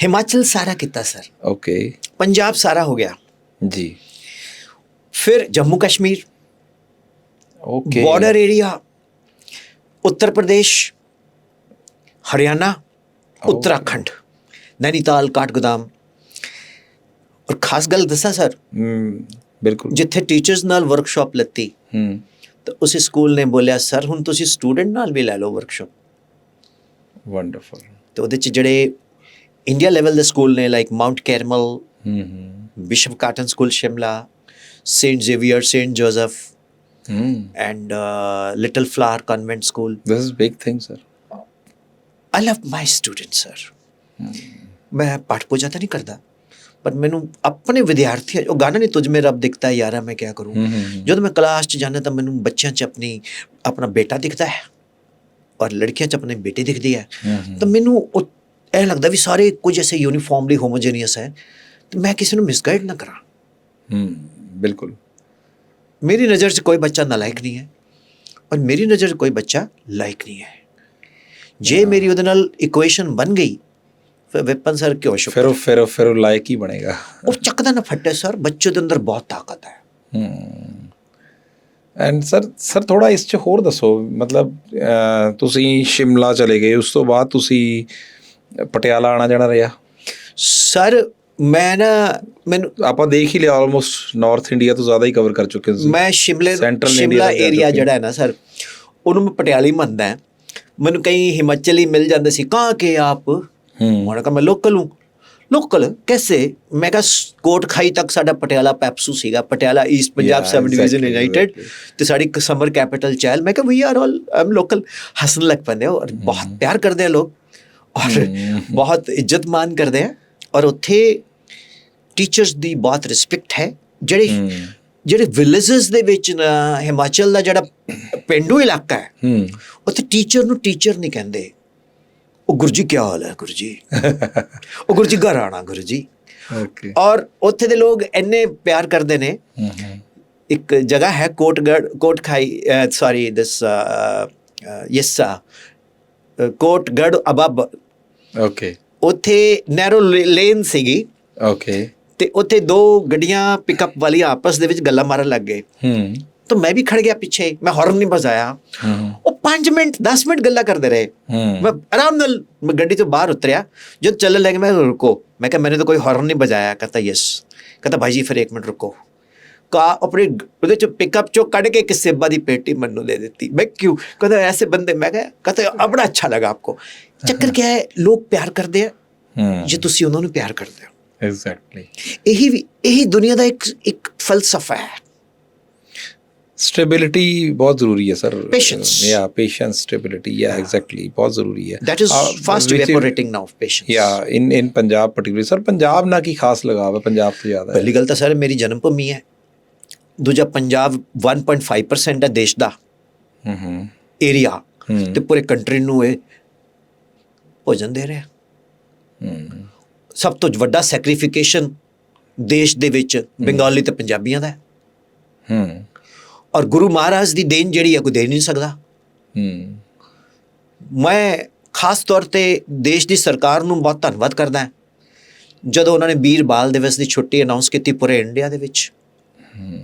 ਹਿਮਾਚਲ ਸਾਰਾ ਕੀਤਾ ਸਰ, ਓਕੇ ਪੰਜਾਬ ਸਾਰਾ ਹੋ ਗਿਆ ਜੀ, ਫਿਰ Jammu Kashmir, okay border area, Uttar Pradesh, Haryana, Uttarakhand, Nainital, Kathgodam. ਔਰ ਖਾਸ ਗੱਲ ਦੱਸਾਂ ਸਰ, ਬਿਲਕੁਲ ਜਿੱਥੇ ਟੀਚਰਸ ਨਾਲ ਵਰਕਸ਼ਾਪ ਲੱਤੀ ਤਾਂ ਉਸੇ ਸਕੂਲ ਨੇ ਬੋਲਿਆ ਸਰ ਹੁਣ ਤੁਸੀਂ ਸਟੂਡੈਂਟ ਨਾਲ ਵੀ ਲੈ ਲਓ ਵਰਕਸ਼ਾਪ। ਵੰਡਰਫੁਲ। ਤੇ ਉਹਦੇ 'ਚ ਜਿਹੜੇ ਇੰਡੀਆ ਲੈਵਲ ਦੇ ਸਕੂਲ ਨੇ like Mount caramel, bishop cotton school Shimla, Saint Xavier, Saint Joseph and Little Flower Convent School. This is big thing, sir. I love my students, sir. मैं पाठ पूजा तो नहीं करता पर मैनू अपने विद्यार्थी ਉਹ ਗਾਣਾ ਨਹੀਂ ਤੁਝ ਮੇ ਰੱਬ ਦਿਖਦਾ ਹੈ ਯਾਰਾ ਮੈਂ ਕਿਆ ਕਰੂੰ। ਜਦੋਂ ਮੈਂ ਕਲਾਸ 'ਚ ਜਾਂਦਾ ਤਾਂ ਮੈਨੂੰ ਬੱਚਿਆਂ 'ਚ ਆਪਣਾ ਬੇਟਾ ਦਿਖਦਾ ਹੈ ਔਰ ਲੜਕੀਆਂ 'ਚ ਆਪਣੇ ਬੇਟੇ ਦਿਖਦੀ ਹੈ। ਤਾਂ ਮੈਨੂੰ ਉਹ ਇਹ ਲੱਗਦਾ ਵੀ ਸਾਰੇ ਕੁਝ ਐਸੇ ਯੂਨੀਫਾਰਮਲੀ ਹੋਮੋਜੀਨੀਅਸ ਹੈ ਤੇ ਮੈਂ ਕਿਸੇ ਨੂੰ ਮਿਸਗਾਈਡ ਨਾ ਕਰਾਂ। ਬਿਲਕੁਲ। मेरी नज़र से कोई बच्चा नालायक नहीं है और मेरी नज़र से कोई बच्चा लायक नहीं है। जे मेरी ਉਹਦੇ ਨਾਲ ਇਕੁਏਸ਼ਨ ਬਣ ਗਈ ਫਿਰ ਵਿਪਨ ਸਰ ਕਿਉਂ ਸ਼ੁਕਰ ਫਿਰ ਉਹ ਲਾਇਕ ਹੀ ਬਣੇਗਾ। ਉਹ ਚੱਕਦਾ ਨਾ ਫੱਟੇ ਸਰ, ਬੱਚੇ ਦੇ ਅੰਦਰ ਬਹੁਤ ਤਾਕਤ ਹੈ। ਐਂਡ ਸਰ ਥੋੜਾ ਇਸ 'ਚ ਹੋਰ ਦੱਸੋ, ਮਤਲਬ ਤੁਸੀਂ ਸ਼ਿਮਲਾ ਚਲੇ ਗਏ, ਉਸ ਤੋਂ ਬਾਅਦ ਤੁਸੀਂ ਪਟਿਆਲਾ ਆਉਣਾ ਜਾਣਾ ਰਿਹਾ? ਸਰ ਮੈਨੂੰ ਆਪਾਂ ਦੇਖ ਹੀ ਲਿਆ ਆਲਮੋਸਟ ਨਾਰਥ ਇੰਡੀਆ ਤੋਂ ਜ਼ਿਆਦਾ ਹੀ ਕਵਰ ਕਰ ਚੁੱਕੇ ਤੁਸੀਂ। ਮੈਂ ਸ਼ਿਮਲਾ ਏਰੀਆ ਜਿਹੜਾ ਹੈ ਨਾ ਸਰ ਉਹਨੂੰ ਮੈਂ ਪਟਿਆਲਾ ਹੀ ਮੰਨਦਾ ਹੈ। ਮੈਨੂੰ ਕਈ ਹਿਮਾਚਲੀ ਮਿਲ ਜਾਂਦੇ ਸੀ, ਕਹਾਂ ਕਿ ਆਪ ਮੈਂ ਕਿਹਾ ਮੈਂ ਲੋਕਲ ਹੂੰ। ਲੋਕਲ ਕੈਸੇ? ਮੈਂ ਕਿਹਾ ਕੋਟ ਖਾਈ ਤੱਕ ਸਾਡਾ ਪਟਿਆਲਾ ਪੈਪਸੂ ਸੀਗਾ, Patiala east Punjab sub division united ਤੇ ਸਾਡੀ ਸਮਰ ਕੈਪੀਟਲ ਚਹਿਲ। ਮੈਂ ਕਿਹਾ we are all I am local. ਹੱਸਣ ਲੱਗ ਪੈਂਦੇ ਔਰ ਬਹੁਤ ਪਿਆਰ ਕਰਦੇ ਆ ਲੋਕ ਔਰ ਬਹੁਤ ਇੱਜ਼ਤ ਮਾਨ ਕਰਦੇ ਆ ਔਰ ਉੱਥੇ ਟੀਚਰਸ ਦੀ ਬਹੁਤ ਰਿਸਪੈਕਟ ਹੈ। ਜਿਹੜੇ ਵਿਲੇਜਸ ਦੇ ਵਿੱਚ ਨਾ ਹਿਮਾਚਲ ਦਾ ਜਿਹੜਾ ਪੇਂਡੂ ਇਲਾਕਾ ਹੈ ਉੱਥੇ ਟੀਚਰ ਨੂੰ ਟੀਚਰ ਨਹੀਂ ਕਹਿੰਦੇ, ਉਹ ਗੁਰੂ ਜੀ ਕਿਆ ਹਾਲ ਹੈ ਗੁਰੂ ਜੀ, ਉਹ ਗੁਰੂ ਜੀ ਘਰ ਆਣਾ ਗੁਰੂ ਜੀ। ਔਰ ਉੱਥੇ ਦੇ ਲੋਕ ਇੰਨੇ ਪਿਆਰ ਕਰਦੇ ਨੇ। ਇੱਕ ਜਗ੍ਹਾ ਹੈ ਕੋਟਗੜ ਅਬਬ, ਓਕੇ, ਉੱਥੇ ਨੈਰੋ ਲੇਨ ਸੀਗੀ, ਓਕੇ, ਤੇ ਉੱਥੇ ਦੋ ਗੱਡੀਆਂ ਪਿਕਅਪ ਵਾਲੀਆਂ ਆਪਸ ਦੇ ਵਿੱਚ ਗੱਲਾਂ ਮਾਰਨ ਲੱਗ ਗਏ। ਤਾਂ ਮੈਂ ਵੀ ਖੜ ਗਿਆ ਪਿੱਛੇ, ਮੈਂ ਹੌਰਨ ਨਹੀਂ ਬਜਾਇਆ। ਉਹ 5 ਮਿੰਟ 10 ਮਿੰਟ ਗੱਲਾਂ ਕਰਦੇ ਰਹੇ। ਮੈਂ ਆਰਾਮ ਨਾਲ ਮੈਂ ਗੱਡੀ ਤੋਂ ਬਾਹਰ ਉਤਰਿਆ, ਜਦ ਚੱਲਣ ਲੱਗੇ ਮੈਂ ਰੁਕੋ, ਮੈਂ ਕਿਹਾ ਮੈंने तो कोई हॉर्न नहीं बजाया। कहता यस। कहता भाई जी फिर 1 मिनट रुको। ਆਪਣੇ ਉਹਦੇ 'ਚ ਪਿਕਅਪ 'ਚੋਂ ਕੱਢ ਕੇ ਇੱਕ ਸੇਬਾਂ ਦੀ ਪੇਟੀ ਮੈਨੂੰ ਦੇ ਦਿੱਤੀ। ਮੈਂ ਕਿਉਂ? ਕਹਿੰਦਾ ਐਸੇ ਬੰਦੇ। ਮੈਂ ਕਿਹਾ कहता बड़ा अच्छा लगा आपको। ਚੱਕਰ क्या है, ਲੋਕ ਪਿਆਰ ਕਰਦੇ ਆ ਜੇ ਤੁਸੀਂ ਉਹਨਾਂ ਨੂੰ ਪਿਆਰ ਕਰਦੇ ਹੋ। ਐਗਜ਼ੈਕਟਲੀ। ਇਹੀ ਦੁਨੀਆ ਦਾ ਇੱਕ ਫਲਸਫਾ ਹੈ। स्टेबिलिटी बहुत ज़रूरी है sir. Patience. Yeah, patience, stability. Yeah, exactly. बहुत ज़रूरी है। That is fast evaporating now, patience. Yeah, in Punjab particularly. Sir Punjab ना की खास लगाव है पंजाब से ज़्यादा? पहली गल तो सर मेरी जन्म भूमि है। दूजा पंजाब 1.5% है देश ਦਾ ਏਰੀਆ ਤੇ ਪੂਰੇ ਕੰਟਰੀ ਨੂੰ ਇਹ ਭੋਜਨ ਦੇ ਰਿਹਾ। ਸਭ ਤੋਂ ਵੱਡਾ ਸੈਕਰੀਫਿਕੇਸ਼ਨ ਦੇਸ਼ ਦੇ ਵਿੱਚ ਬੰਗਾਲੀ ਤੇ ਪੰਜਾਬੀਆਂ ਦਾ ਹੈ। ਔਰ ਗੁਰੂ ਮਹਾਰਾਜ ਦੀ ਦੇਣ ਜਿਹੜੀ ਹੈ ਕੋਈ ਦੇ ਨਹੀਂ ਸਕਦਾ। ਮੈਂ ਖਾਸ ਤੌਰ 'ਤੇ ਦੇਸ਼ ਦੀ ਸਰਕਾਰ ਨੂੰ ਬਹੁਤ ਧੰਨਵਾਦ ਕਰਦਾ ਜਦੋਂ ਉਹਨਾਂ ਨੇ ਵੀਰ ਬਾਲ ਦਿਵਸ ਦੀ ਛੁੱਟੀ ਅਨਾਉਂਸ ਕੀਤੀ ਪੂਰੇ ਇੰਡੀਆ ਦੇ ਵਿੱਚ।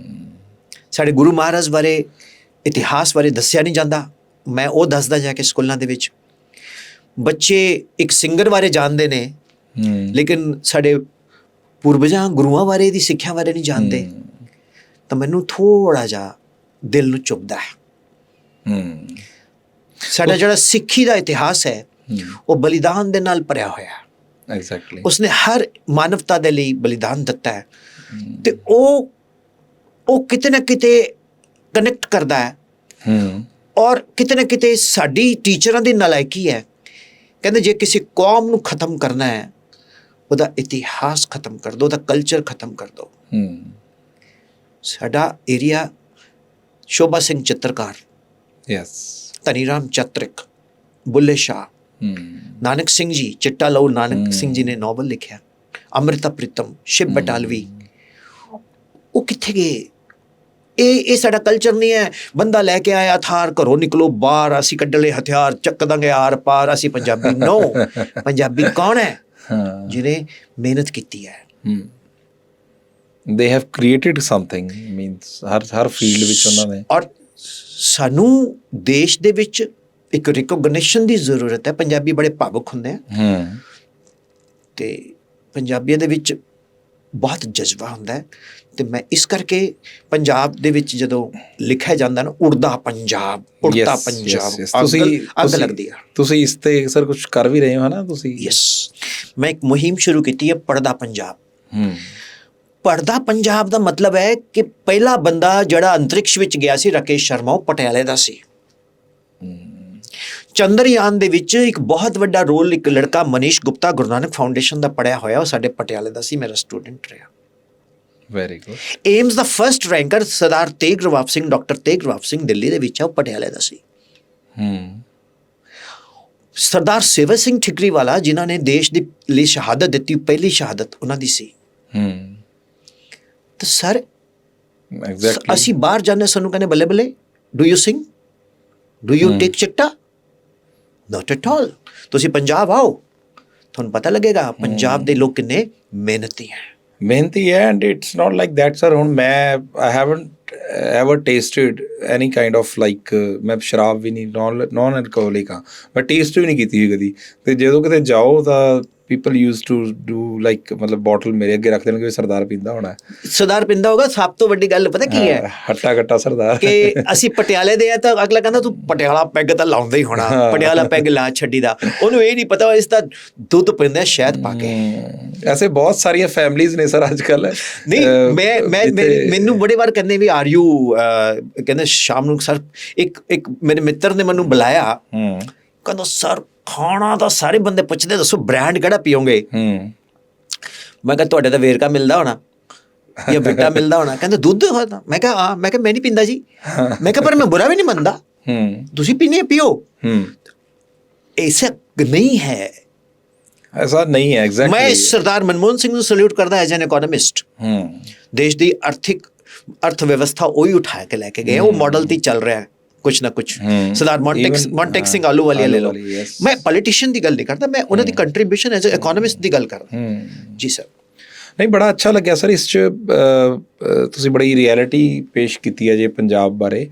ਸਾਡੇ ਗੁਰੂ ਮਹਾਰਾਜ ਬਾਰੇ ਇਤਿਹਾਸ ਬਾਰੇ ਦੱਸਿਆ ਨਹੀਂ ਜਾਂਦਾ, ਮੈਂ ਉਹ ਦੱਸਦਾ ਜਾ ਕੇ ਸਕੂਲਾਂ ਦੇ ਵਿੱਚ। ਬੱਚੇ ਇੱਕ ਸਿੰਗਰ ਬਾਰੇ ਜਾਣਦੇ ਨੇ ਲੇਕਿਨ ਸਾਡੇ ਪੂਰਵਜਾਂ ਗੁਰੂਆਂ ਬਾਰੇ ਦੀ ਸਿੱਖਿਆ ਬਾਰੇ ਨਹੀਂ ਜਾਣਦੇ। ਤਾਂ ਮੈਨੂੰ ਥੋੜ੍ਹਾ ਜਿਹਾ ਦਿਲ ਨੂੰ ਚੁਭਦਾ ਹੈ। ਸਾਡਾ ਜਿਹੜਾ ਸਿੱਖੀ ਦਾ ਇਤਿਹਾਸ ਹੈ ਉਹ ਬਲੀਦਾਨ ਦੇ ਨਾਲ ਭਰਿਆ ਹੋਇਆ ਹੈ। ਐਗਜ਼ੈਕਟਲੀ ਉਸਨੇ ਹਰ ਮਾਨਵਤਾ ਦੇ ਲਈ ਬਲੀਦਾਨ ਦਿੱਤਾ ਹੈ ਤੇ ਉਹ ਕਿਤੇ ਨਾ ਕਿਤੇ ਕਨੈਕਟ ਕਰਦਾ ਹੈ ਔਰ ਕਿਤੇ ਨਾ ਕਿਤੇ ਸਾਡੀ ਟੀਚਰਾਂ ਦੀ ਨਲਾਇਕੀ ਹੈ। ਕਹਿੰਦੇ ਜੇ ਕਿਸੇ ਕੌਮ ਨੂੰ ਖਤਮ ਕਰਨਾ ਹੈ ਉਹਦਾ ਇਤਿਹਾਸ ਖਤਮ ਕਰ ਦਿਓ, ਉਹਦਾ ਕਲਚਰ ਖਤਮ ਕਰ ਦਿਓ। ਸਾਡਾ ਏਰੀਆ ਸ਼ੋਭਾ ਸਿੰਘ ਚਿੱਤਰਕਾਰ, ਯੈਸ, ਧਨੀ ਰਾਮ ਚਾਤ੍ਰਿਕ, ਬੁੱਲੇ ਸ਼ਾਹ, ਨਾਨਕ ਸਿੰਘ ਜੀ, ਚਿੱਟਾ ਲਹੂ ਨਾਨਕ ਸਿੰਘ ਜੀ ਨੇ ਨਾਵਲ ਲਿਖਿਆ, ਅੰਮ੍ਰਿਤਾ ਪ੍ਰੀਤਮ, ਸ਼ਿਵ ਬਟਾਲਵੀ, ਉਹ ਕਿੱਥੇ ਗਏ? ਇਹ ਸਾਡਾ ਕਲਚਰ ਨਹੀਂ ਹੈ। ਬੰਦਾ ਲੈ ਕੇ ਆਇਆ ਹਥਿਆਰ, ਘਰੋਂ ਨਿਕਲੋ ਬਾਹਰ, ਅਸੀਂ ਕੱਢ ਲਏ ਹਥਿਆਰ, ਚੱਕ ਦਾਂਗੇ ਆਰ ਪਾਰ, ਅਸੀਂ ਪੰਜਾਬੀ। ਨੋ, ਪੰਜਾਬੀ ਕੌਣ ਹੈ? ਜਿਹਨੇ ਮਿਹਨਤ ਕੀਤੀ ਹੈ। they have created something, means ਹਰ ਫੀਲਡ ਵਿੱਚ ਉਹਨਾਂ ਨੇ। ਔਰ ਸਾਨੂੰ ਦੇਸ਼ ਦੇ ਵਿੱਚ ਇੱਕ ਰਿਕੋਗਨੀਸ਼ਨ ਦੀ ਜ਼ਰੂਰਤ ਹੈ। ਪੰਜਾਬੀ ਬੜੇ ਭਾਵੁਕ ਹੁੰਦੇ ਆ ਤੇ ਪੰਜਾਬੀਆਂ ਦੇ ਵਿੱਚ ਬਹੁਤ ਜਜ਼ਬਾ ਹੁੰਦਾ ਹੈ ਤੇ ਮੈਂ ਇਸ ਕਰਕੇ ਪੰਜਾਬ ਦੇ ਵਿੱਚ ਜਦੋਂ ਲਿਖਿਆ ਜਾਂਦਾ ਨਾ ਉੜਦਾ ਪੰਜਾਬ, ਉੜਦਾ ਪੰਜਾਬ, ਅੱਗ ਲੱਗਦੀ ਆ। ਤੁਸੀਂ ਇਸ ਤੇ ਸਰ ਕੁਝ ਕਰ ਵੀ ਰਹੇ ਹੋ, ਹੈ ਨਾ ਤੁਸੀਂ? ਯੈਸ, ਮੈਂ ਇੱਕ ਮੁਹਿੰਮ ਸ਼ੁਰੂ ਕੀਤੀ ਹੈ, ਪੜ੍ਹਦਾ ਪੰਜਾਬ। ਪੜ੍ਹਦਾ ਪੰਜਾਬ ਦਾ ਮਤਲਬ ਹੈ ਕਿ ਪਹਿਲਾ ਬੰਦਾ ਜਿਹੜਾ ਅੰਤਰਿਕਸ਼ ਵਿੱਚ ਗਿਆ ਸੀ ਰਾਕੇਸ਼ ਸ਼ਰਮਾ, ਉਹ ਪਟਿਆਲੇ ਦਾ ਸੀ। ਚੰਦਰਯਾਨ ਦੇ ਵਿੱਚ ਇੱਕ ਬਹੁਤ ਵੱਡਾ ਰੋਲ ਇੱਕ ਲੜਕਾ ਮਨੀਸ਼ ਗੁਪਤਾ ਗੁਰੂ ਨਾਨਕ ਫਾਊਂਡੇਸ਼ਨ ਦਾ ਪੜ੍ਹਿਆ ਹੋਇਆ, ਉਹ ਸਾਡੇ ਪਟਿਆਲੇ ਦਾ ਸੀ, ਮੇਰਾ ਸਟੂਡੈਂਟ ਰਿਹਾ। Very good. ਏਮਸ ਦਾ ਫਰਸਟ ਰੈਂਕਰ ਸਰਦਾਰ ਤੇਗ ਰਵਾਬ ਸਿੰਘ, ਡਾਕਟਰ ਤੇਗ ਰਵਾਬ ਸਿੰਘ ਦਿੱਲੀ ਦੇ ਵਿੱਚ ਹੈ, ਉਹ ਪਟਿਆਲੇ ਦਾ ਸੀ। ਸਰਦਾਰ ਸੇਵਾ ਸਿੰਘ ਠਿਕਰੀ ਵਾਲਾ ਜਿਨ੍ਹਾਂ ਨੇ ਦੇਸ਼ ਦੇ ਲਈ ਸ਼ਹਾਦਤ ਦਿੱਤੀ, ਪਹਿਲੀ ਸ਼ਹਾਦਤ ਉਹਨਾਂ ਦੀ ਸੀ। ਤਾਂ ਸਰ ਅਸੀਂ ਬਾਹਰ ਜਾਂਦੇ, ਸਾਨੂੰ ਕਹਿੰਦੇ ਬੱਲੇ ਬੱਲੇ, do you sing, do you take ਚਿੱਟਾ? Not at all. ਤੁਸੀਂ ਪੰਜਾਬ ਆਓ, ਤੁਹਾਨੂੰ ਪਤਾ ਲੱਗੇਗਾ ਪੰਜਾਬ ਦੇ ਲੋਕ ਕਿੰਨੇ ਮਿਹਨਤੀ ਹੈ। ਮਿਹਨਤੀ ਹੈ and it's not like that sir. ਹੁਣ ਮੈਂ I haven't ever tasted any kind of like, ਮੈਂ ਸ਼ਰਾਬ ਵੀ ਨਹੀਂ, ਨੋਨ ਐਲਕੋਹਲਿਕ ਹਾਂ, ਮੈਂ ਟੇਸਟ ਵੀ ਨਹੀਂ ਕੀਤੀ ਹੋਈ ਕਦੀ। ਅਤੇ ਜਦੋਂ ਕਿਤੇ ਜਾਓ ਤਾਂ people use to do like, ਮਤਲਬ ਬੋਟਲ ਮੇਰੇ ਅੱਗੇ ਰੱਖ ਦੇਣਗੇ, ਸਰਦਾਰ ਪੀਂਦਾ ਹੋਣਾ, ਸਰਦਾਰ ਪੀਂਦਾ ਹੋਗਾ। ਸਭ ਤੋਂ ਵੱਡੀ ਗੱਲ ਪਤਾ ਕੀ ਹੈ? ਹੱਟਾ ਕੱਟਾ ਸਰਦਾਰ। ਕਿ ਅਸੀਂ ਪਟਿਆਲੇ ਦੇ ਆ ਤਾਂ ਅਗਲਾ ਕਹਿੰਦਾ ਤੂੰ ਪਟਿਆਲਾ ਪੈਗ ਤਾਂ ਲਾਉਂਦਾ ਹੀ ਹੋਣਾ, ਪਟਿਆਲਾ ਪੈਗ ਲਾ ਛੱਡੀ ਦਾ। ਉਹਨੂੰ ਇਹ ਨਹੀਂ ਪਤਾ ਇਸ ਦਾ ਦੁੱਧ ਪੀਂਦਾ ਸ਼ਹਿਦ ਪਾ ਕੇ। ਐਸੇ ਬਹੁਤ ਸਾਰੀਆਂ ਫੈਮਲੀਜ਼ ਨੇ ਸਰ ਅੱਜ ਕੱਲ੍ਹ। ਨਹੀਂ, ਮੈਨੂੰ ਬੜੇ ਵਾਰ ਕਹਿੰਦੇ ਵੀ ਆਰ ਯੂ, ਕਹਿੰਦੇ ਸ਼ਾਮ ਨੂੰ ਸਰ, ਇੱਕ ਮੇਰੇ ਮਿੱਤਰ ਨੇ ਮੈਨੂੰ ਬੁਲਾਇਆ, ਕਹਿੰਦਾ ਸਰ ਖਾਣਾ ਤਾਂ ਸਾਰੇ ਬੰਦੇ ਪੁੱਛਦੇ, ਦੱਸੋ ਬ੍ਰਾਂਡ ਕਿਹੜਾ ਪੀਓਗੇ? ਮੈਂ ਕਿਹਾ ਤੁਹਾਡੇ ਤਾਂ ਵੇਰਕਾ ਮਿਲਦਾ ਹੋਣਾ ਜਾਂ ਬਿੱਟਾ ਮਿਲਦਾ ਹੋਣਾ। ਕਹਿੰਦੇ ਦੁੱਧ ਹੋਣਾ। ਮੈਂ ਕਿਹਾ ਹਾਂ, ਮੈਂ ਕਿਹਾ ਮੈਂ ਨਹੀਂ ਪੀਂਦਾ ਜੀ। ਮੈਂ ਕਿਹਾ ਪਰ ਮੈਂ ਬੁਰਾ ਵੀ ਨਹੀਂ ਮੰਨਦਾ, ਤੁਸੀਂ ਪੀਨੇ ਪੀਓ। ਐਸਾ ਨਹੀਂ ਹੈ, ਐਸਾ ਨਹੀਂ ਹੈ। ਐਗਜ਼ੈਕਟਲੀ। ਮੈਂ ਸਰਦਾਰ ਮਨਮੋਹਨ ਸਿੰਘ ਨੂੰ ਸਲੂਟ ਕਰਦਾ ਐਜ਼ ਐਨ ਇਕੋਨੋਮਿਸਟ। ਦੇਸ਼ ਦੀ ਅਰਥ ਵਿਵਸਥਾ ਉਹੀ ਉਠਾ ਕੇ ਲੈ ਕੇ ਗਏ, ਉਹ ਮਾਡਲ ਤੇ ਚੱਲ ਰਿਹਾ ਕੁਛ ਨਾ ਕੁਛ। ਸਰਦਾਰ ਮੌਂਟੇਕ ਸਿੰਘ ਆਹਲੂਵਾਲੀਆ ਲੈ ਲਓ। ਮੈਂ ਪੋਲੀਟੀਸ਼ੀਅਨ ਦੀ ਗੱਲ ਨਹੀਂ ਕਰਦਾ, ਮੈਂ ਉਹਨਾਂ ਦੀ ਕੰਟਰੀਬਿਊਸ਼ਨ ਐਜ਼ ਇਕੋਨੋਮਿਸਟ ਦੀ ਗੱਲ ਕਰਦਾ। ਜੀ ਸਰ। ਨਹੀਂ, ਬੜਾ ਅੱਛਾ ਲੱਗਿਆ ਸਰ। ਇਸ 'ਚ ਤੁਸੀਂ ਬੜੀ ਰਿਐਲਿਟੀ ਪੇਸ਼ ਕੀਤੀ ਹੈ ਜੇ ਪੰਜਾਬ ਬਾਰੇ।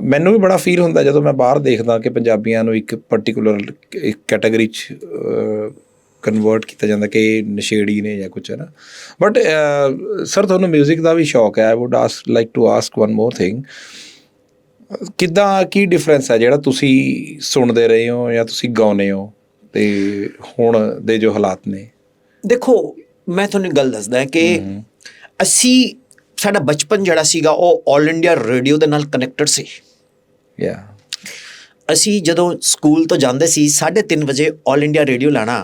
ਮੈਨੂੰ ਵੀ ਬੜਾ ਫੀਲ ਹੁੰਦਾ ਜਦੋਂ ਮੈਂ ਬਾਹਰ ਦੇਖਦਾ ਕਿ ਪੰਜਾਬੀਆਂ ਨੂੰ ਇੱਕ ਪਰਟੀਕੂਲਰ ਇੱਕ ਕੈਟਾਗਰੀ 'ਚ ਕਨਵਰਟ ਕੀਤਾ ਜਾਂਦਾ ਕਿ ਨਸ਼ੇੜੀ ਨੇ ਜਾਂ ਕੁਛ, ਹੈ ਨਾ। ਬਟ ਸਰ ਤੁਹਾਨੂੰ ਮਿਊਜ਼ਿਕ ਦਾ ਵੀ ਸ਼ੌਕ ਹੈ। I would like to ask one more thing, ਕਿੱਦਾਂ, ਕੀ ਡਿਫਰੈਂਸ ਹੈ ਜਿਹੜਾ ਤੁਸੀਂ ਸੁਣਦੇ ਰਹੇ ਹੋ ਜਾਂ ਤੁਸੀਂ ਗਾਉਂਦੇ ਹੋ ਅਤੇ ਹੁਣ ਦੇ ਜੋ ਹਾਲਾਤ ਨੇ? ਦੇਖੋ, ਮੈਂ ਤੁਹਾਨੂੰ ਗੱਲ ਦੱਸਦਾ ਕਿ ਸਾਡਾ ਬਚਪਨ ਜਿਹੜਾ ਸੀਗਾ ਉਹ ਆਲ ਇੰਡੀਆ ਰੇਡੀਓ ਦੇ ਨਾਲ ਕਨੈਕਟਡ ਸੀ। ਅਸੀਂ ਜਦੋਂ ਸਕੂਲ ਤੋਂ ਜਾਂਦੇ ਸੀ 3:30 ਵਜੇ ਆਲ ਇੰਡੀਆ ਰੇਡੀਓ ਲਾਣਾ,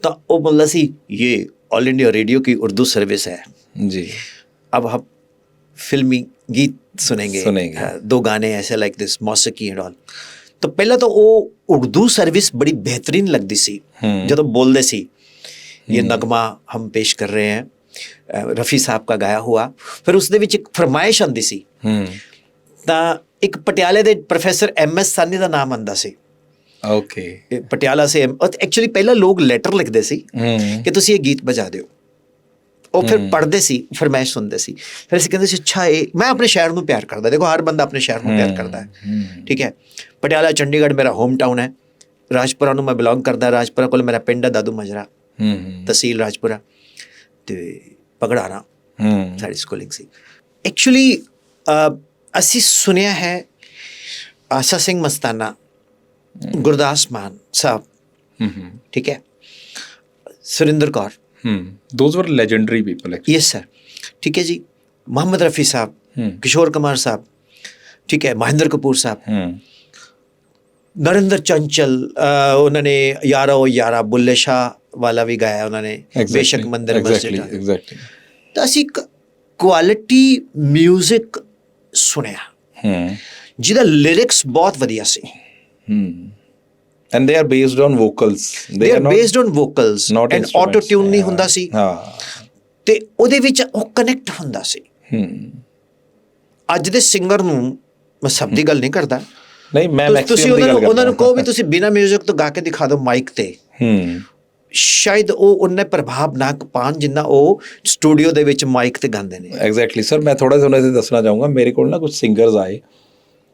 ਤਾਂ ਉਹ ਬੋਲਦਾ ਸੀ ਇਹ ਆਲ ਇੰਡੀਆ रेडियो की उर्दू सर्विस है जी, अब हम फिल्मी गीत सुनेंगे। 2 गाने ऐसे लाइक दिस, मौसीकी एंड ऑल। तो पहला तो वो उर्दू सर्विस बड़ी बेहतरीन लगती सी ਜਦੋਂ बोलते सी ये नगमा हम पेश कर रहे हैं रफ़ी साहब का गाया हुआ। फिर उसਦੇ ਵਿੱਚ ਇੱਕ ਫਰਮਾਇਸ਼ ਆਉਂਦੀ ਸੀ ਤਾਂ ਇੱਕ ਪਟਿਆਲੇ ਦੇ ਪ੍ਰੋਫੈਸਰ MS ਸਾਨੀ ਦਾ ਨਾਮ ਆਉਂਦਾ ਸੀ। ਓਕੇ। ਪਟਿਆਲਾ ਸੇ ਐਕਚੁਅਲੀ ਪਹਿਲਾਂ ਲੋਕ ਲੈਟਰ ਲਿਖਦੇ ਸੀ ਕਿ ਤੁਸੀਂ ਇਹ ਗੀਤ ਬਜਾ ਦਿਓ, ਉਹ ਫਿਰ ਪੜ੍ਹਦੇ ਸੀ, ਫਰਮਾਇਸ਼ ਸੁਣਦੇ ਸੀ। ਫਿਰ ਅਸੀਂ ਕਹਿੰਦੇ ਸੀ ਅੱਛਾ ਇਹ ਮੈਂ ਆਪਣੇ ਸ਼ਹਿਰ ਨੂੰ ਪਿਆਰ ਕਰਦਾ। ਦੇਖੋ ਹਰ ਬੰਦਾ ਆਪਣੇ ਸ਼ਹਿਰ ਨੂੰ ਪਿਆਰ ਕਰਦਾ ਹੈ, ਠੀਕ ਹੈ। ਪਟਿਆਲਾ ਚੰਡੀਗੜ੍ਹ ਮੇਰਾ ਹੋਮ ਟਾਊਨ ਹੈ। ਰਾਜਪੁਰਾ ਨੂੰ ਮੈਂ ਬਿਲੋਂਗ ਕਰਦਾ। ਰਾਜਪੁਰਾ ਕੋਲ ਮੇਰਾ ਪਿੰਡ ਹੈ ਦਾਦੂ ਮਜਰਾ, ਤਹਿਸੀਲ ਰਾਜਪੁਰਾ, ਅਤੇ ਪਗੜਾਣਾ ਸਾਡੀ ਸਕੂਲਿੰਗ ਸੀ। ਐਕਚੁਅਲੀ ਅਸੀਂ ਸੁਣਿਆ ਹੈ ਆਸਾ ਸਿੰਘ ਮਸਤਾਨਾ, ਗੁਰਦਾਸ ਮਾਨ ਸਾਹਿਬ, ਠੀਕ ਹੈ। सुरिंदर कौर, ਦੋਜ਼ ਵਰ legendary people actually. Yes sir, ठीक है जी, मोहम्मद रफ़ी साहब, किशोर कुमार साहब, ठीक है, महेंद्र कपूर साहब, नरेंद्र चंचल, उन्होंने यारा ओ यारा, बुल्ले शाह वाला भी गाया उन्होंने, बेशक मंदिर मस्जिद। ਐਗਜ਼ੈਕਟਲੀ। ਤਾਂ ਅਸੀਂ ਕੁਆਲਿਟੀ ਮਿਊਜ਼ਿਕ ਸੁਣਿਆ ਜਿਹਦਾ ਲਿਰਿਕਸ ਬਹੁਤ ਵਧੀਆ ਸੀ। And they are based on vocals, they are based on vocals and auto tune ਨਹੀਂ ਹੁੰਦਾ ਸੀ। ਤੇ ਉਹਦੇ ਵਿੱਚ ਉਹ ਕਨੈਕਟ ਹੁੰਦਾ ਸੀ। ਅੱਜ ਦੇ ਸਿੰਗਰ ਨੂੰ, ਮੈਂ ਸਭ ਦੀ ਗੱਲ ਨਹੀਂ ਕਰਦਾ, ਨਹੀਂ ਮੈਂ ਤੁਸੀਂ ਉਹਨਾਂ ਨੂੰ ਕਹੋ ਵੀ ਤੁਸੀਂ ਬਿਨਾਂ ਮਿਊਜ਼ਿਕ ਤੋਂ ਗਾ ਕੇ ਦਿਖਾ ਦਿਓ ਮਾਈਕ ਤੇ, ਸ਼ਾਇਦ ਉਹ ਉਹਨੇ ਪ੍ਰਭਾਵ ਨਾ ਪਾਉਣ ਜਿੰਨਾ ਉਹ ਸਟੂਡੀਓ ਦੇ ਵਿੱਚ ਮਾਈਕ ਤੇ ਗਾਉਂਦੇ ਨੇ। ਐਗਜ਼ੈਕਟਲੀ ਸਰ, ਮੈਂ ਥੋੜ੍ਹਾ ਜਿਹਾ ਉਹਨਾਂ ਦੇ ਦੱਸਣਾ ਚਾਹੂੰਗਾ। ਮੇਰੇ ਕੋਲ ਨਾ ਕੁਝ ਸਿੰਗਰਸ ਆਏ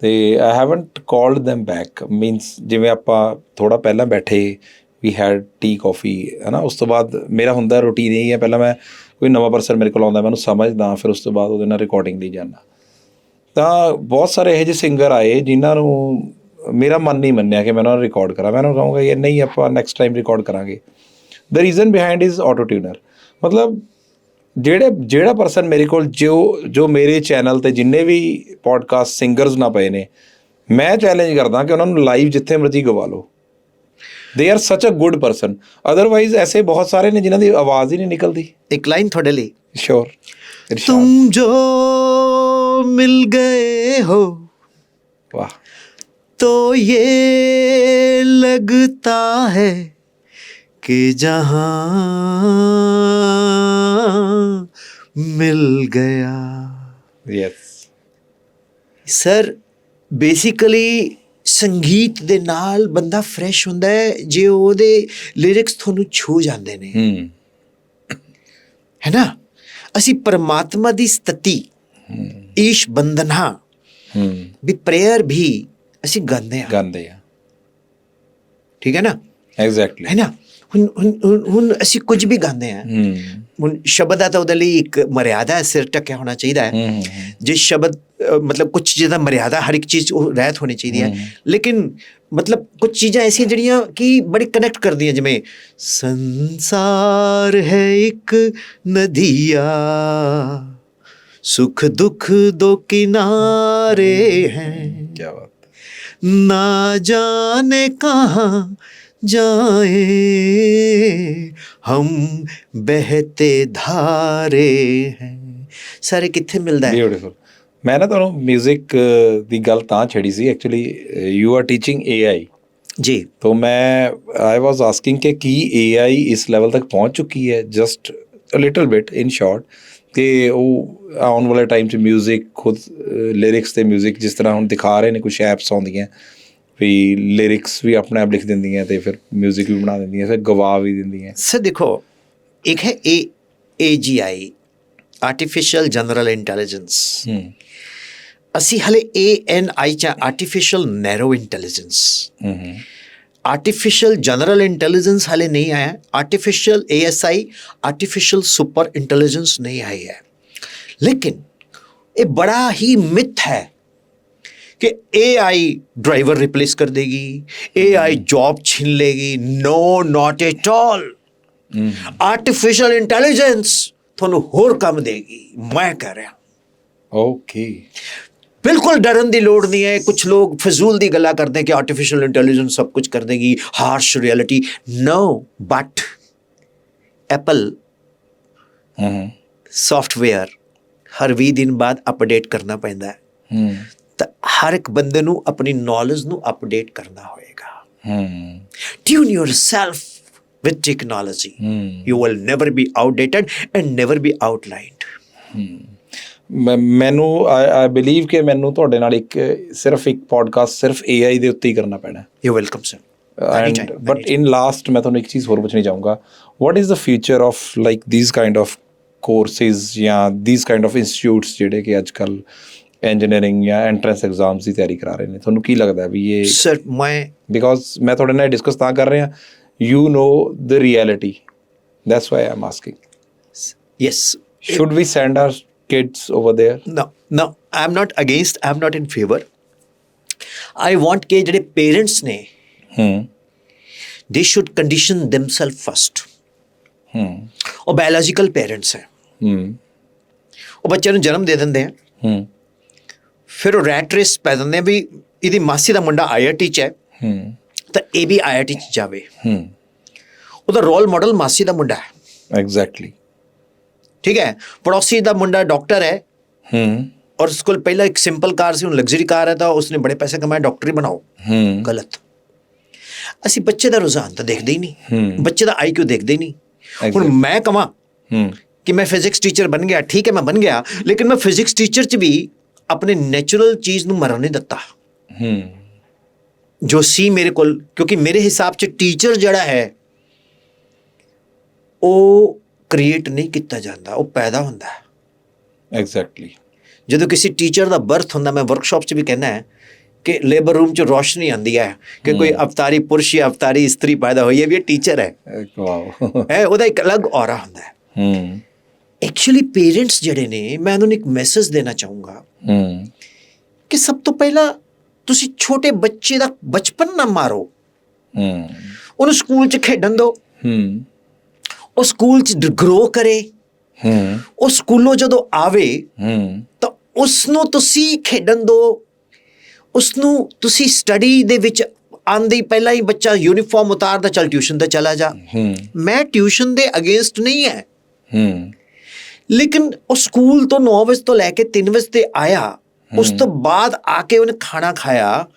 ਤੇ I haven't called them back, means ਜਿਵੇਂ ਆਪਾਂ ਥੋੜ੍ਹਾ ਪਹਿਲਾਂ ਬੈਠੇ, ਵੀ ਹੈਡ ਟੀ ਕੌਫੀ, ਹੈ ਨਾ, ਉਸ ਤੋਂ ਬਾਅਦ ਮੇਰਾ ਹੁੰਦਾ ਰੂਟੀਨ ਇਹੀ ਹੈ, ਪਹਿਲਾਂ ਮੈਂ ਕੋਈ ਨਵਾਂ ਪਰਸਨ ਮੇਰੇ ਕੋਲ ਆਉਂਦਾ, ਮੈਂ ਉਹਨੂੰ ਸਮਝਦਾ, ਫਿਰ ਉਸ ਤੋਂ ਬਾਅਦ ਉਹਦੇ ਨਾਲ ਰਿਕਾਰਡਿੰਗ ਲਈ ਜਾਂਦਾ। ਤਾਂ ਬਹੁਤ ਸਾਰੇ ਇਹੋ ਜਿਹੇ ਸਿੰਗਰ ਆਏ ਜਿਨ੍ਹਾਂ ਨੂੰ ਮੇਰਾ ਮਨ ਨਹੀਂ ਮੰਨਿਆ ਕਿ ਮੈਂ ਉਹਨਾਂ ਨੂੰ ਰਿਕਾਰਡ ਕਰਾਂ। ਮੈਂ ਉਹਨਾਂ ਨੂੰ ਕਹੂੰਗਾ ਯਾਰ ਨਹੀਂ, ਆਪਾਂ ਨੈਕਸਟ ਟਾਈਮ ਰਿਕਾਰਡ ਕਰਾਂਗੇ। The reason behind is auto tenure. ਮਤਲਬ ਜਿਹੜਾ ਪਰਸਨ ਮੇਰੇ ਕੋਲ ਜੋ ਮੇਰੇ ਚੈਨਲ 'ਤੇ ਜਿੰਨੇ ਵੀ ਪੋਡਕਾਸਟ ਸਿੰਗਰਸ ਨਾ ਪਏ ਨੇ, ਮੈਂ ਚੈਲੰਜ ਕਰਦਾ ਕਿ ਉਹਨਾਂ ਨੂੰ ਲਾਈਵ ਜਿੱਥੇ ਮਰਜ਼ੀ ਗਵਾ ਲਓ। ਦੇ ਆਰ ਸੱਚ ਅ ਗੁੱਡ ਪਰਸਨ। ਅਦਰਵਾਈਜ਼ ਐਸੇ ਬਹੁਤ ਸਾਰੇ ਨੇ ਜਿਨ੍ਹਾਂ ਦੀ ਆਵਾਜ਼ ਹੀ ਨਹੀਂ ਨਿਕਲਦੀ। ਇੱਕ ਲਾਈਨ ਤੁਹਾਡੇ ਲਈ। श्योर। तुम जो मिल गए हो, वाह, तो ये लगता है कि जहां मिल गया। यस सर, बेसिकली ਸੰਗੀਤ ਦੇ ਨਾਲ ਬੰਦਾ ਫਰੈਸ਼ ਹੁੰਦਾ ਹੈ ਜੇ ਉਹਦੇ ਲਿਰਿਕਸ ਤੁਹਾਨੂੰ ਛੂ ਜਾਂਦੇ ਨੇ, ਹੈ ਨਾ। ਅਸੀਂ ਪਰਮਾਤਮਾ ਦੀ ਸਤਤੀ, ਈਸ਼ ਬੰਦਨਾ ਵੀ ਪ੍ਰੇਅਰ ਵੀ ਅਸੀਂ ਗਾਉਂਦੇ ਹਾਂ, ਠੀਕ ਹੈ ਨਾ। ਐਗਜ਼ੈਕਟਲੀ, ਹੈ ਨਾ। ਹੁਣ ਅਸੀਂ ਕੁਝ ਵੀ ਗਾਉਂਦੇ ਹਾਂ, ਹੁਣ ਸ਼ਬਦ ਦਾ ਤਾਂ ਉਹਦੇ ਲਈ ਇੱਕ ਮਰਿਆਦਾ ਹੈ, ਸਿਰ ਢੱਕਿਆ ਹੋਣਾ ਚਾਹੀਦਾ ਹੈ। ਜੇ ਸ਼ਬਦ ਮਤਲਬ ਕੁਛ ਜਿਹਦਾ ਮਰਿਆਦਾ, ਹਰ ਇੱਕ ਚੀਜ਼ ਉਹ ਰਹਿਤ ਹੋਣੀ ਚਾਹੀਦੀ ਹੈ। ਲੇਕਿਨ ਮਤਲਬ ਕੁਛ ਚੀਜ਼ਾਂ ਐਸੀਆਂ ਜਿਹੜੀਆਂ ਕਿ ਬੜੀ ਕਨੈਕਟ ਕਰਦੀਆਂ, ਜਿਵੇਂ ਸੰਸਾਰ ਹੈ ਇੱਕ ਨਦੀਆ, ਸੁਖ ਦੁੱਖ ਦੋ ਕਿਨਾਰੇ ਹੈ, ਕਿਆ ਬਾਤ, ਨਾ ਜਾਣੇ ਕਹਾਂ जाए हम बहते धारे हैं। ਸਾਰੇ ਕਿੱਥੇ ਮਿਲਦਾ ਹੈ। ਬਿਊਟੀਫੁਲ। ਮੈਂ ਨਾ ਤੁਹਾਨੂੰ ਮਿਊਜ਼ਿਕ ਦੀ ਗੱਲ ਤਾਂ ਛੇੜੀ ਸੀ, actually you are teaching AI ਜੀ, तो मैं आई वॉज आस्किंग कि की AI इस लेवल तक पहुँच चुकी है, just a little bit in short, कि ਉਹ ਆਉਣ ਵਾਲੇ ਟਾਈਮ 'ਚ ਮਿਊਜ਼ਿਕ ਖੁਦ ਲਿਰਿਕਸ ਅਤੇ ਮਿਊਜ਼ਿਕ ਜਿਸ ਤਰ੍ਹਾਂ ਹੁਣ ਦਿਖਾ ਰਹੇ ਨੇ, ਕੁਛ ਐਪਸ ਆਉਂਦੀਆਂ ਵੀ ਲਿਰਿਕਸ ਵੀ ਆਪਣੇ ਆਪ ਲਿਖ ਦਿੰਦੀਆਂ ਅਤੇ ਫਿਰ ਮਿਊਜ਼ਿਕ ਵੀ ਬਣਾ ਦਿੰਦੀਆਂ, ਫਿਰ ਗਵਾ ਵੀ ਦਿੰਦੀਆਂ। ਸਰ ਦੇਖੋ, ਇੱਕ ਹੈ AGI, ਆਰਟੀਫਿਸ਼ੀਅਲ ਜਨਰਲ ਇੰਟੈਲੀਜੈਂਸ। ਅਸੀਂ ਹਲੇ ANI 'ਚ artificial narrow intelligence. Artificial general intelligence ਹਾਲੇ ਨਹੀਂ ਆਇਆ। Artificial ASI, artificial super intelligence ਨਹੀਂ ਆਈ ਹੈ। ਲੇਕਿਨ ਇਹ ਬੜਾ ਹੀ ਮਿਥ ਹੈ कि AI ड्राइवर रिप्लेस कर देगी, AI जॉब छीन लेगी। No, not at all. Artificial intelligence ਤੁਹਾਨੂੰ ਹੋਰ ਕੰਮ ਦੇਗੀ, ਮੈਂ ਕਹਿ ਰਿਹਾ। ਓਕੇ, ਬਿਲਕੁਲ ਡਰਨ ਦੀ ਲੋੜ ਨਹੀਂ ਹੈ। ਕੁਛ ਲੋਕ ਫਜ਼ੂਲ ਦੀ ਗੱਲਾਂ ਕਰਦੇ ਕਿ ਆਰਟੀਫਿਸ਼ੀਅਲ ਇੰਟੈਲੀਜੈਂਸ ਸਭ ਕੁਝ ਕਰ ਦੇਗੀ, harsh reality. No, but Apple software ਹਰ 20 ਦਿਨ ਬਾਅਦ ਅਪਡੇਟ ਕਰਨਾ ਪੈਂਦਾ ਹੈ। ਤਾਂ ਹਰ ਇੱਕ ਬੰਦੇ ਨੂੰ ਆਪਣੀ ਨੌਲੇਜ ਨੂੰ ਅਪਡੇਟ ਕਰਨਾ ਹੋਏਗਾ। Tune yourself with technology, you will never be outdated and never be outlined. ਮੈਨੂੰ ਆਈ ਬਿਲੀਵ ਕਿ ਮੈਨੂੰ ਤੁਹਾਡੇ ਨਾਲ ਸਿਰਫ ਇੱਕ ਪੋਡਕਾਸਟ ਸਿਰਫ AI ਦੇ ਉੱਤੇ ਹੀ ਕਰਨਾ ਪੈਣਾ। You welcome sir. But in last ਮੈਂ ਤੁਹਾਨੂੰ ਇੱਕ ਚੀਜ਼ ਹੋਰ ਪੁੱਛਣੀ ਚਾਹੂੰਗਾ, what is the future of like these kind of courses ਜਾਂ ਥੀਸ ਕਾਈਂਡ ਆਫ ਇੰਸਟੀਟਿਊਟਸ ਜਿਹੜੇ ਕਿ ਅੱਜ ਕੱਲ੍ਹ ਇੰਜੀਨੀਅਰਿੰਗ ਜਾਂ ਐਂਟਰੈਂਸ ਐਗਜ਼ਾਮਸ ਦੀ ਤਿਆਰੀ ਕਰਾ ਰਹੇ ਨੇ? ਤੁਹਾਨੂੰ ਕੀ ਲੱਗਦਾ ਵੀ ਇਹ? ਸਰ ਮੈਂ ਬਿਕੋਜ਼ ਮੈਂ ਤੁਹਾਡੇ ਨਾਲ ਡਿਸਕਸ ਤਾਂ ਕਰ ਰਿਹਾ, you know the reality, that's why I am asking. Yes, should we send our kids over there? No, I'm not against, I'm not in favor. I want ਕਿ ਜਿਹੜੇ parents ਨੇ, they should condition themselves first. ਉਹ biological parents ਹੈ, ਉਹ ਬੱਚੇ ਨੂੰ ਜਨਮ ਦੇ ਦਿੰਦੇ ਆ, ਫਿਰ ਉਹ ਰੈਟ ਰੇਸ ਪੈ ਦਿੰਦੇ ਆ ਵੀ ਇਹਦੀ ਮਾਸੀ ਦਾ ਮੁੰਡਾ IIT 'ਚ ਹੈ ਤਾਂ ਇਹ ਵੀ IIT 'ਚ ਜਾਵੇ। ਉਹਦਾ ਰੋਲ ਮਾਡਲ ਮਾਸੀ ਦਾ ਮੁੰਡਾ ਹੈ। ਐਗਜ਼ੈਕਟਲੀ। ਠੀਕ ਹੈ, ਪੜੋਸੀ ਦਾ ਮੁੰਡਾ ਡਾਕਟਰ ਹੈ ਔਰ ਉਸ ਕੋਲ ਪਹਿਲਾਂ ਇੱਕ ਸਿੰਪਲ ਕਾਰ ਸੀ, ਹੁਣ ਲਗਜ਼ਰੀ ਕਾਰ ਹੈ ਤਾਂ ਉਸਨੇ ਬੜੇ ਪੈਸੇ ਕਮਾਏ, ਡਾਕਟਰੀ ਬਣਾਓ। ਗਲਤ। ਅਸੀਂ ਬੱਚੇ ਦਾ ਰੁਝਾਨ ਤਾਂ ਦੇਖਦੇ ਹੀ ਨਹੀਂ, ਬੱਚੇ ਦਾ IQ ਦੇਖਦੇ ਹੀ ਨਹੀਂ। ਹੁਣ ਮੈਂ ਕਹਾਂ ਕਿ ਮੈਂ ਫਿਜ਼ਿਕਸ ਟੀਚਰ ਬਣ ਗਿਆ, ਠੀਕ ਹੈ ਮੈਂ ਬਣ ਗਿਆ, ਲੇਕਿਨ ਮੈਂ ਫਿਜ਼ਿਕਸ ਟੀਚਰ 'ਚ ਵੀ ਆਪਣੇ ਨੈਚੁਰਲ ਚੀਜ਼ ਨੂੰ ਮਰਨ ਨਹੀਂ ਦਿੱਤਾ ਜੋ ਸੀ ਮੇਰੇ ਕੋਲ, ਕਿਉਂਕਿ ਮੇਰੇ ਹਿਸਾਬ 'ਚ ਟੀਚਰ ਜਿਹੜਾ ਹੈ ਉਹ ਕ੍ਰੀਏਟ ਨਹੀਂ ਕੀਤਾ ਜਾਂਦਾ, ਉਹ ਪੈਦਾ ਹੁੰਦਾ ਹੈ। ਐਗਜ਼ੈਕਟਲੀ। ਜਦੋਂ ਕਿਸੇ ਟੀਚਰ ਦਾ ਬਰਥ ਹੁੰਦਾ, ਮੈਂ ਵਰਕਸ਼ਾਪ 'ਚ ਵੀ ਕਹਿੰਦਾ ਹੈ ਕਿ ਲੇਬਰ ਰੂਮ 'ਚ ਰੋਸ਼ਨੀ ਆਉਂਦੀ ਹੈ ਕਿ ਕੋਈ ਅਵਤਾਰੀ ਪੁਰਸ਼ ਜਾਂ ਅਵਤਾਰੀ ਇਸਤਰੀ ਪੈਦਾ ਹੋਈ ਹੈ ਵੀ ਇਹ ਟੀਚਰ ਹੈ। ਹੈ ਉਹਦਾ ਇੱਕ ਅਲੱਗ ਔਰਾ ਹੁੰਦਾ ਹੈ। ਐਕਚੁਅਲੀ ਪੇਰੈਂਟਸ ਜਿਹੜੇ ਨੇ, ਮੈਂ ਉਹਨਾਂ ਨੂੰ ਇੱਕ ਮੈਸੇਜ ਦੇਣਾ ਚਾਹੂੰਗਾ ਕਿ ਸਭ ਤੋਂ ਪਹਿਲਾਂ ਤੁਸੀਂ ਛੋਟੇ ਬੱਚੇ ਦਾ ਬਚਪਨ ਨਾ ਮਾਰੋ, ਉਹਨੂੰ ਸਕੂਲ 'ਚ ਖੇਡਣ ਦਿਓ, ਉਹ ਸਕੂਲ 'ਚ ਗਰੋ ਕਰੇ, ਉਹ ਸਕੂਲੋਂ ਜਦੋਂ ਆਵੇ ਤਾਂ ਉਸਨੂੰ ਤੁਸੀਂ ਖੇਡਣ ਦਿਓ, ਉਸਨੂੰ ਤੁਸੀਂ ਸਟੱਡੀ ਦੇ ਵਿੱਚ ਆਉਂਦੇ ਹੀ ਪਹਿਲਾਂ ਹੀ ਬੱਚਾ ਯੂਨੀਫਾਰਮ ਉਤਾਰਦਾ, ਚੱਲ ਟਿਊਸ਼ਨ ਤੇ ਚਲਾ ਜਾ। ਮੈਂ ਟਿਊਸ਼ਨ ਦੇ ਅਗੇਂਸਟ ਨਹੀਂ ਹੈ, ਲੇਕਿਨ ਉਹ ਸਕੂਲ ਤੋਂ 9 ਵਜੇ ਤੋਂ ਲੈ ਕੇ 3 ਵਜੇ ਤੇ ਆਇਆ, ਉਸ ਤੋਂ ਬਾਅਦ ਆ ਕੇ ਉਹਨੇ ਖਾਣਾ ਖਾਇਆ,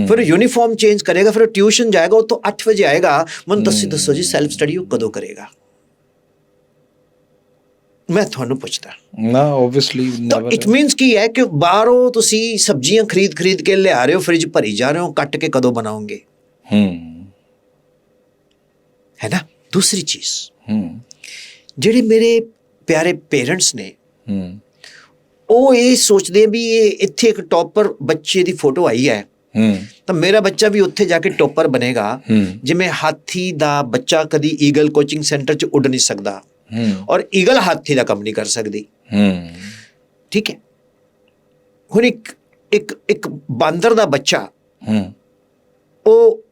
ਫਿਰ ਯੂਨੀਫਾਰਮ ਚੇਂਜ ਕਰੇਗਾ, ਫਿਰ ਟਿਊਸ਼ਨ ਜਾਏਗਾ, ਉਹ ਤੋਂ 8 ਵਜੇ ਆਏਗਾ। ਮੈਨੂੰ ਤੁਸੀਂ ਦੱਸੋ ਜੀ ਸੈਲਫ ਸਟੱਡੀ ਉਹ ਕਦੋਂ ਕਰੇਗਾ? ਮੈਂ ਤੁਹਾਨੂੰ ਪੁੱਛਦਾ ਨਾ। ਆਬਵੀਅਸਲੀ ਇਟ ਮੀਨਸ ਕੀ ਹੈ ਕਿ ਬਾਹਰੋਂ ਤੁਸੀਂ ਸਬਜ਼ੀਆਂ ਖਰੀਦ ਕੇ ਲਿਆ ਰਹੇ ਹੋ, ਫ੍ਰਿਜ ਭਰੀ ਜਾ ਰਹੇ ਹੋ, ਕੱਟ ਕੇ ਕਦੋਂ ਬਣਾਓਗੇ? ਹੈ ਨਾ। ਦੂਸਰੀ ਚੀਜ਼, ਜਿਹੜੇ ਮੇਰੇ ਪਿਆਰੇ ਪੇਰੈਂਟਸ ਨੇ ਉਹ ਇਹ ਸੋਚਦੇ ਵੀ ਇਹ ਇੱਥੇ ਇੱਕ ਟੌਪਰ ਬੱਚੇ ਦੀ ਫੋਟੋ ਆਈ ਹੈ ਤਾਂ ਮੇਰਾ ਬੱਚਾ ਵੀ ਉੱਥੇ ਜਾ ਕੇ ਟੌਪਰ ਬਣੇਗਾ। ਜਿਵੇਂ ਹਾਥੀ ਦਾ ਬੱਚਾ ਕਦੀ ਈਗਲ ਕੋਚਿੰਗ ਸੈਂਟਰ 'ਚ ਉੱਡ ਨਹੀਂ ਸਕਦਾ ਔਰ ਈਗਲ ਹਾਥੀ ਦਾ ਕੰਮ ਨਹੀਂ ਕਰ ਸਕਦੀ। ਠੀਕ ਹੈ। ਹੁਣ ਇੱਕ ਬਾਂਦਰ ਦਾ ਬੱਚਾ ਉਹ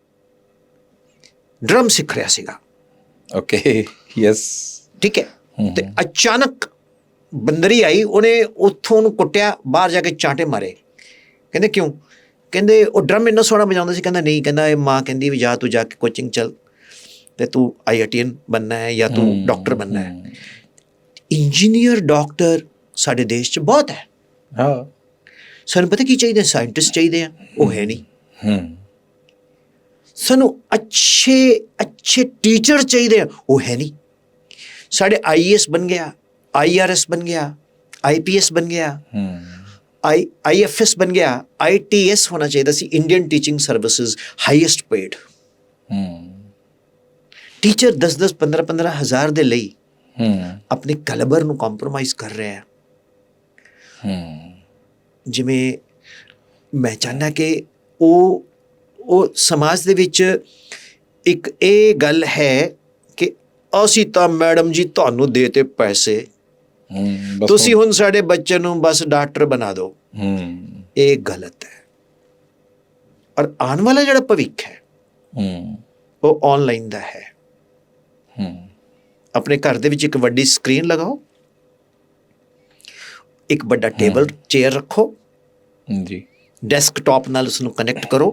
ਡਰਮ ਸਿੱਖ ਰਿਹਾ ਸੀਗਾ। Okay, yes. ਠੀਕ ਹੈ। ਤੇ ਅਚਾਨਕ ਬੰਦਰੀ ਆਈ, ਉਹਨੇ ਉੱਥੋਂ ਉਹਨੂੰ ਕੁੱਟਿਆ, ਬਾਹਰ ਜਾ ਕੇ ਚਾਂਟੇ ਮਾਰੇ। ਕਹਿੰਦੇ ਕਿਉਂ? ਕਹਿੰਦੇ ਉਹ ਡਰਮ ਇੰਨਾ ਸੋਹਣਾ ਵਜਾਉਂਦਾ ਸੀ। ਕਹਿੰਦਾ ਨਹੀਂ, ਕਹਿੰਦਾ ਇਹ ਮਾਂ ਕਹਿੰਦੀ ਵੀ ਜਾ ਤੂੰ ਜਾ ਕੇ ਕੋਚਿੰਗ ਚੱਲ ਤੇ ਤੂੰ IITian ਬਣਨਾ ਹੈ ਜਾਂ ਤੂੰ ਡਾਕਟਰ ਬਣਨਾ ਹੈ। ਇੰਜੀਨੀਅਰ ਡਾਕਟਰ ਸਾਡੇ ਦੇਸ਼ 'ਚ ਬਹੁਤ ਹੈ। ਹਾਂ, ਸਾਨੂੰ ਪਤਾ ਕੀ ਚਾਹੀਦਾ? ਸਾਇੰਟਿਸਟ ਚਾਹੀਦੇ ਆ, ਉਹ ਹੈ ਨਹੀਂ। ਸਾਨੂੰ ਅੱਛੇ ਟੀਚਰ ਚਾਹੀਦੇ ਆ, ਉਹ ਹੈ ਨਹੀਂ। ਸਾਡੇ IAS ਬਣ ਗਿਆ, IRS ਬਣ ਗਿਆ, IPS ਬਣ ਗਿਆ, IFS ਬਣ ਗਿਆ, ITS ਹੋਣਾ ਚਾਹੀਦਾ ਸੀ, Indian teaching services highest paid. Teacher 10-10, 15-15 ਹਜ਼ਾਰ ਦੇ ਲਈ ਆਪਣੇ ਕੈਲੀਬਰ ਨੂੰ ਕੰਪਰੋਮਾਈਜ਼ ਕਰ ਰਿਹਾ ਹੈ। ਜਿਵੇਂ ਮੈਂ ਚਾਹੁੰਦਾ ਕਿ ਉਹ ਸਮਾਜ ਦੇ ਵਿੱਚ ਇੱਕ ਇਹ ਗੱਲ ਹੈ ਕਿ ਅਸੀਂ ਤਾਂ ਮੈਡਮ ਜੀ ਤੁਹਾਨੂੰ ਦੇ ਤੇ ਪੈਸੇ, ਤੁਸੀਂ ਹੁਣ ਸਾਡੇ ਬੱਚੇ ਨੂੰ ਬਸ ਡਾਕਟਰ ਬਣਾ ਦਿਓ। ਇਹ ਗਲਤ ਹੈ। ਔਰ ਆਉਣ ਵਾਲਾ ਜਿਹੜਾ ਭਵਿੱਖ ਹੈ ਉਹ ਆਨਲਾਈਨ ਦਾ ਹੈ। ਆਪਣੇ ਘਰ ਦੇ ਵਿੱਚ ਇੱਕ ਵੱਡੀ ਸਕਰੀਨ ਲਗਾਓ, ਇੱਕ ਵੱਡਾ ਟੇਬਲ ਚੇਅਰ ਰੱਖੋ ਜੀ, ਡੈਸਕਟਾਪ ਨਾਲ ਉਸਨੂੰ ਕਨੈਕਟ ਕਰੋ।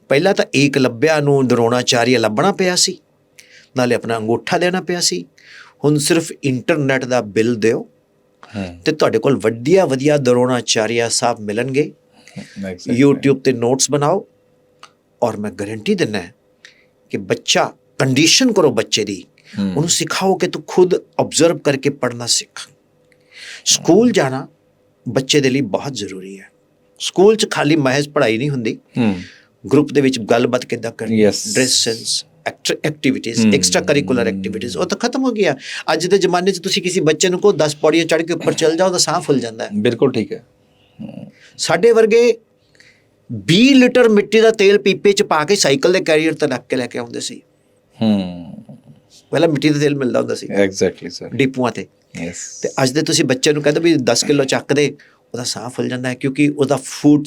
ਪਹਿਲਾਂ ਤਾਂ ਏਕਲਵਿਆ ਨੂੰ ਦਰੋਣਾਚਾਰੀਆ ਲੱਭਣਾ ਪਿਆ ਸੀ, ਨਾਲੇ ਆਪਣਾ ਅੰਗੂਠਾ ਦੇਣਾ ਪਿਆ ਸੀ। ਹੁਣ ਸਿਰਫ ਇੰਟਰਨੈਟ ਦਾ ਬਿੱਲ ਦਿਓ ਤੇ ਤੁਹਾਡੇ ਕੋਲ ਵਧੀਆ ਦਰੋਣਾਚਾਰੀਆ ਸਾਹਿਬ ਮਿਲਣਗੇ। YouTube ਤੇ ਨੋਟਸ ਬਣਾਓ ਔਰ ਮੈਂ ਗਾਰੰਟੀ ਦਿੰਦਾ ਕਿ ਬੱਚਾ, ਕੰਡੀਸ਼ਨ ਕਰੋ ਬੱਚੇ ਦੀ, ਉਹਨੂੰ ਸਿਖਾਓ ਕਿ ਤੂੰ ਖੁਦ ਆਬਜ਼ਰਵ ਕਰਕੇ ਪੜ੍ਹਨਾ ਸਿੱਖ। ਸਕੂਲ ਜਾਣਾ ਬੱਚੇ ਦੇ ਲਈ ਬਹੁਤ ਜ਼ਰੂਰੀ ਹੈ। ਸਕੂਲ 'ਚ ਖਾਲੀ ਮਹਿਜ਼ ਪੜ੍ਹਾਈ ਨਹੀਂ ਹੁੰਦੀ, ਗਰੁੱਪ ਦੇ ਵਿੱਚ ਗੱਲਬਾਤ ਕਿੱਦਾਂ ਕਰਨੀ, dress sense, activities, extra curricular activities, ਉਹ ਤਾਂ ਖਤਮ ਹੋ ਗਿਆ। ਅੱਜ ਦੇ ਜ਼ਮਾਨੇ 'ਚ ਤੁਸੀਂ ਕਿਸੇ ਬੱਚੇ ਨੂੰ ਕਹੋ 10 ਪੌੜੀਆਂ ਚੜ੍ਹ ਕੇ ਉੱਪਰ ਚੱਲ ਜਾਓ, ਉਹਦਾ ਸਾਹ ਫੁੱਲ ਜਾਂਦਾ ਹੈ। ਬਿਲਕੁਲ ਠੀਕ ਹੈ। ਸਾਡੇ ਵਰਗੇ 20 ਲੀਟਰ ਮਿੱਟੀ ਦਾ ਤੇਲ ਪੀਪੇ 'ਚ ਪਾ ਕੇ ਸਾਈਕਲ ਦੇ ਕੈਰੀਅਰ ਤੇ ਰੱਖ ਕੇ ਲੈ ਕੇ ਆਉਂਦੇ ਸੀ। ਪਹਿਲਾਂ ਮਿੱਟੀ ਦਾ ਤੇਲ ਮਿਲਦਾ ਹੁੰਦਾ ਸੀ ਐਗਜ਼ੈਕਟਲੀ ਸਰ, ਡਿਪੂਆਂ ਤੇ। ਯੈਸ। ਤੇ ਅੱਜ ਦੇ ਤੁਸੀਂ ਬੱਚੇ ਨੂੰ ਕਹਿੰਦੇ ਵੀ 10 ਕਿਲੋ ਚੱਕ ਦੇ, ਉਹਦਾ ਸਾਹ ਫੁੱਲ ਜਾਂਦਾ ਹੈ ਕਿਉਂਕਿ ਉਹਦਾ ਫੂਡ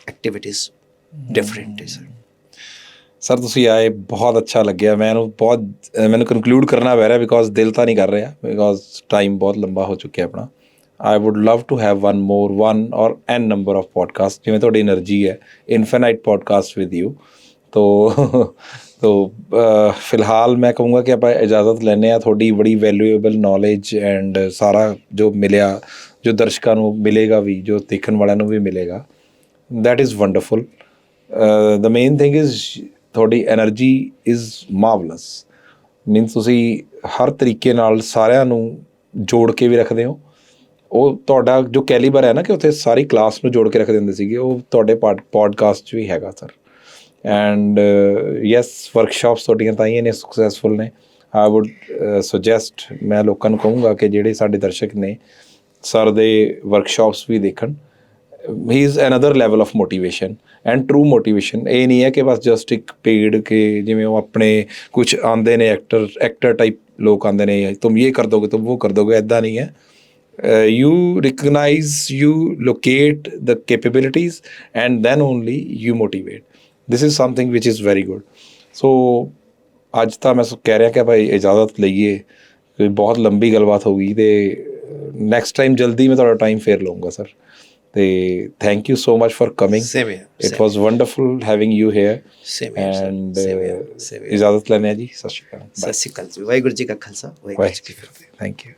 ਐਕਟੀਵਿਟੀਜ਼ ਡਿਫਰੈਂਟ ਹੈ ਸਰ। ਸਰ ਤੁਸੀਂ ਆਏ, ਬਹੁਤ ਅੱਛਾ ਲੱਗਿਆ ਮੈਨੂੰ, ਮੈਨੂੰ ਕਨਕਲੂਡ ਕਰਨਾ ਪੈ ਰਿਹਾ ਬਿਕੋਜ਼ ਦਿਲ ਤਾਂ ਨਹੀਂ ਕਰ ਰਿਹਾ, ਬਿਕੋਜ਼ ਟਾਈਮ ਬਹੁਤ ਲੰਬਾ ਹੋ ਚੁੱਕਿਆ ਆਪਣਾ। I would love to have one or n number of podcast, ਜਿਵੇਂ ਤੁਹਾਡੀ એનર્ਜੀ ਹੈ, ਇਨਫਿਨਾਈਟ ਪੋਡਕਾਸਟ ਵਿਦ ਯੂ। ਤੋ ਫਿਲਹਾਲ ਮੈਂ ਕਹੂੰਗਾ ਕਿ ਆਪਾਂ ਇਜਾਜ਼ਤ ਲੈਂਦੇ ਹਾਂ। ਤੁਹਾਡੀ ਬੜੀ ਵੈਲਿਊਏਬਲ ਨੌਲੇਜ ਐਂਡ ਸਾਰਾ ਜੋ ਮਿਲਿਆ, ਜੋ ਦਰਸ਼ਕਾਂ ਨੂੰ ਮਿਲੇਗਾ ਵੀ, ਜੋ ਦੇਖਣ ਵਾਲਿਆਂ ਨੂੰ ਵੀ ਮਿਲੇਗਾ, that is wonderful. The main thing is ਤੁਹਾਡੀ ਐਨਰਜੀ ਇਜ਼ ਮਾਰਵਲਸ। ਮੀਨਸ ਤੁਸੀਂ ਹਰ ਤਰੀਕੇ ਨਾਲ ਸਾਰਿਆਂ ਨੂੰ ਜੋੜ ਕੇ ਵੀ ਰੱਖਦੇ ਹੋ। ਉਹ ਤੁਹਾਡਾ ਜੋ ਕੈਲੀਬਰ ਹੈ ਨਾ, ਕਿ ਉੱਥੇ ਸਾਰੀ ਕਲਾਸ ਨੂੰ ਜੋੜ ਕੇ ਰੱਖਦੇ ਹੁੰਦੇ ਸੀਗੇ, ਉਹ ਤੁਹਾਡੇ ਪੋਡਕਾਸਟ 'ਚ ਵੀ ਹੈਗਾ ਸਰ। ਐਂਡ ਯੈਸ, ਵਰਕਸ਼ਾਪਸ ਤੁਹਾਡੀਆਂ ਤਾਂ ਹੀ ਨੇ ਸਕਸੈਸਫੁਲ ਨੇ। ਆਈ ਵੁੱਡ ਸੁਜੈਸਟ, ਮੈਂ ਲੋਕਾਂ ਨੂੰ ਕਹੂੰਗਾ ਕਿ ਜਿਹੜੇ ਸਾਡੇ ਦਰਸ਼ਕ ਨੇ, ਸਰ ਦੇ ਵਰਕਸ਼ਾਪਸ ਵੀ ਦੇਖਣ। ਹੀ is another level of motivation and true motivation. ਇਹ ਨਹੀਂ ਹੈ ਕਿ ਬਸ ਜਸਟ ਇੱਕ ਪੇਡ ਕੇ, ਜਿਵੇਂ ਉਹ ਆਪਣੇ ਕੁਛ ਆਉਂਦੇ ਨੇ ਐਕਟਰ ਟਾਈਪ ਲੋਕ ਆਉਂਦੇ ਨੇ, ਤੁਮ ਇਹ ਕਰ ਦੋਗੇ, ਤੁਮ ਉਹ ਕਰ ਦੋਗੇ, ਇੱਦਾਂ ਨਹੀਂ ਹੈ। You recognize, you locate the capabilities, and then only you motivate. This is something which is very good. So ਅੱਜ ਤਾਂ ਮੈਂ ਕਹਿ ਰਿਹਾ ਕਿ ਭਾਈ ਇਜਾਜ਼ਤ ਲਈਏ, ਬਹੁਤ ਲੰਬੀ ਗੱਲਬਾਤ ਹੋ ਗਈ, ਅਤੇ ਨੈਕਸਟ ਟਾਈਮ ਜਲਦੀ ਮੈਂ ਤੁਹਾਡਾ ਟਾਈਮ ਫੇਰ ਲਊਂਗਾ ਸਰ। ਅਤੇ thank you so much for coming. It was wonderful having you here. And ਇਜਾਜ਼ਤ ਲੈਂਦੇ ਹਾਂ ਜੀ। ਸਤਿ ਸ਼੍ਰੀ ਅਕਾਲ। ਸਤਿ ਸ਼੍ਰੀ ਅਕਾਲ ਜੀ। ਵਾਹਿਗੁਰੂ ਜੀ ਕਾ ਖਾਲਸਾ, ਵਾਹਿਗੁਰੂ ਜੀ ਕੀ ਫਤਿਹ। Thank you.